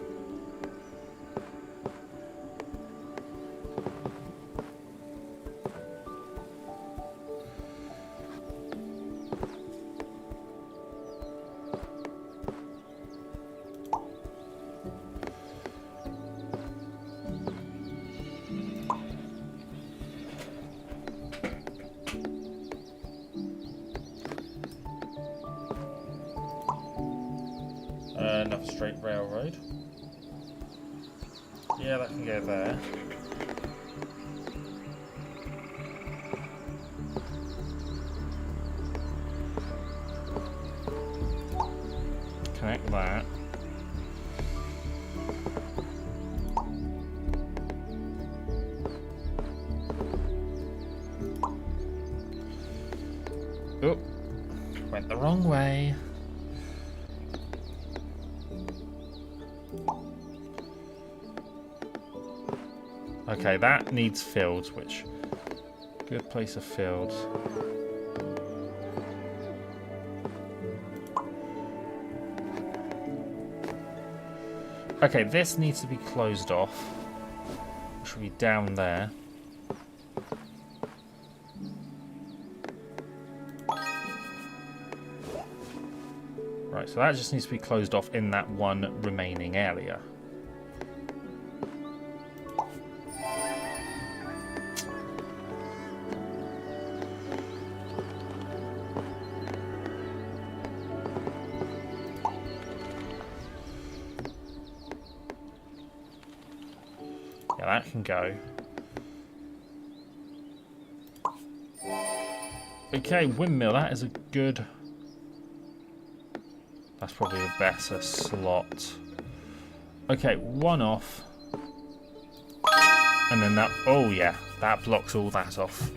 Another straight railroad. Yeah, that can go there. Connect that. Oh, went the wrong way. Okay, that needs fields, which good place of fields. Okay, this needs to be closed off, which will be down there. Right, so that just needs to be closed off in that one remaining area. Yeah, that can go. Okay, windmill, that is a good... That's probably a better slot. Okay, one off. And then that... Oh, yeah, that blocks all that off.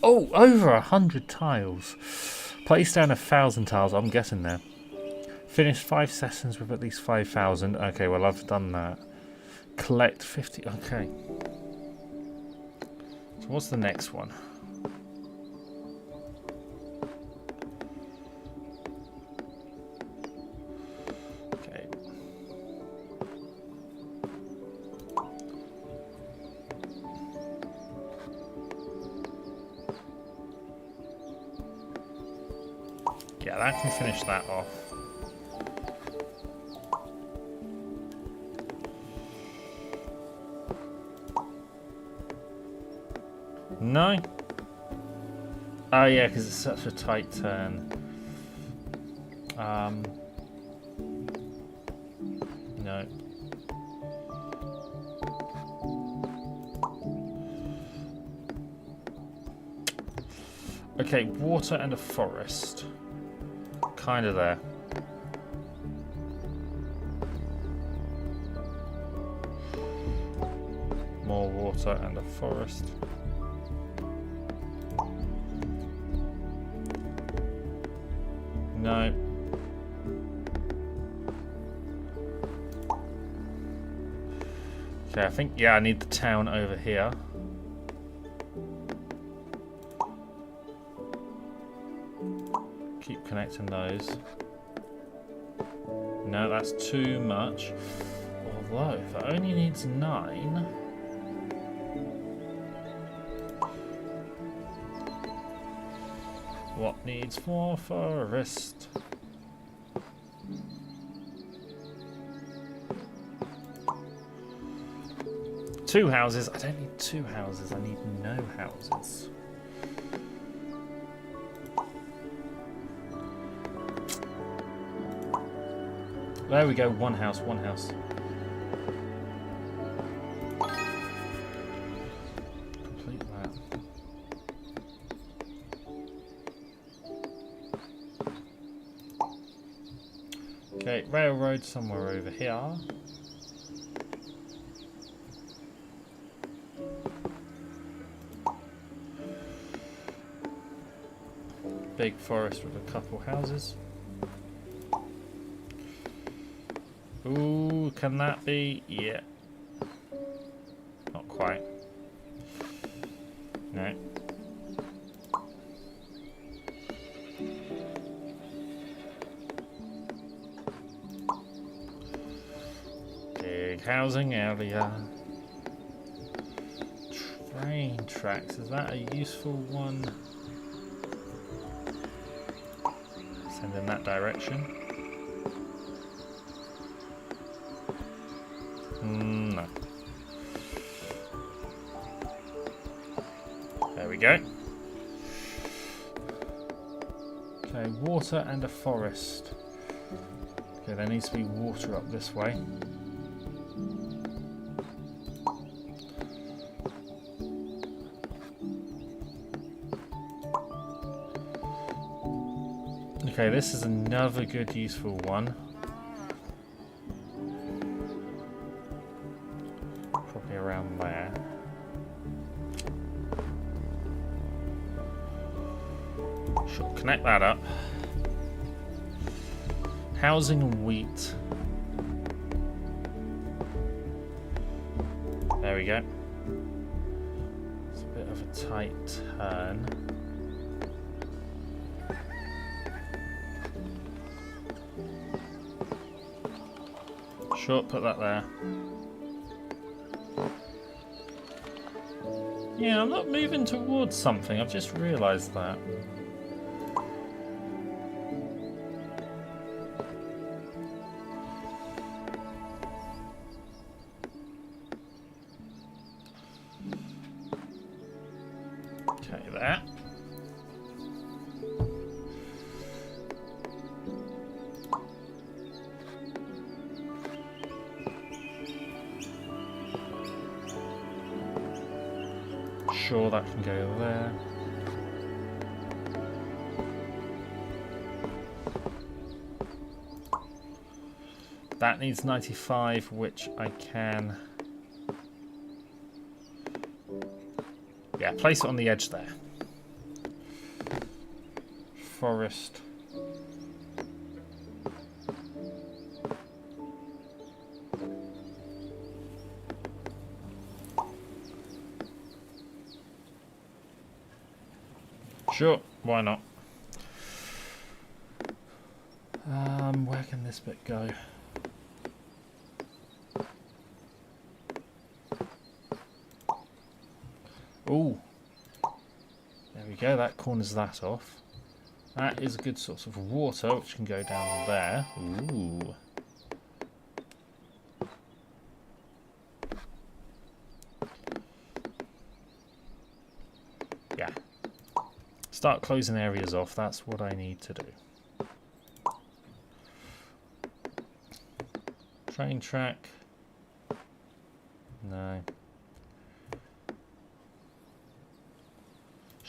Oh, over 100 tiles. Place down 1,000 tiles, I'm getting there. Finish 5 sessions with at least 5,000. Okay, well, I've done that. Collect 50. Okay. So what's the next one? Okay. Yeah, that can finish that off. No. Oh yeah, because it's such a tight turn. No. Okay, water and a forest. Kind of there. More water and a forest. No. Okay, I think, yeah, I need the town over here. Keep connecting those. No, that's too much. Although, if it only needs 9... What needs more forest? Two houses? I don't need 2 houses, I need no houses. There we go, one house, one house. Complete that. Okay, railroad somewhere over here. Big forest with a couple houses. Ooh, can that be? Yeah. Not quite. No. Big housing area. Train tracks, is that a useful one? Send in that direction. No. There we go. Okay, water and a forest. Okay, there needs to be water up this way. Okay, this is another good useful one. Probably around there. Sure, connect that up. Housing and wheat. There we go. It's a bit of a tight turn. Sure, put that there. Yeah, I'm not moving towards something. I've just realised that. Okay, there. Sure, that can go there. That needs 95, which I can... Yeah, place it on the edge there. Forest. Sure, why not? Where can this bit go? Ooh. There we go, that corners that off. That is a good source of water, which can go down there. Ooh. Yeah. Start closing areas off, that's what I need to do. Train track. No.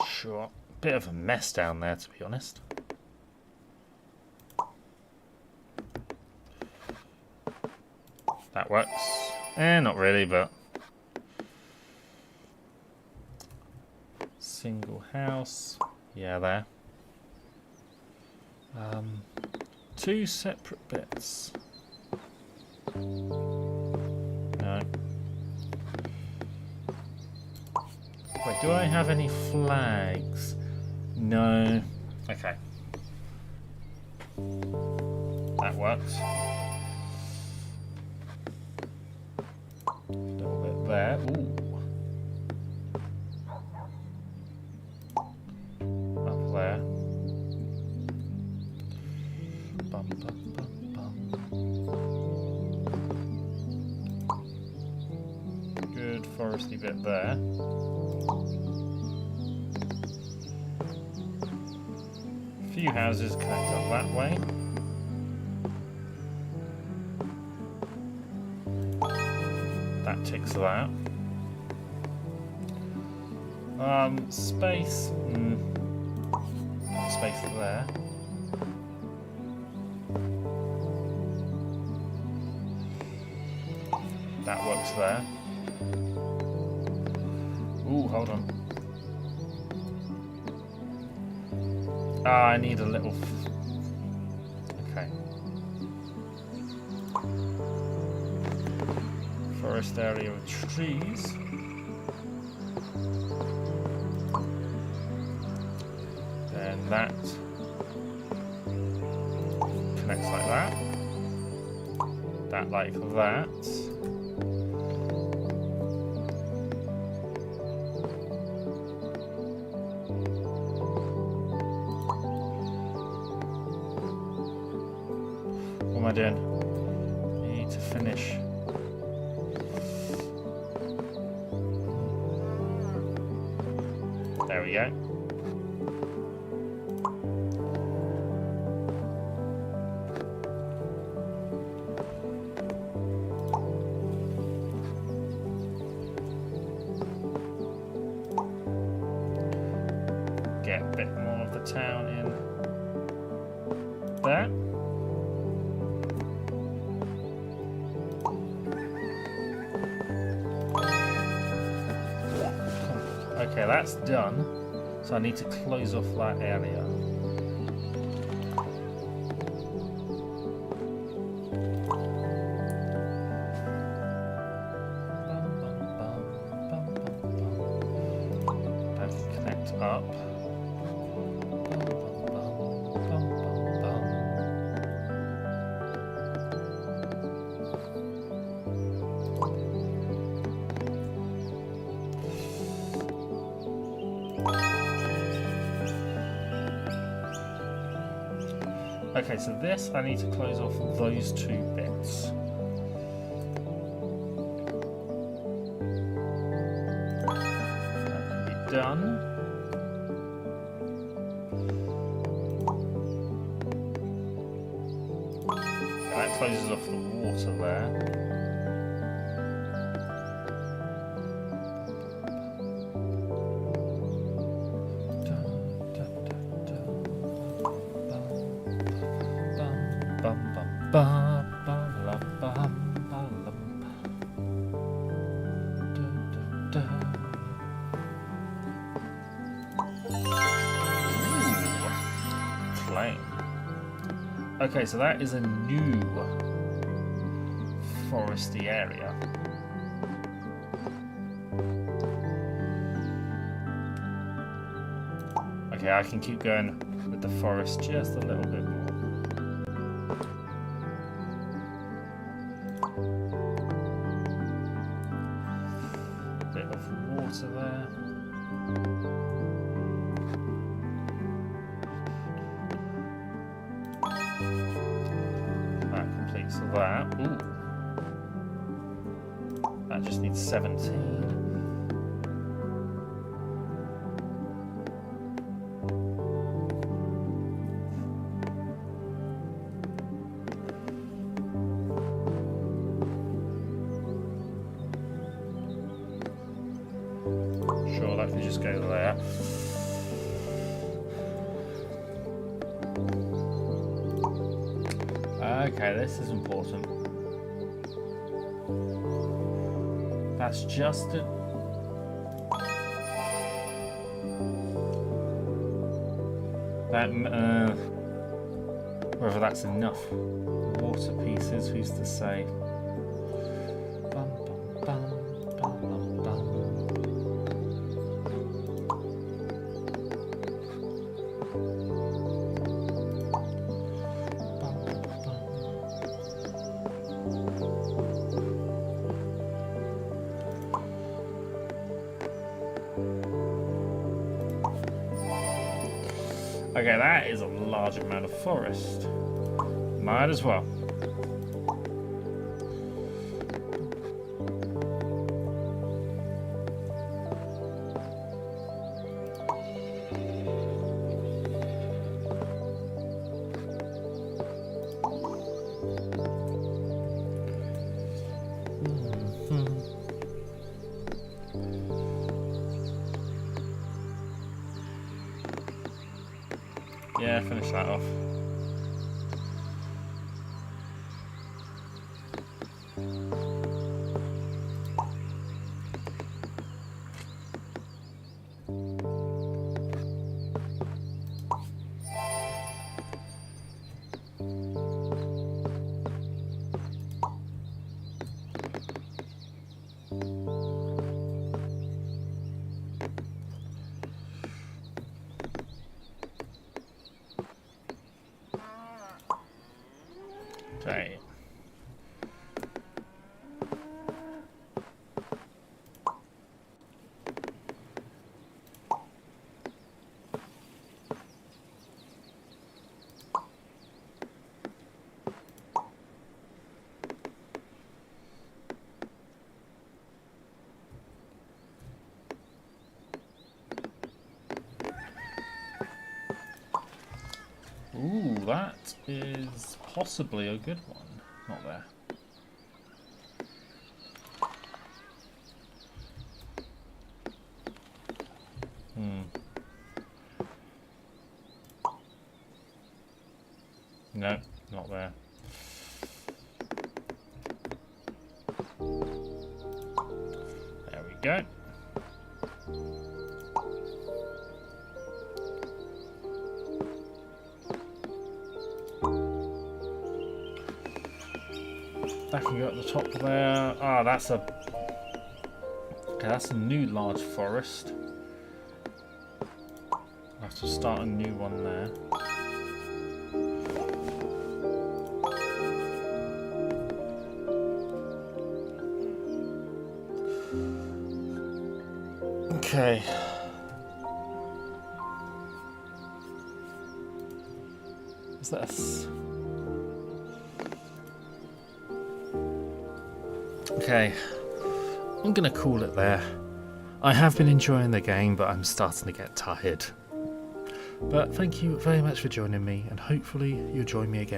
Sure. Bit of a mess down there, to be honest. That works. Not really, but... Single house. Yeah, there. Two separate bits. No. Wait, do I have any flags? No. Okay. That works. A little bit there. Ooh. Up there. Bum, bum, bum, bum. Good foresty bit there. Few houses connect up that way. ticks that. Space. Space there. That works there. Ooh, hold on. I need a little... Okay. Forest area with trees. Then that connects like that. That like that. What am I doing? I need to finish. There we go. Get a bit more of the town in there. Okay, that's done. So I need to close off that area. That can connect up. Okay, so this I need to close off those two bits. That can be done. That closes off the water there. Okay, so that is a new foresty area. Okay, I can keep going with the forest just a little bit more. Bit of water there. So that, ooh, that just needs 17. Sure, that can just go there. Okay, this is important. That's just a... That, whether that's enough water pieces, who's to say? Bum, bum, bum, bum, bum, bum. Okay, that is a large amount of forest. Might as well. Yeah, finish that off. Okay. Ooh, that is possibly a good one. Not there. No, not there. There we go. That can go at the top there. Ah, that's a new large forest. I'll have to start a new one there. Okay. Is this? Okay. I'm gonna call it there. I have been enjoying the game, but I'm starting to get tired. But thank you very much for joining me, and hopefully you'll join me again.